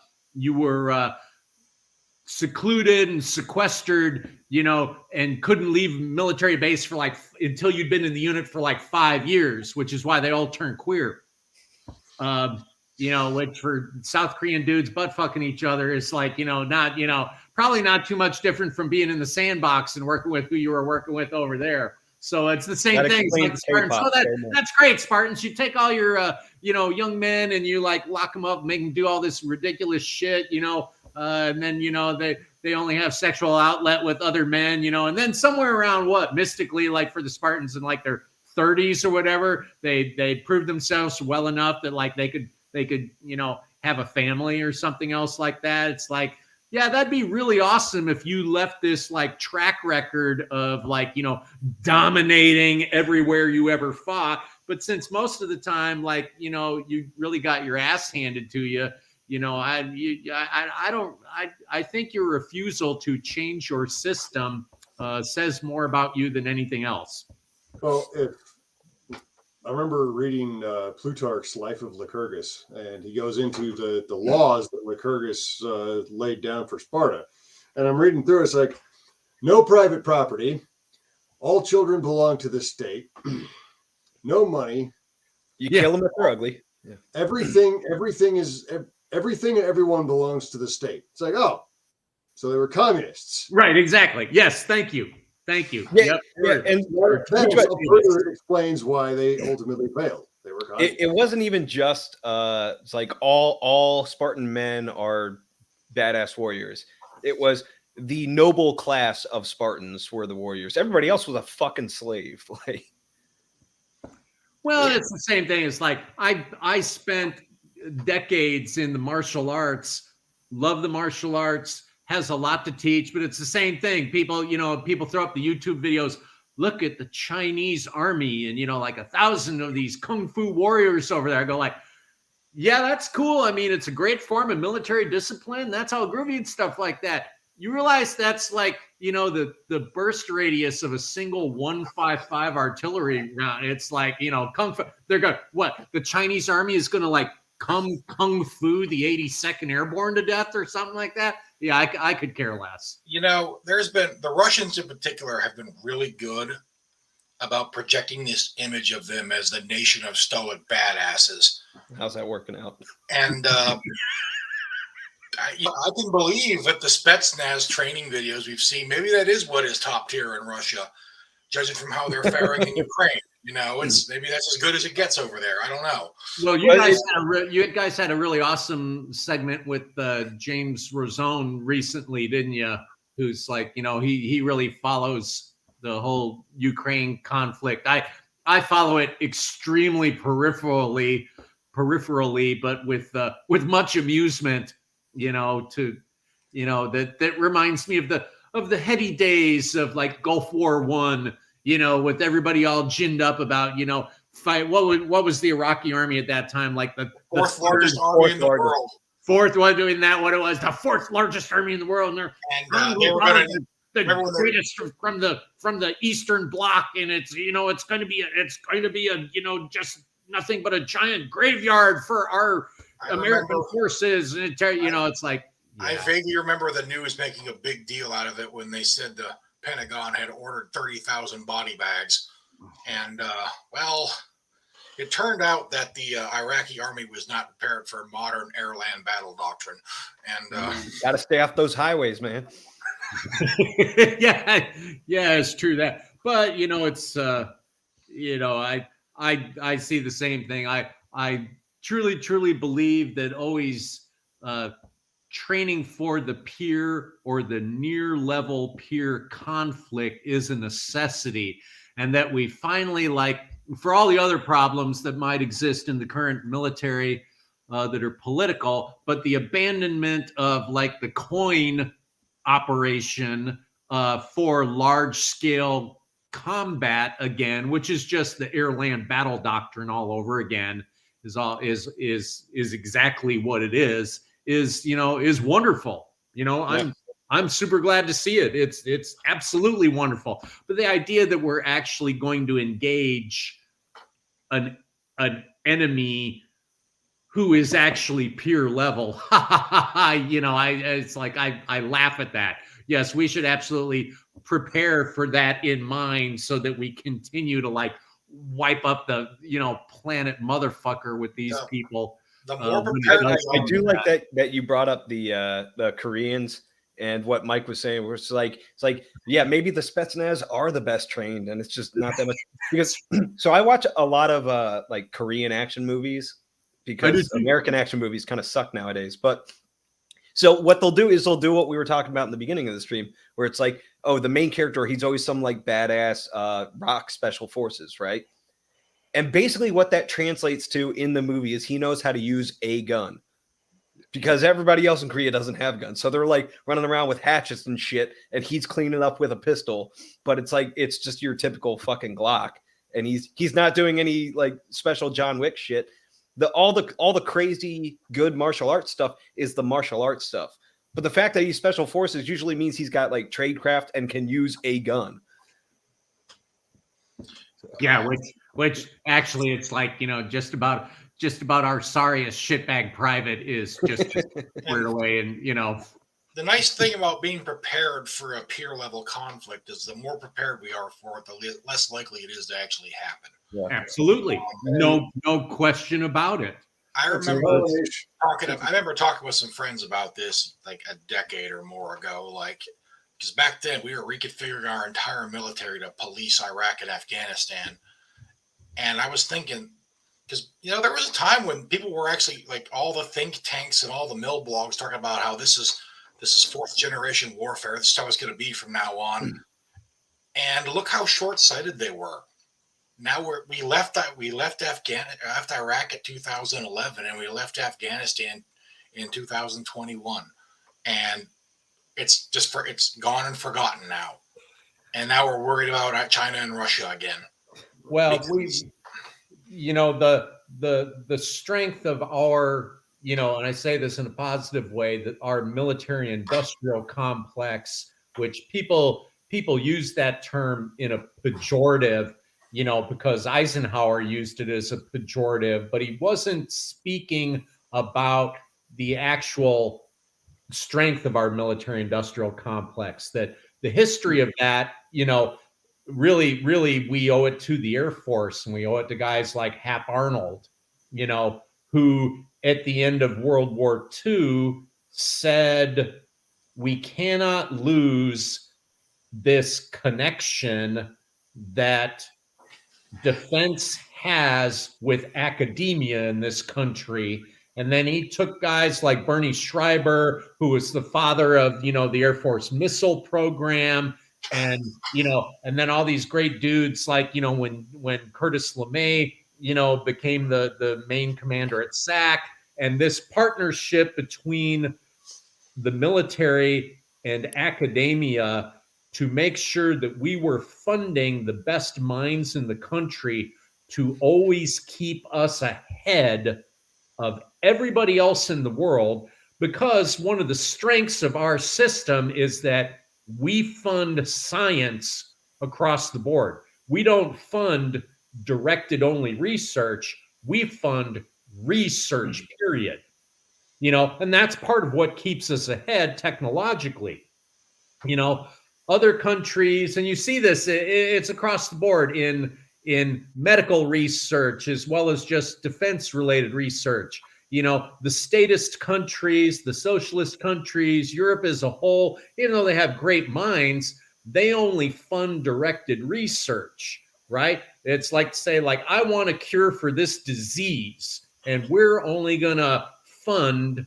secluded and sequestered, and couldn't leave military base for until you'd been in the unit for 5 years, which is why they all turned queer. Which for South Korean dudes butt fucking each other is probably not too much different from being in the sandbox and working with who you were working with over there. So it's the same thing. Like Spartans. So that's great, Spartans. You take all your young men and you lock them up, make them do all this ridiculous shit, and then they only have sexual outlet with other men, and then somewhere around mystically, for the Spartans in their 30s or whatever, they proved themselves well enough that they could have a family or something else like that. It's yeah, that'd be really awesome if you left this track record of dominating everywhere you ever fought. But since most of the time, you really got your ass handed to you, I think your refusal to change your system says more about you than anything else. Well, I remember reading Plutarch's Life of Lycurgus, and he goes into the laws that Lycurgus laid down for Sparta. And I'm reading through, it's no private property, all children belong to the state, no money. You kill them if they're ugly. Yeah. Everything and everyone belongs to the state. It's so they were communists. Right, exactly. Yes, thank you. Thank you. Yeah, yep. And further explains why they ultimately failed. They were it wasn't even just it's all Spartan men are badass warriors. It was the noble class of Spartans were the warriors. Everybody else was a fucking slave. Well, it's the same thing. It's I spent decades in the martial arts, love the martial arts, has a lot to teach, but it's the same thing. People throw up the YouTube videos, look at the Chinese army and, 1,000 of these Kung Fu warriors over there. I go yeah, that's cool. It's a great form of military discipline. That's all groovy and stuff like that. You realize that's the burst radius of a single 155 artillery round. It's Kung Fu. They're going, what? The Chinese army is going to Kung Fu the 82nd Airborne to death or something like that. Yeah, I could care less. There's been the Russians in particular have been really good about projecting this image of them as the nation of stoic badasses. How's that working out? And I can believe that the Spetsnaz training videos we've seen, maybe that is what is top tier in Russia, judging from how they're faring in Ukraine. It's maybe that's as good as it gets over there. I don't know. Well, you guys had a really awesome segment with James Rosone recently, didn't you? Who's he really follows the whole Ukraine conflict. I follow it extremely peripherally, but with much amusement. That reminds me of the heady days of Gulf War I. With everybody all ginned up about, fight. What was the Iraqi army at that time? The fourth largest army in the world. Fourth, what doing that? What it was? The fourth largest army in the world. And they were going to the greatest from the Eastern Bloc, and it's going to be a just nothing but a giant graveyard for our American forces. And it's I vaguely remember the news making a big deal out of it when they said the Pentagon had ordered 30,000 body bags. And, it turned out that the Iraqi army was not prepared for modern air-land battle doctrine. And got to stay off those highways, man. yeah, it's true that. But, it's, I see the same thing. I truly believe that always training for the peer or the near level peer conflict is a necessity, and that we finally, like for all the other problems that might exist in the current military that are political, but the abandonment of like the coin operation for large scale combat again, which is just the air land battle doctrine all over again, is exactly what it is wonderful. I'm super glad to see it. It's absolutely wonderful. But the idea that we're actually going to engage an enemy who is actually peer level, it's like I laugh at that. Yes, we should absolutely prepare for that in mind so that we continue to like wipe up the planet motherfucker with these people. The more prepared I do like that you brought up the Koreans and what Mike was saying. Where it's like yeah, maybe the Spetsnaz are the best trained, and it's just not that much. Because so I watch a lot of like Korean action movies because American action movies kind of suck nowadays. But so what they'll do is they'll do what we were talking about in the beginning of the stream, where it's like, oh, the main character, he's always some like badass rock special forces, right? And basically what that translates to in the movie is he knows how to use a gun because everybody else in Korea doesn't have guns. So they're like running around with hatchets and shit, and he's cleaning up with a pistol, but it's like, it's just your typical fucking Glock. And he's not doing any like special John Wick shit. All the crazy good martial arts stuff is the martial arts stuff. But the fact that he's special forces usually means he's got like tradecraft and can use a gun. Yeah, which actually it's like, just about our sorriest shitbag private is just squared away. And the nice thing about being prepared for a peer level conflict is the more prepared we are for it, the less likely it is to actually happen. Yeah. Absolutely. No question about it. I remember talking with some friends about this like a decade or more ago, like, because back then we were reconfiguring our entire military to police Iraq and Afghanistan. And I was thinking, because, there was a time when people were actually like all the think tanks and all the mill blogs talking about how this is fourth generation warfare. This is how it's going to be from now on. And look how short-sighted they were. Now we left Iraq at 2011 and we left Afghanistan in 2021. And it's gone and forgotten now. And now we're worried about China and Russia again. Well, the strength of our, and I say this in a positive way, that our military industrial complex, which people use that term in a pejorative, because Eisenhower used it as a pejorative, but he wasn't speaking about the actual strength of our military industrial complex. That the history of that, really we owe it to the Air Force, and we owe it to guys like Hap Arnold, who at the end of World War II said, we cannot lose this connection that defense has with academia in this country. And then he took guys like Bernie Schreiber, who was the father of, the Air Force missile program, and and then all these great dudes like, when Curtis LeMay, became the main commander at SAC, and this partnership between the military and academia to make sure that we were funding the best minds in the country to always keep us ahead of everybody else in the world, because one of the strengths of our system is that we fund science across the board. We don't fund directed only research. We fund research, period. And that's part of what keeps us ahead technologically. Other countries, and you see this, it's across the board in medical research as well as just defense-related research. The statist countries, the socialist countries, Europe as a whole, even though they have great minds, they only fund directed research, right? It's like to say, like, I want a cure for this disease, and we're only going to fund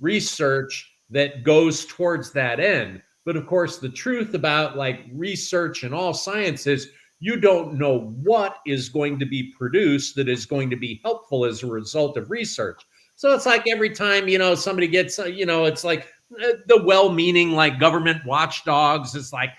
research that goes towards that end. But of course, the truth about like research and all sciences, you don't know what is going to be produced that is going to be helpful as a result of research. So it's like every time, somebody gets, it's like the well-meaning like government watchdogs. It's like,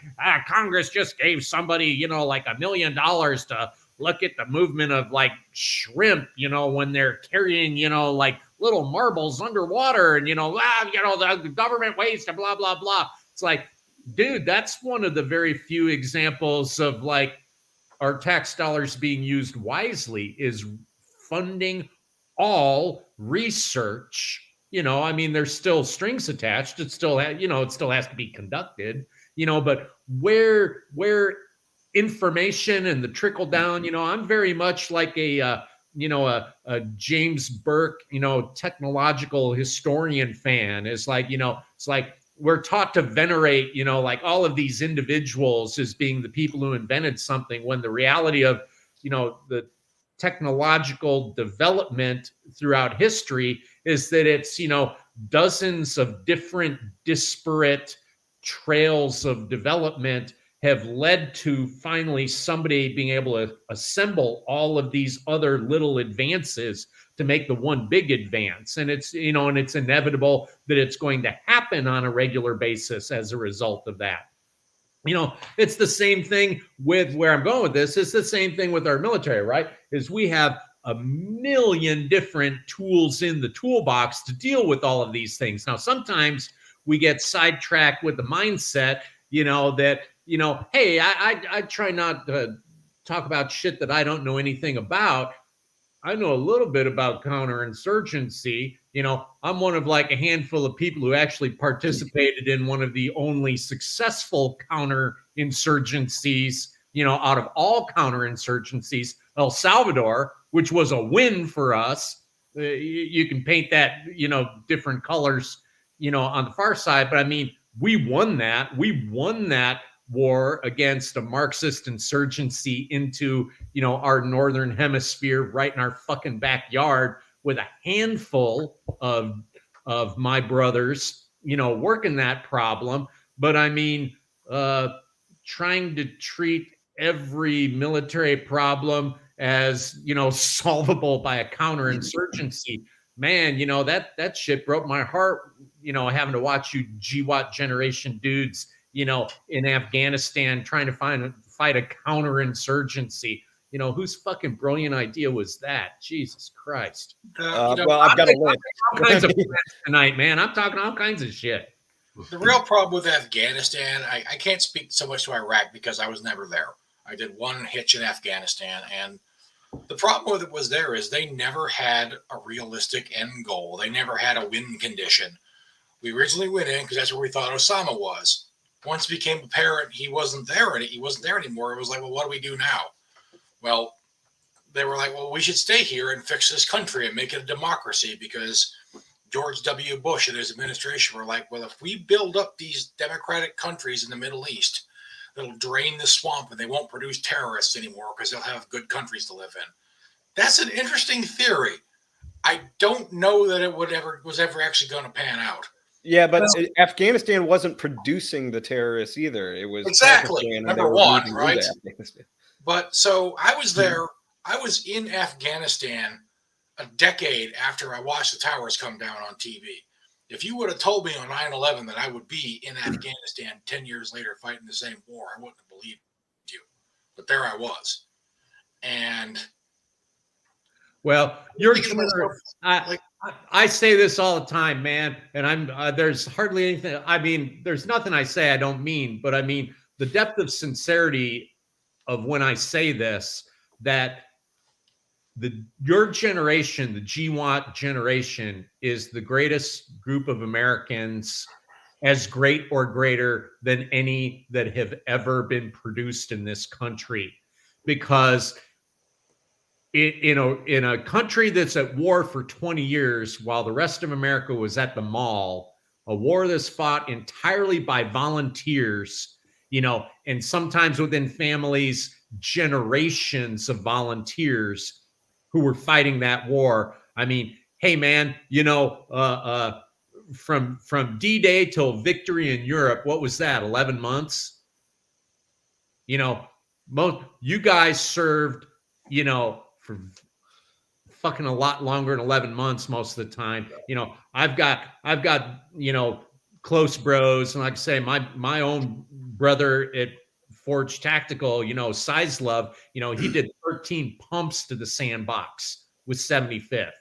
Congress just gave somebody, like $1 million to look at the movement of like shrimp, when they're carrying, like little marbles underwater and, the government waste and blah, blah, blah. It's like, dude, that's one of the very few examples of like our tax dollars being used wisely is funding all research. There's still strings attached. It still, it still has to be conducted, but where information and the trickle down, I'm very much like a James Burke, technological historian fan. It's like, it's like we're taught to venerate, like all of these individuals as being the people who invented something, when the reality of, the technological development throughout history is that it's, dozens of different disparate trails of development have led to finally somebody being able to assemble all of these other little advances to make the one big advance. And it's, and it's inevitable that it's going to happen on a regular basis as a result of that. It's the same thing with where I'm going with this. It's the same thing with our military, right? Is we have a million different tools in the toolbox to deal with all of these things. Now, sometimes we get sidetracked with the mindset, that, hey, I try not to talk about shit that I don't know anything about. I know a little bit about counterinsurgency. I'm one of like a handful of people who actually participated in one of the only successful counterinsurgencies, out of all counterinsurgencies, El Salvador, which was a win for us. You can paint that, different colors, on the far side. But I mean, we won that. We won that war against a Marxist insurgency into, our northern hemisphere, right in our fucking backyard, with a handful of my brothers, working that problem. But I mean, trying to treat every military problem as, solvable by a counterinsurgency, man, that shit broke my heart, having to watch you GWAT generation dudes, in Afghanistan trying to fight a counterinsurgency. Whose fucking brilliant idea was that? Jesus Christ. Well, I've got a list. All kinds of tonight, man. I'm talking all kinds of shit. The real problem with Afghanistan, I can't speak so much to Iraq because I was never there. I did one hitch in Afghanistan, and the problem with it was they never had a realistic end goal. They never had a win condition. We originally went in because that's where we thought Osama was. Once it became apparent he wasn't there anymore, it was like, well, what do we do now? Well, they were like, well, we should stay here and fix this country and make it a democracy, because George W. Bush and his administration were like, well, if we build up these democratic countries in the Middle East, that'll drain the swamp and they won't produce terrorists anymore because they'll have good countries to live in. That's an interesting theory. I don't know that it was ever actually going to pan out. Yeah, but Afghanistan wasn't producing the terrorists either. It was exactly number one, right? But so I was there. I was in Afghanistan a decade after I watched the towers come down on TV. If you would have told me on 9/11 that I would be in Afghanistan 10 years later fighting the same war, I wouldn't have believed you. But there I was. And well, I say this all the time, man, and there's hardly anything. I mean, there's nothing I say I don't mean, but I mean the depth of sincerity of when I say this, that your generation, the GWAT generation, is the greatest group of Americans, as great or greater than any that have ever been produced in this country, because in a country that's at war for 20 years while the rest of America was at the mall, a war that's fought entirely by volunteers, and sometimes within families, generations of volunteers who were fighting that war. I mean, hey man, from D-Day till victory in Europe, what was that? 11 months. Most you guys served, for fucking a lot longer than 11 months most of the time. I've got close bros, and like I say, my own brother at Forge Tactical, Size Love, he did 13 pumps to the sandbox with 75th.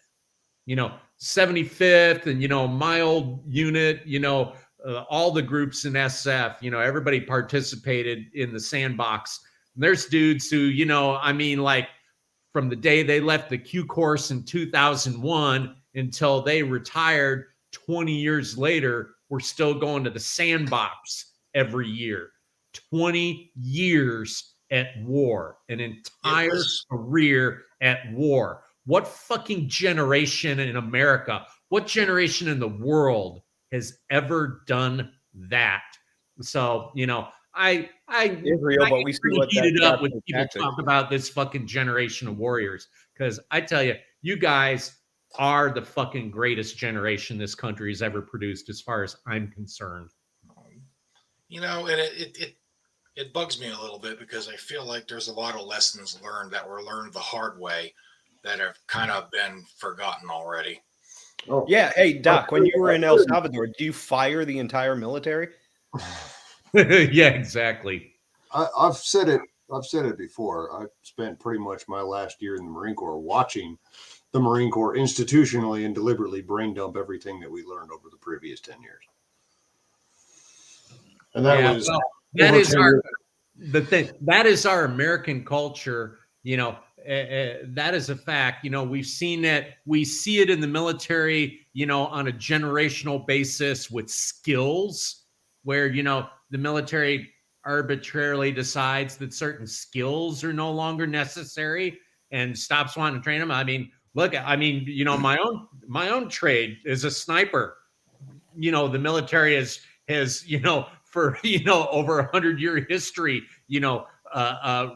75th, and my old unit, all the groups in SF, everybody participated in the sandbox. And there's dudes who, like from the day they left the Q course in 2001 until they retired 20 years later, we're still going to the sandbox every year. 20 years at war, an entire career at war. What fucking generation in America, what generation in the world has ever done that? So, Israel, but we see what heated up when people talk about this fucking generation of warriors. Because I tell you, you guys are the fucking greatest generation this country has ever produced, as far as I'm concerned. And it bugs me a little bit because I feel like there's a lot of lessons learned that were learned the hard way that have kind of been forgotten already. Oh yeah. Hey, Doc, when you were in El Salvador, do you fire the entire military? Yeah, exactly. I've said it before. I spent pretty much my last year in the Marine Corps watching the Marine Corps institutionally and deliberately brain dump everything that we learned over the previous 10 years. And that was that is the thing. That is our American culture. That is a fact. We've seen it. We see it in the military, on a generational basis with skills where, the military arbitrarily decides that certain skills are no longer necessary and stops wanting to train them. I mean, look, my own trade is a sniper. The military has, for, over 100-year history,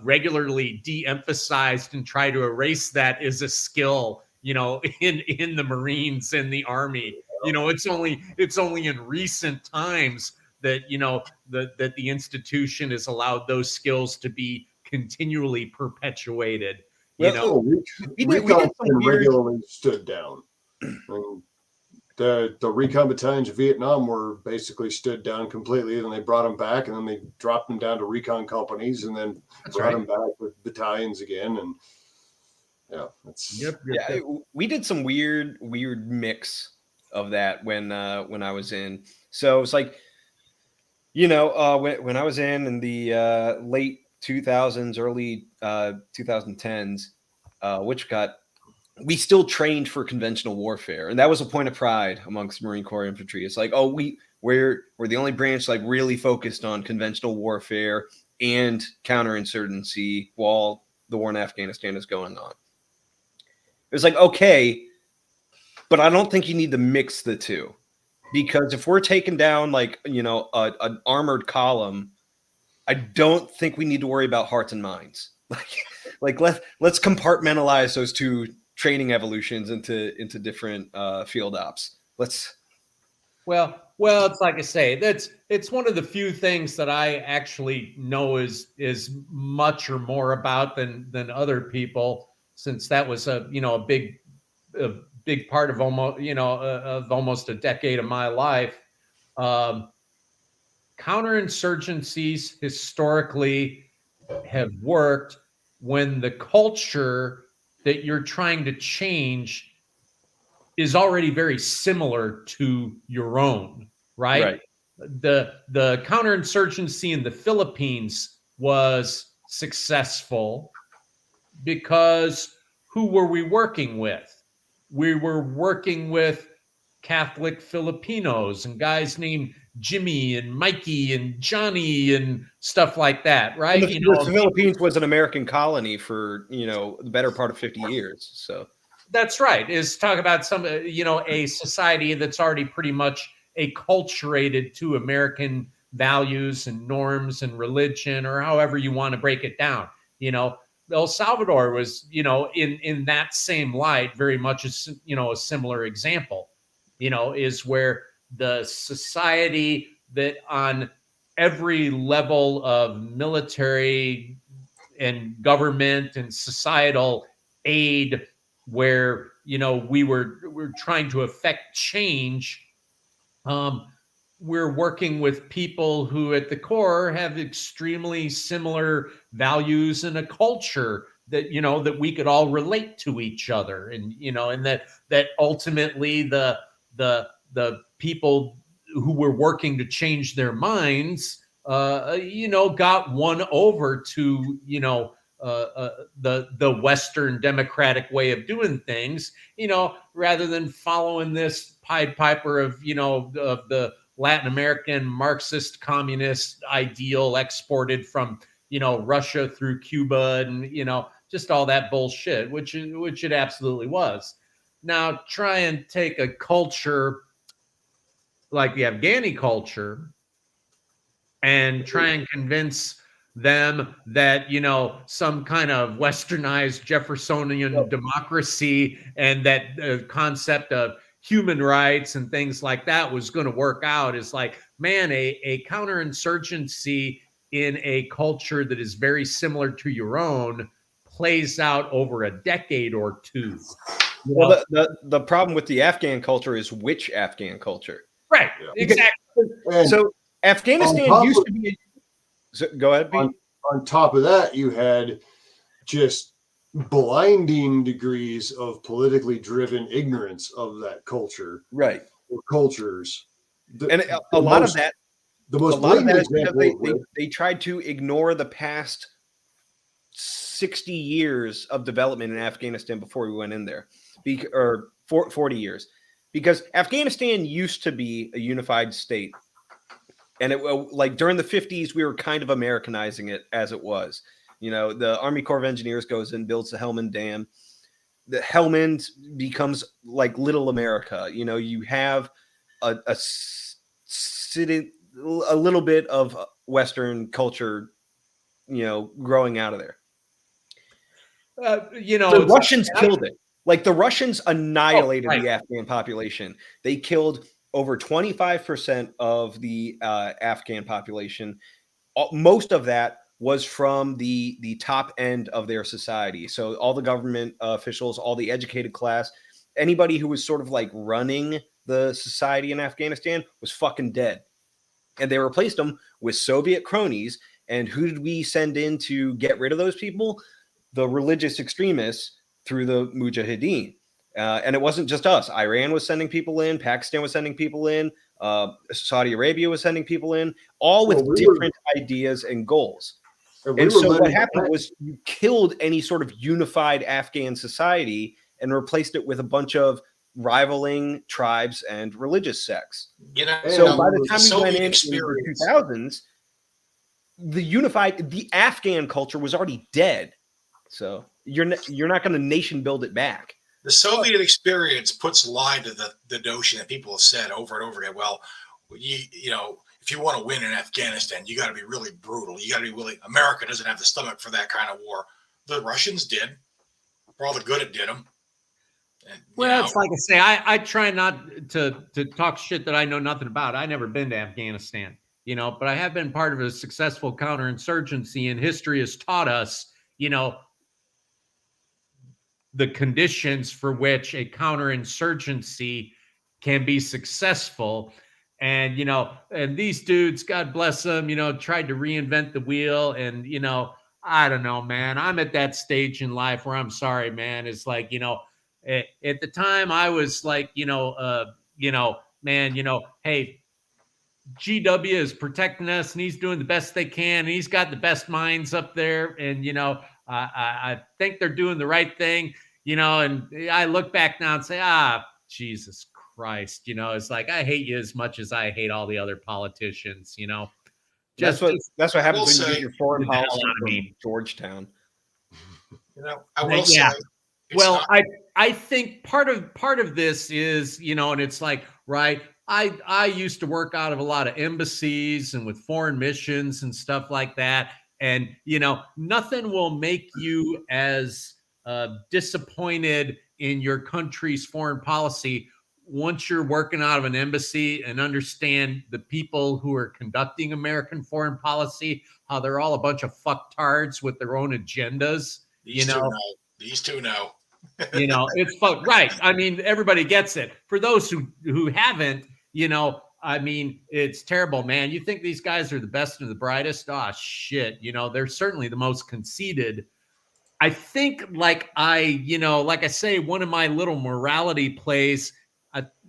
regularly de-emphasized and try to erase that as a skill, in the Marines and the Army. It's only in recent times that, that the institution has allowed those skills to be continually perpetuated. Recon regularly stood down. The recon battalions of Vietnam were basically stood down completely, and they brought them back, and then they dropped them down to recon companies, and then brought them back with battalions again. And we did some weird mix of that when I was in. So it's like, when I was in the late 2000s, early 2010s, we still trained for conventional warfare, and that was a point of pride amongst Marine Corps infantry. It's like, we're the only branch like really focused on conventional warfare and counterinsurgency while the war in Afghanistan is going on. It was like, okay, but I don't think you need to mix the two, because if we're taking down like an armored column, I don't think we need to worry about hearts and minds. Like let's compartmentalize those two training evolutions into different field ops. Well, it's like I say, it's one of the few things that I actually know is much or more about than other people, since that was a big part of almost a decade of my life. Counterinsurgencies historically have worked when the culture that you're trying to change is already very similar to your own, right? The counterinsurgency in the Philippines was successful because who were we working with? We were working with Catholic Filipinos and guys named Jimmy and Mikey and Johnny and stuff like that, right? The Philippines was an American colony for the better part of 50 years. So that's right. Is talk about some a society that's already pretty much acculturated to American values and norms and religion, or however you want to break it down. El Salvador was in that same light very much a similar example. Is where the society that on every level of military and government and societal aid, where we're trying to affect change, we're working with people who at the core have extremely similar values and a culture that that we could all relate to each other, and that ultimately the people who were working to change their minds got won over to the Western democratic way of doing things, rather than following this Pied Piper of of the Latin American Marxist communist ideal exported from Russia through Cuba, and just all that bullshit, which it absolutely was. Now try and take a culture like the Afghani culture and try and convince them that some kind of westernized Jeffersonian democracy and that concept of human rights and things like that was going to work out. Is like, man, a counterinsurgency in a culture that is very similar to your own plays out over a decade or two. Well, the problem with the Afghan culture is which Afghan culture? Right, exactly. So Afghanistan used to be. Go ahead, Pete. On top of that, you had just blinding degrees of politically driven ignorance of that culture, right? Or cultures, A lot of that is because they tried to ignore the past 60 years of development in Afghanistan before we went in there, or 40 years, because Afghanistan used to be a unified state. And like during the 50s, we were kind of Americanizing it as it was. The Army Corps of Engineers goes in, builds the Helmand Dam. The Helmand becomes like little America. You have a little bit of Western culture, growing out of there. The Russians killed it. Like the Russians annihilated the Afghan population. They killed over 25% of the Afghan population. Most of that was from the top end of their society. So all the government officials, all the educated class, anybody who was sort of like running the society in Afghanistan was fucking dead. And they replaced them with Soviet cronies. And who did we send in to get rid of those people? The religious extremists through the Mujahideen. And it wasn't just us. Iran was sending people in. Pakistan was sending people in. Saudi Arabia was sending people in, all with different ideas and goals. And so what happened was you killed any sort of unified Afghan society and replaced it with a bunch of rivaling tribes and religious sects. So by the time we went in the 2000s, the Afghan culture was already dead. So you're not going to nation build it back. The Soviet experience puts lie to the notion that people have said over and over again. Well, if you want to win in Afghanistan, you got to be really brutal. You got to be willing. America doesn't have the stomach for that kind of war. The Russians did. For all the good it did them. And, it's like I say, I try not to talk shit that I know nothing about. I never been to Afghanistan, but I have been part of a successful counterinsurgency, and history has taught us, the conditions for which a counterinsurgency can be successful. And, and these dudes, God bless them, tried to reinvent the wheel. And, I don't know, man, I'm at that stage in life where I'm sorry, man. It's like, at the time I was like, man, hey, GW is protecting us and he's doing the best they can. And he's got the best minds up there. And, I think they're doing the right thing, and I look back now and say, Jesus Christ, it's like, I hate you as much as I hate all the other politicians, That's what happens when you get your foreign policy from Georgetown. I will say. Well, I think part of this is, and it's like, right, I used to work out of a lot of embassies and with foreign missions and stuff like that. And, nothing will make you as disappointed in your country's foreign policy once you're working out of an embassy and understand the people who are conducting American foreign policy, how they're all a bunch of fucktards with their own agendas. These two know. It's fun, right? I mean, everybody gets it. For those who haven't, I mean, it's terrible, man. You think these guys are the best and the brightest? Oh, shit. They're certainly the most conceited. I think, like I say, one of my little morality plays,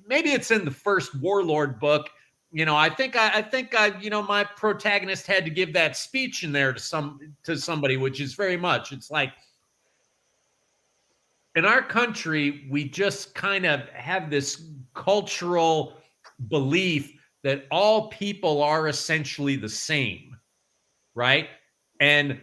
maybe it's in the first Warlord book. I think my protagonist had to give that speech in there to somebody, which is very much, it's like, in our country, we just kind of have this cultural belief that all people are essentially the same, right? And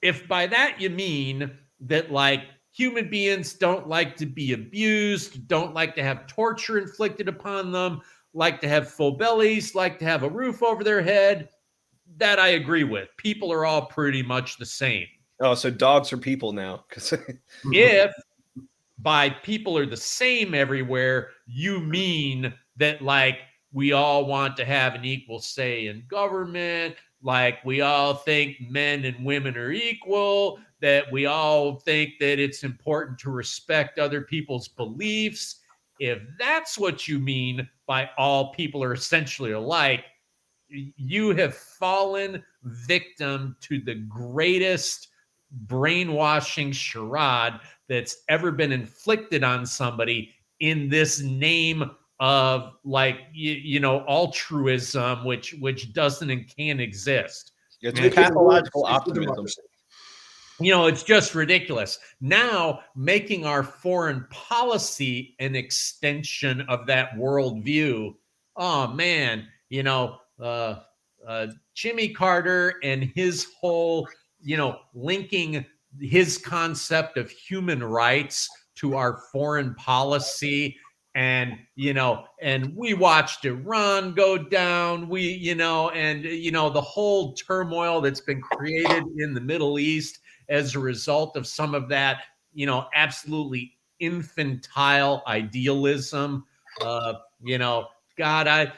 if by that you mean that, like, human beings don't like to be abused, don't like to have torture inflicted upon them, like to have full bellies, like to have a roof over their head, that I agree with. People are all pretty much the same. Oh, so dogs are people now. If by people are the same everywhere, you mean that, like, we all want to have an equal say in government, like we all think men and women are equal, that we all think that it's important to respect other people's beliefs. If that's what you mean by all people are essentially alike, you have fallen victim to the greatest brainwashing charade that's ever been inflicted on somebody in this name of, like, altruism, which doesn't and can't exist. It's pathological optimism. It's just ridiculous. Now, making our foreign policy an extension of that worldview. Oh man, Jimmy Carter and his whole, linking his concept of human rights to our foreign policy. And, and we watched Iran go down. The whole turmoil that's been created in the Middle East as a result of some of that, absolutely infantile idealism. God, I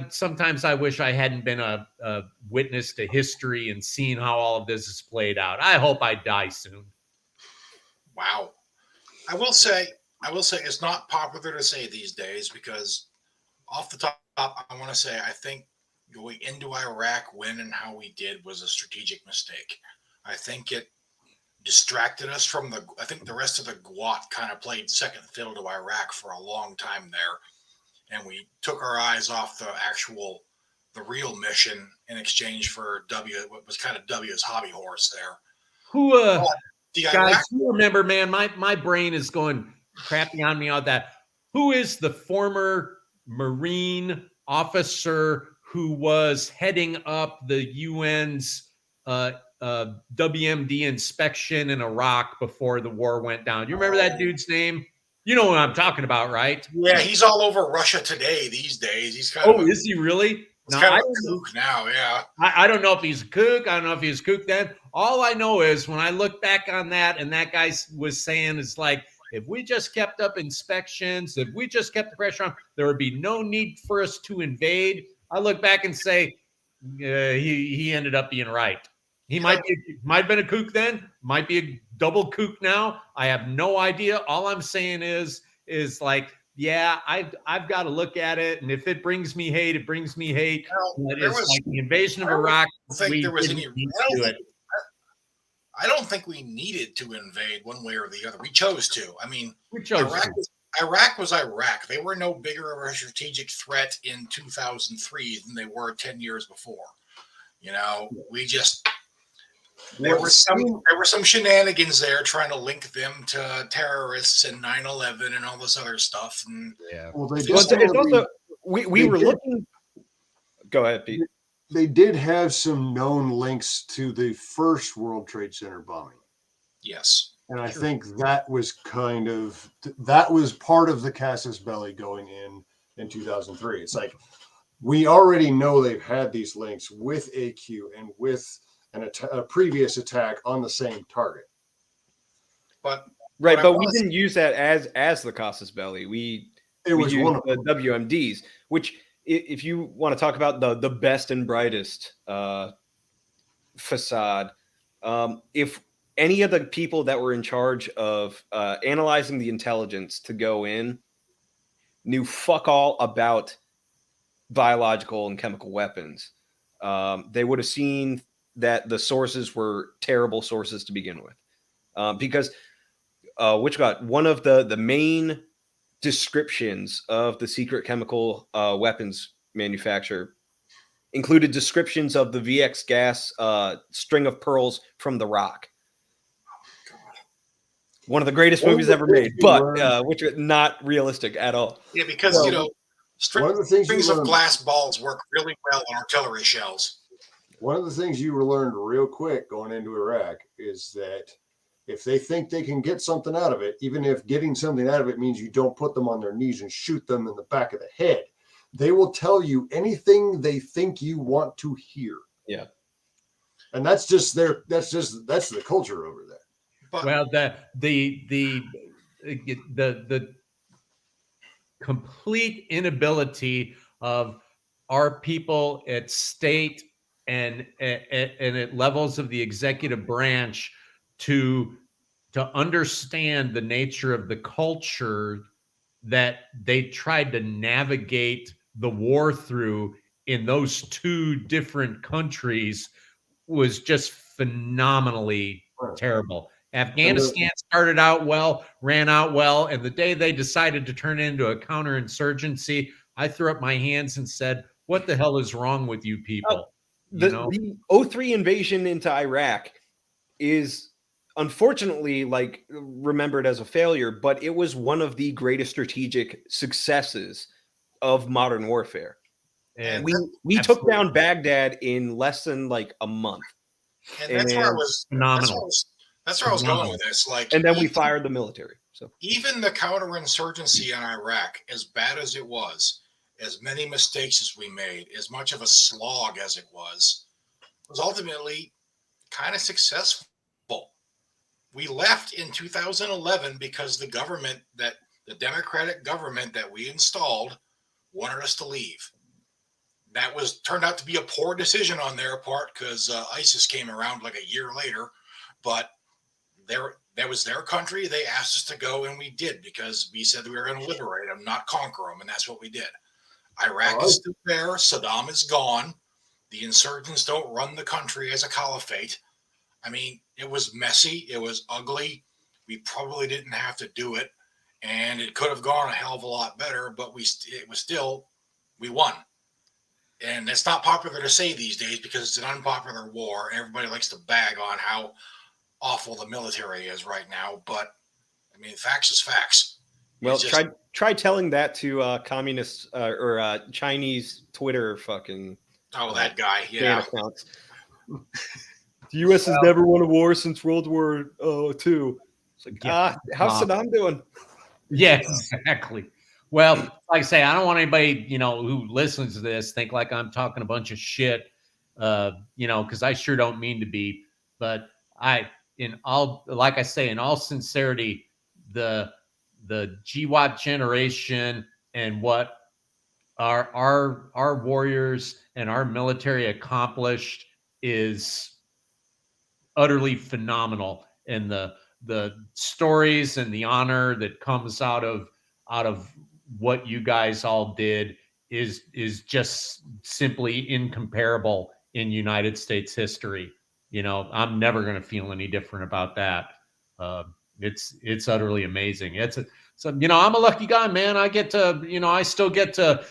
sometimes I wish I hadn't been a witness to history and seen how all of this is played out. I hope I die soon. Wow. I will say it's not popular to say these days, because off the top, I want to say I think going into Iraq, when and how we did, was a strategic mistake. I think it distracted us from I think the rest of the GWAT kind of played second fiddle to Iraq for a long time there. And we took our eyes off the real mission in exchange for what was kind of W's hobby horse there. Guys, you remember, man, my brain is going crappy on me on that. Who is the former Marine officer who was heading up the UN's WMD inspection in Iraq before the war went down? You remember that dude's name? You know what I'm talking about, right? Yeah, he's all over Russia Today these days. He's kind of is he really? He's kind of a kook now, yeah. I don't know if he's a kook. I don't know if he's a kook then. All I know is when I look back on that, and that guy was saying, is like, if we just kept up inspections, if we just kept the pressure on, there would be no need for us to invade. I look back and say, he ended up being right. He might have been a kook then, might be a double kook now. I have no idea. All I'm saying is like, yeah, I've got to look at it, and if it brings me hate, it brings me hate. Like the invasion of Iraq. I don't think we needed to invade one way or the other. We chose to. I mean, Iraq was Iraq. They were no bigger of a strategic threat in 2003 than they were 10 years before. We just. There were some shenanigans there trying to link them to terrorists and 9/11 and all this other stuff. And yeah, we were looking. Go ahead, Pete. They did have some known links to the first World Trade Center bombing. Yes, and I think that was part of the casus belli going in 2003. It's like we already know they've had these links with AQ and with a previous attack on the same target. But we didn't use that as the casus belli. we used the WMDs, which if you want to talk about the best and brightest facade, if any of the people that were in charge of analyzing the intelligence to go in knew fuck all about biological and chemical weapons, they would have seen that the sources were terrible sources to begin with. Because one of the main descriptions of the secret chemical weapons manufacturer included descriptions of the VX gas string of pearls from The Rock. One of the greatest movies ever made, but which are not realistic at all. Yeah, because strings of glass balls work really well on artillery shells. One of the things you learned real quick going into Iraq is that if they think they can get something out of it, even if getting something out of it means you don't put them on their knees and shoot them in the back of the head, they will tell you anything they think you want to hear. Yeah. And that's the culture over there. But, well, the complete inability of our people at state and at levels of the executive branch to understand the nature of the culture that they tried to navigate the war through in those two different countries was just phenomenally terrible. Afghanistan started out well, ran out well, and the day they decided to turn it into a counterinsurgency, I threw up my hands and said, what the hell is wrong with you people? The 03 invasion into Iraq is unfortunately remembered as a failure, but it was one of the greatest strategic successes of modern warfare. And we took down Baghdad in less than a month. And that's where I was phenomenal. That's where I was going with this. And then we fired the military. So even the counterinsurgency in Iraq, as bad as it was, as many mistakes as we made, as much of a slog as it was ultimately kind of successful. We left in 2011 because the Democratic government that we installed wanted us to leave. That turned out to be a poor decision on their part because ISIS came around a year later, but that was their country. They asked us to go, and we did because we said we were going to liberate them, not conquer them, and that's what we did. Iraq is still there. Saddam is gone. The insurgents don't run the country as a caliphate. I mean, it was messy. It was ugly. We probably didn't have to do it, and it could have gone a hell of a lot better, but we won. And it's not popular to say these days because it's an unpopular war. Everybody likes to bag on how awful the military is right now. But, I mean, facts is facts. Well, try telling that to communist or Chinese Twitter fucking... Oh, that guy, yeah. Accounts. The U.S. has never won a war since World War II. It's how's Saddam doing? Yeah, exactly. Well, like I say, I don't want anybody, who listens to this think like I'm talking a bunch of shit, because I sure don't mean to be. But in all sincerity, the GWAT generation and what our warriors and our military accomplished is utterly phenomenal, and the stories and the honor that comes out of what you guys all did is just simply incomparable in United States history. I'm never going to feel any different about that. It's utterly amazing. I'm a lucky guy, man. I get to, I still get to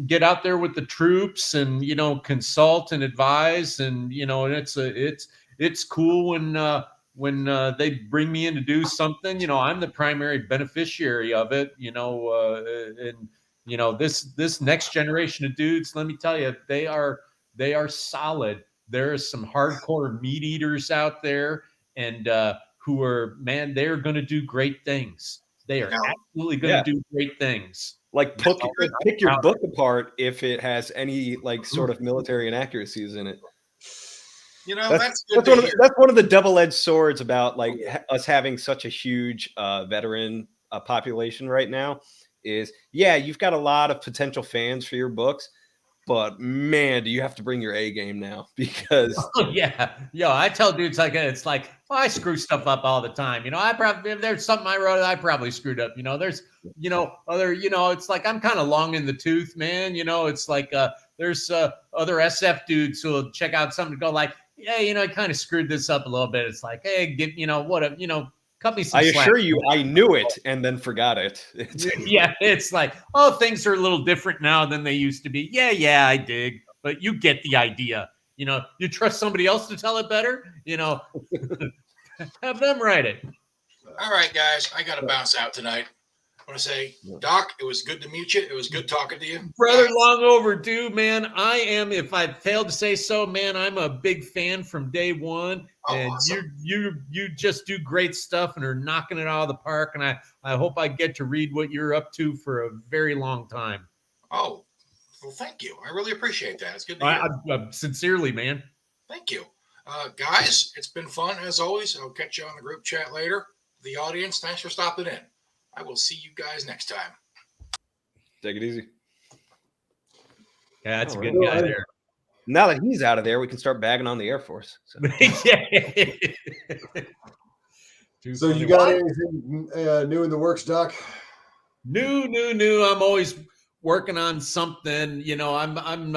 get out there with the troops and, consult and advise. And, and it's cool when they bring me in to do something. I'm the primary beneficiary of it, and this next generation of dudes, let me tell you, they are solid. There are some hardcore meat eaters out there, and who are, man, they're going to do great things. They are absolutely going to do great things. Pick your book apart if it has any sort of military inaccuracies in it. That's one of the double-edged swords about us having such a huge veteran population right now, is, yeah, you've got a lot of potential fans for your books, but man, do you have to bring your A game now, because I tell dudes like it's like, well, I screw stuff up all the time. I probably, if there's something I wrote, I probably screwed up. There's other, it's like I'm kind of long in the tooth, man. It's like there's other SF dudes who'll check out something and go like, yeah, I kind of screwed this up a little bit. It's like, hey, cut me some slack. I assure you, I knew it and then forgot it. Yeah, it's like, oh, things are a little different now than they used to be. Yeah, I dig, but you get the idea. You trust somebody else to tell it better. Have them write it. All right, guys, I got to bounce out tonight. I want to say, Doc, it was good to meet you. It was good talking to you. Brother, long overdue, man. I am, if I failed to say so, man, I'm a big fan from day one. Oh, and awesome. you just do great stuff and are knocking it out of the park. And I hope I get to read what you're up to for a very long time. Oh, well, thank you. I really appreciate that. It's good to hear. Sincerely, man. Thank you. Guys, it's been fun as always. I'll catch you on the group chat later. The audience, thanks for stopping in. I will see you guys next time. Take it easy. Yeah, that's a good guy there. Now that he's out of there, we can start bagging on the Air Force. So, so you got anything new in the works, Doc? New. I'm always working on something. I'm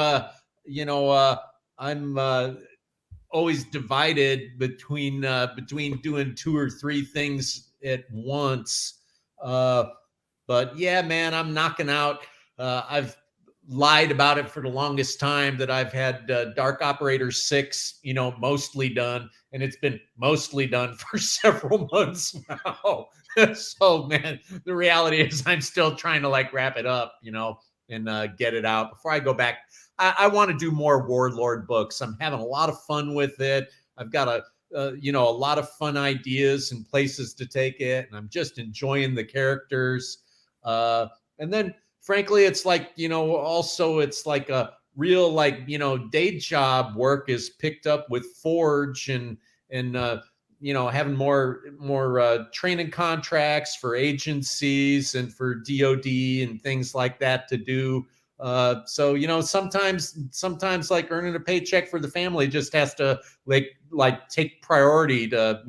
always divided between doing 2 or 3 things at once. But yeah, man, I'm knocking out. I've lied about it for the longest time that I've had Dark Operator 6, mostly done, and it's been mostly done for several months now. So, man, the reality is I'm still trying to wrap it up, and get it out before I go back. I want to do more Warlord books. I'm having a lot of fun with it. I've got a lot of fun ideas and places to take it, and I'm just enjoying the characters. And then, frankly, it's also it's like a real day job work is picked up with Forge and having more training contracts for agencies and for DOD and things like that to do. So sometimes earning a paycheck for the family just has to take priority to,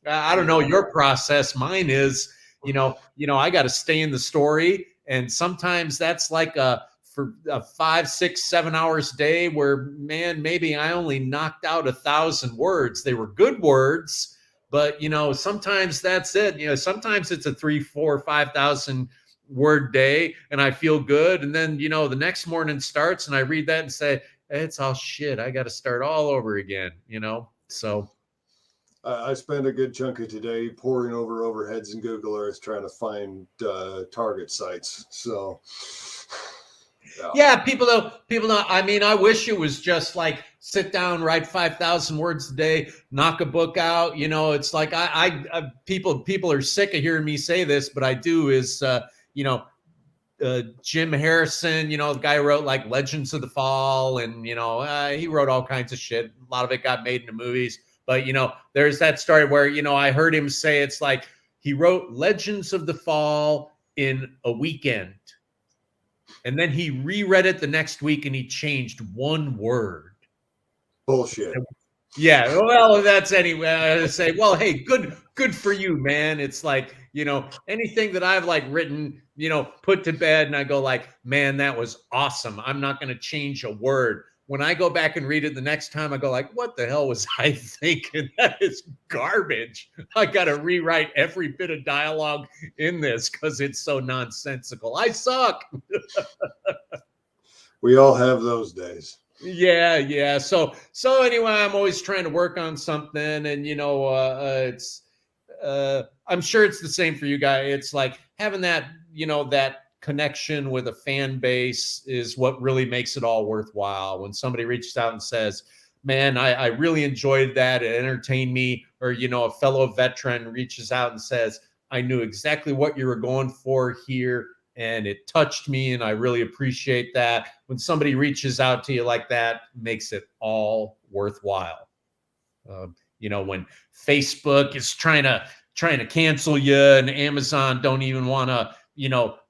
I don't know your process. Mine is, I got to stay in the story. And sometimes that's for 5, 6, 7 hours a day where, man, maybe I only knocked out 1,000 words. They were good words, but, sometimes that's it. Sometimes it's a 3, 4, 5,000 word day and I feel good. And then, the next morning starts and I read that and say, it's all shit. I got to start all over again, so. I spent a good chunk of today poring over overheads in Google Earth trying to find target sites. So, yeah, people don't. I mean, I wish it was just sit down, write 5,000 words a day, knock a book out. It's like people are sick of hearing me say this, but I do is Jim Harrison, the guy who wrote Legends of the Fall, and he wrote all kinds of shit. A lot of it got made into movies. But, there's that story where, I heard him say it's he wrote Legends of the Fall in a weekend. And then he reread it the next week and he changed one word. Bullshit. Yeah. Well, that's anyway. I say, well, hey, good for you, man. It's anything that I've written, put to bed and I go man, that was awesome. I'm not going to change a word. When I go back and read it the next time, I go what the hell was I thinking? That is garbage. I got to rewrite every bit of dialogue in this because it's so nonsensical. I suck. We all have those days. Yeah. So anyway, I'm always trying to work on something, and it's. I'm sure it's the same for you guys. It's having that, that connection with a fan base is what really makes it all worthwhile. When somebody reaches out and says, man, I really enjoyed that. It entertained me. Or, a fellow veteran reaches out and says, I knew exactly what you were going for here and it touched me. And I really appreciate that. When somebody reaches out to you like that, makes it all worthwhile. When Facebook is trying to cancel you and Amazon don't even want to,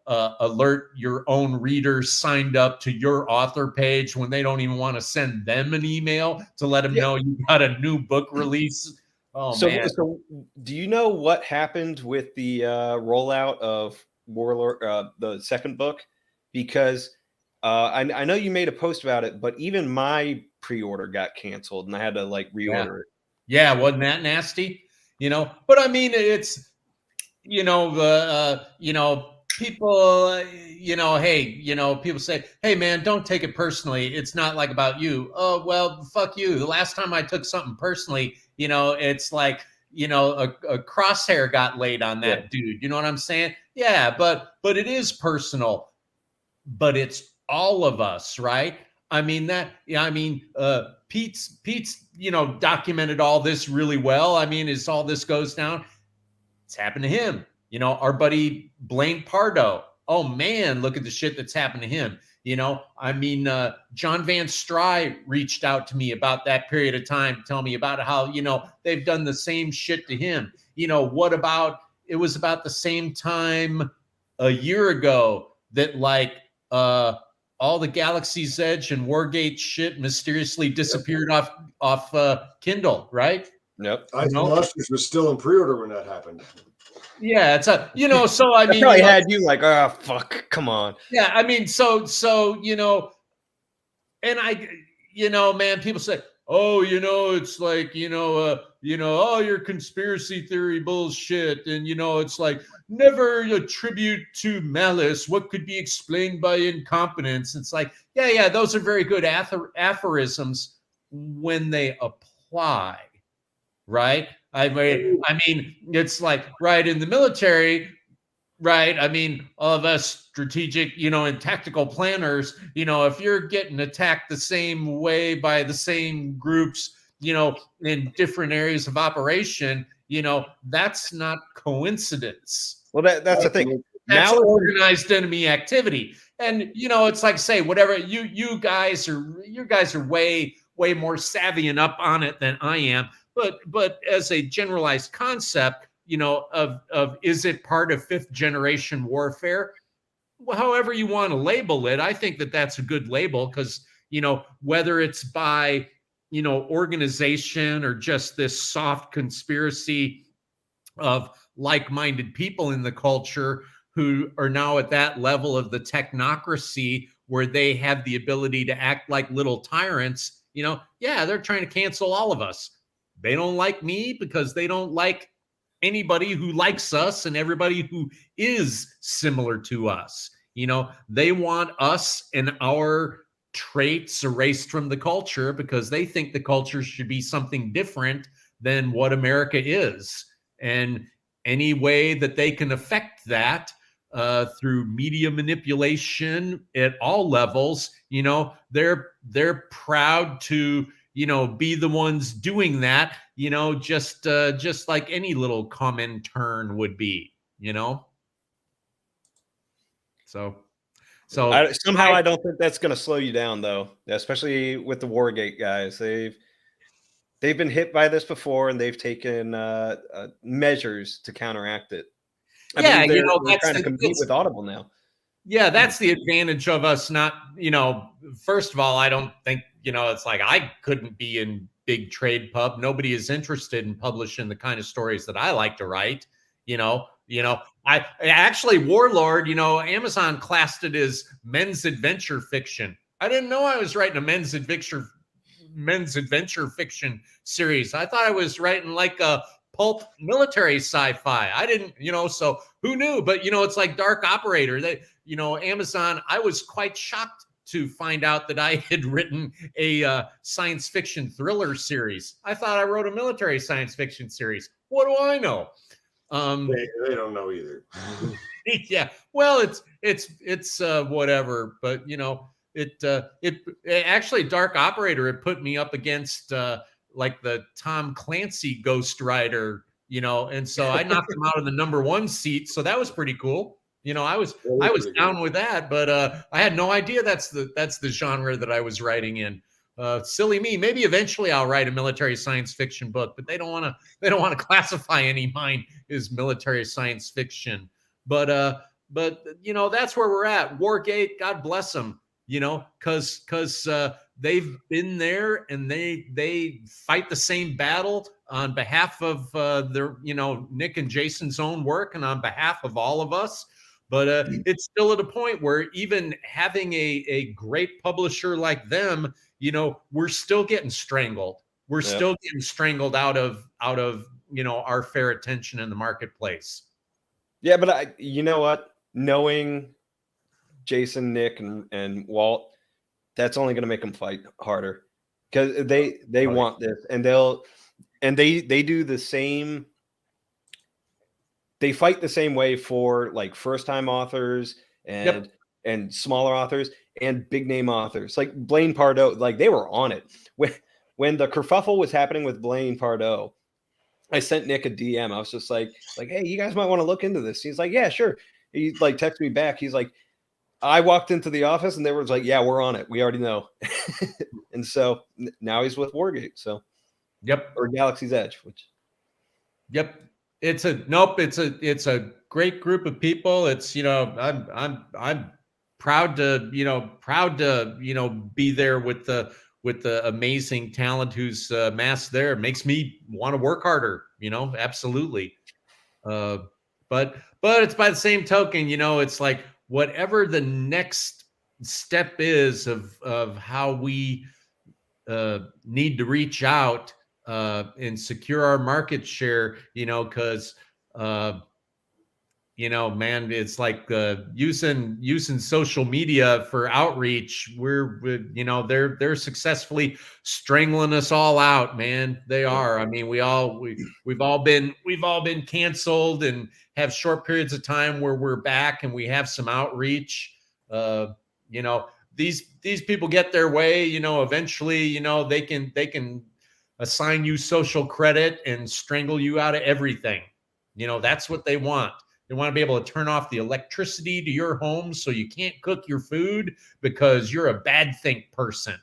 alert your own readers signed up to your author page when they don't even want to send them an email to let them know you got a new book release. Oh, man. So do you know what happened with the rollout of Warlord, the second book? Because I know you made a post about it, but even my pre-order got canceled and I had to like reorder it. Yeah, wasn't that nasty? But I mean, it's, people, hey, people say, hey, man, don't take it personally. It's not like about you. Oh, well, fuck you. The last time I took something personally, it's like, a crosshair got laid on that dude. You know what I'm saying? Yeah, but it is personal, but it's all of us, right? I mean, Pete's, documented all this really well. I mean, as all this goes down, it's happened to him. Our buddy Blaine Pardo. Oh man, look at the shit that's happened to him. John Van Stry reached out to me about that period of time, tell me about how, they've done the same shit to him. It was about the same time a year ago that like all the Galaxy's Edge and Wargate shit mysteriously disappeared off Kindle, right? Yep. I Monsters was still in pre-order when that happened. Yeah, it's so I mean, probably had you like, oh fuck, come on. Yeah, I mean, so and I, man, people say, oh, it's like, oh, your conspiracy theory bullshit, and it's like never attribute to malice what could be explained by incompetence. It's like, yeah, those are very good aphorisms when they apply, right? I mean, it's like, right, in the military, right? I mean, all of us strategic, and tactical planners, if you're getting attacked the same way by the same groups, in different areas of operation, that's not coincidence. Well, that's the thing. That's organized enemy activity. And, it's like, say, whatever, you guys are way more savvy and up on it than I am. But as a generalized concept, of is it part of fifth generation warfare? Well, however you want to label it, I think that's a good label because, whether it's by, organization or just this soft conspiracy of like-minded people in the culture who are now at that level of the technocracy where they have the ability to act like little tyrants, they're trying to cancel all of us. They don't like me because they don't like anybody who likes us and everybody who is similar to us. They want us and our traits erased from the culture because they think the culture should be something different than what America is. And any way that they can affect that through media manipulation at all levels, they're proud to be the ones doing that, just like any little Comintern would be, So somehow I don't think that's going to slow you down, though, especially with the Wargate guys. They've been hit by this before, and they've taken measures to counteract it. I believe they're trying to compete with Audible now. Yeah, that's the advantage of us not, first of all, I don't think, it's like I couldn't be in big trade pub. Nobody is interested in publishing the kind of stories that I like to write. I actually, Warlord, Amazon classed it as men's adventure fiction. I didn't know I was writing a men's adventure fiction series. I thought I was writing like a pulp military sci-fi. I didn't, so who knew? But, it's like Dark Operator. Amazon, I was quite shocked to find out that I had written a science fiction thriller series. I thought I wrote a military science fiction series. What do I know? They don't know either. Yeah. Well, it's whatever, but it actually Dark Operator, it put me up against like the Tom Clancy Ghost Rider, and so I knocked him out of the #1 seat. So that was pretty cool. I was down with that, but I had no idea that's the genre that I was writing in. Silly me. Maybe eventually I'll write a military science fiction book, but they don't want to classify any of mine as military science fiction. But you know, that's where we're at. Wargate, God bless them, you know, because they've been there and they fight the same battle on behalf of their, you know, Nick and Jason's own work and on behalf of all of us. But it's still at a point where even having a great publisher like them, you know, we're still getting strangled. We're still getting strangled out of, you know, our fair attention in the marketplace. Yeah, but you know what? Knowing Jason, Nick, and Walt, that's only going to make them fight harder because they want this, and they do the same. They fight the same way for like first time authors and smaller authors and big name authors like Blaine Pardoe. Like they were on it when the kerfuffle was happening with Blaine Pardoe. I sent Nick a DM. I was just like, hey, you guys might want to look into this. He's like, yeah, sure. He like texted me back. He's like, I walked into the office and they were like, yeah, we're on it. We already know. And so now he's with Wargate. So or Galaxy's Edge, which it's a great group of people. It's, you know, I'm proud to, you know, be there with the amazing talent who's massed there. It makes me want to work harder, you know, absolutely. But it's by the same token, you know, it's like whatever the next step is of how we need to reach out and secure our market share, you know, because you know, man, it's like using social media for outreach. We're you know, they're successfully strangling us all out, man. They are. I mean, we've all been canceled and have short periods of time where we're back and we have some outreach. You know, these people get their way. You know, eventually, you know, they can assign you social credit and strangle you out of everything. You know, that's what they want. They want to be able to turn off the electricity to your home so you can't cook your food because you're a bad think person.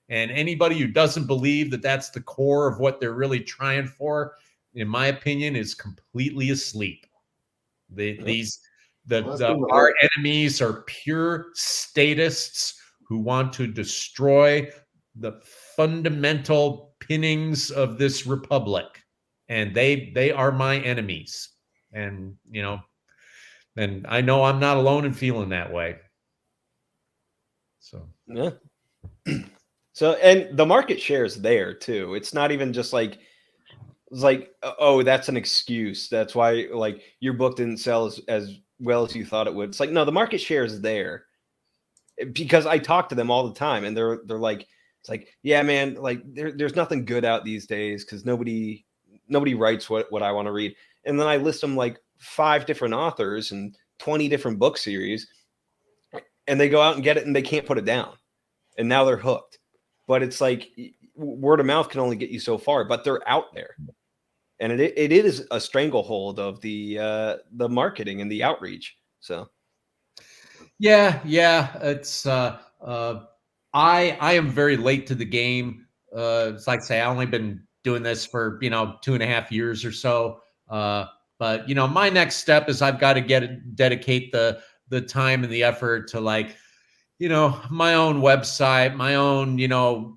And anybody who doesn't believe that that's the core of what they're really trying for, in my opinion, is completely asleep. Our enemies are pure statists who want to destroy the fundamental pinnings of this republic. And they are my enemies. And, you know, and I know I'm not alone in feeling that way. So, yeah. So, and the market share is there too. It's not even just like, it's like, oh, that's an excuse. That's why like your book didn't sell as well as you thought it would. It's like, no, the market share is there because I talk to them all the time and they're like, it's like, yeah, man, like there's nothing good out these days because nobody writes what I want to read. And then I list them like 5 different authors and 20 different book series, and they go out and get it and they can't put it down. And now they're hooked. But it's like word of mouth can only get you so far, but they're out there. And it is a stranglehold of the marketing and the outreach. So yeah, it's I am very late to the game. It's like I say, I only been doing this for, you know, 2.5 years or so. But, you know, my next step is I've got to dedicate the time and the effort to, like, you know, my own website, my own, you know,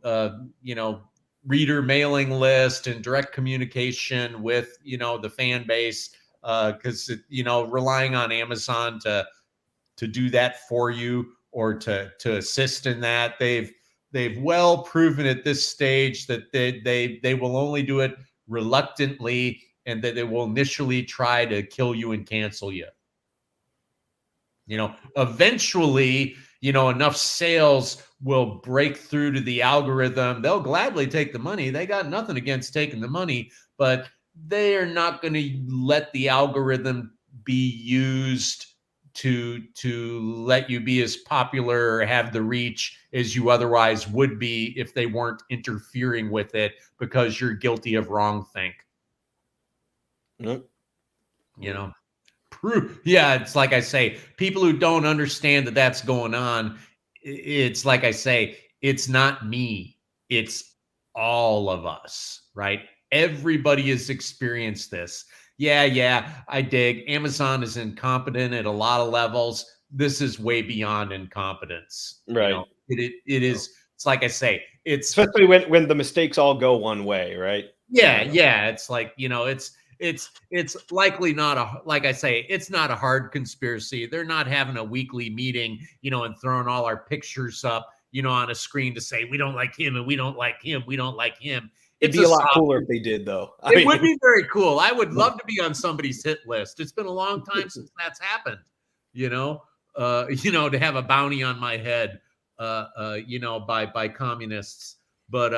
reader mailing list and direct communication with, you know, the fan base. Because, you know, relying on Amazon to do that for you or to assist in that, they've well proven at this stage that they will only do it reluctantly, and that they will initially try to kill you and cancel you. You know, eventually, you know, enough sales will break through to the algorithm. They'll gladly take the money. They got nothing against taking the money, but they are not going to let the algorithm be used to let you be as popular or have the reach as you otherwise would be if they weren't interfering with it because you're guilty of wrongthink. Nope. You know, yeah, it's like I say, people who don't understand that that's going on, it's like I say, it's not me, it's all of us, right? Everybody has experienced this. Yeah, I dig. Amazon is incompetent at a lot of levels. This is way beyond incompetence. Right. You know, it is. It's like I say, it's especially when the mistakes all go one way, right? Yeah. It's like, you know, it's likely not a, like I say, it's not a hard conspiracy. They're not having a weekly meeting, you know, and throwing all our pictures up, you know, on a screen to say we don't like him and we don't like him. We don't like him. It'd be a lot cooler if they did, though. It would be very cool. I would love to be on somebody's hit list. It's been a long time since that's happened, you know, to have a bounty on my head, you know, by communists. But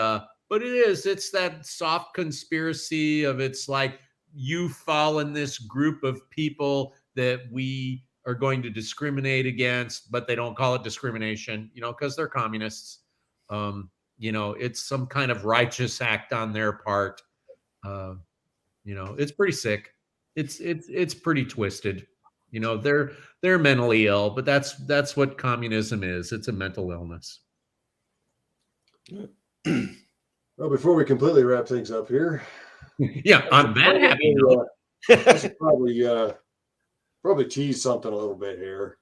it's that soft conspiracy of, it's like you fall in this group of people that we are going to discriminate against, but they don't call it discrimination, you know, because they're communists. You know, it's some kind of righteous act on their part. You know, it's pretty sick. It's pretty twisted. You know, they're mentally ill, but that's what communism is. It's a mental illness. Well, before we completely wrap things up here, yeah, on that happy note, I should probably tease something a little bit here,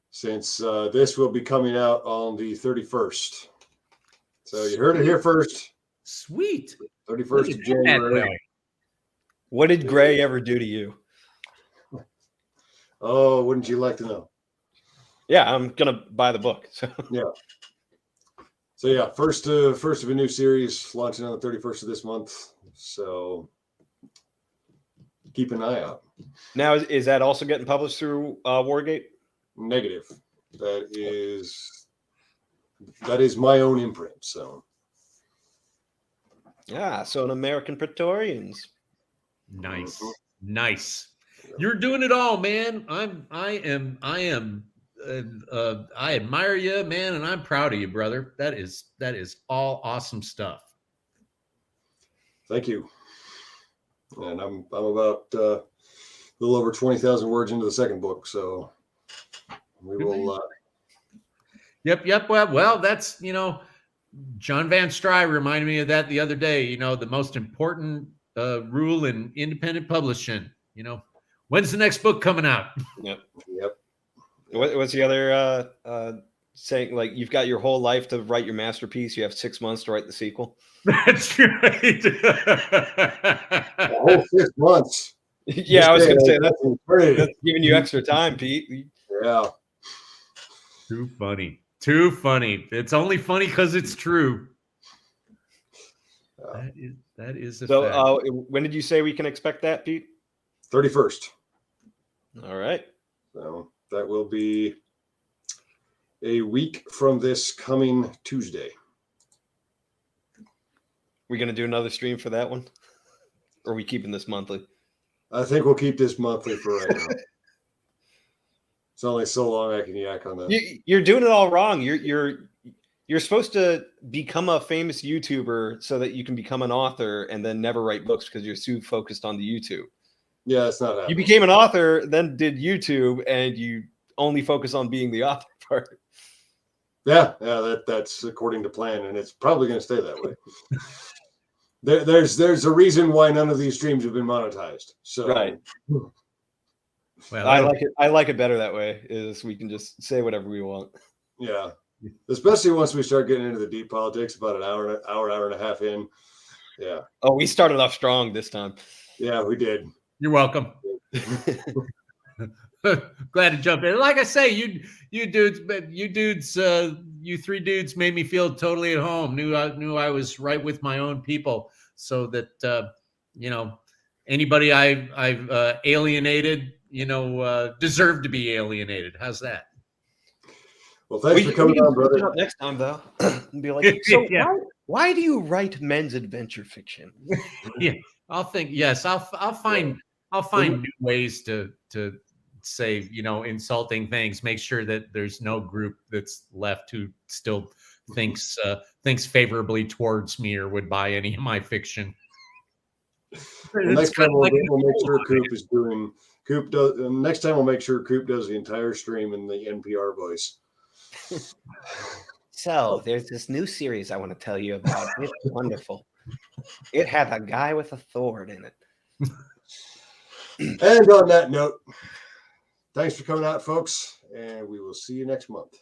since this will be coming out on the 31st. So you heard it here first. Sweet. 31st of January. What did Gray ever do to you? Oh, wouldn't you like to know? Yeah, I'm gonna buy the book. So. Yeah. So yeah, first of a new series launching on the 31st of this month. So keep an eye out. Now, is that also getting published through Wargate? Negative. That is my own imprint. So yeah, so an American Praetorians. Nice. You're doing it all, man. I admire you, man, and I'm proud of you, brother. That is all awesome stuff. Thank you. And I'm about a little over 20,000 words into the second book, so we will. Yep. Well, that's, you know, John Van Stry reminded me of that the other day. You know, the most important rule in independent publishing. You know, when's the next book coming out? Yep. What's the other saying? Like, you've got your whole life to write your masterpiece. You have 6 months to write the sequel. That's right. The whole 6 months. Yeah, I was going to say that's giving you extra time, Pete. Yeah. Too funny. It's only funny because it's true. That is a fact. When did you say we can expect that, Pete? 31st. All right. So that will be a week from this coming Tuesday. We're going to do another stream for that one? Or are we keeping this monthly? I think we'll keep this monthly for right now. It's only so long I can yak on that. You're doing it all wrong. You're supposed to become a famous YouTuber so that you can become an author and then never write books because you're too focused on the YouTube. Yeah, it's not happening. You became an author, then did YouTube, and you only focus on being the author part. Yeah, that's according to plan, and it's probably going to stay that way. There's a reason why none of these streams have been monetized. So right. Well, I like it better that way. Is we can just say whatever we want. Yeah, especially once we start getting into the deep politics. About an hour and a half in. Yeah. Oh, we started off strong this time. Yeah, we did. You're welcome. Glad to jump in. Like I say, you three dudes made me feel totally at home. Knew I was right with my own people, so that you know, anybody I've alienated, you know, deserve to be alienated. How's that? Well, thanks for coming on, brother. Up next time, though, and be like, so yeah. Why do you write men's adventure fiction? Yeah, I'll find new ways to say, you know, insulting things. Make sure that there's no group that's left who still thinks favorably towards me or would buy any of my fiction. Next time we'll make sure next time we'll make sure Coop does the entire stream in the NPR voice. So there's this new series I want to tell you about. It's wonderful. It had a guy with a sword in it. And on that note, thanks for coming out, folks, and we will see you next month.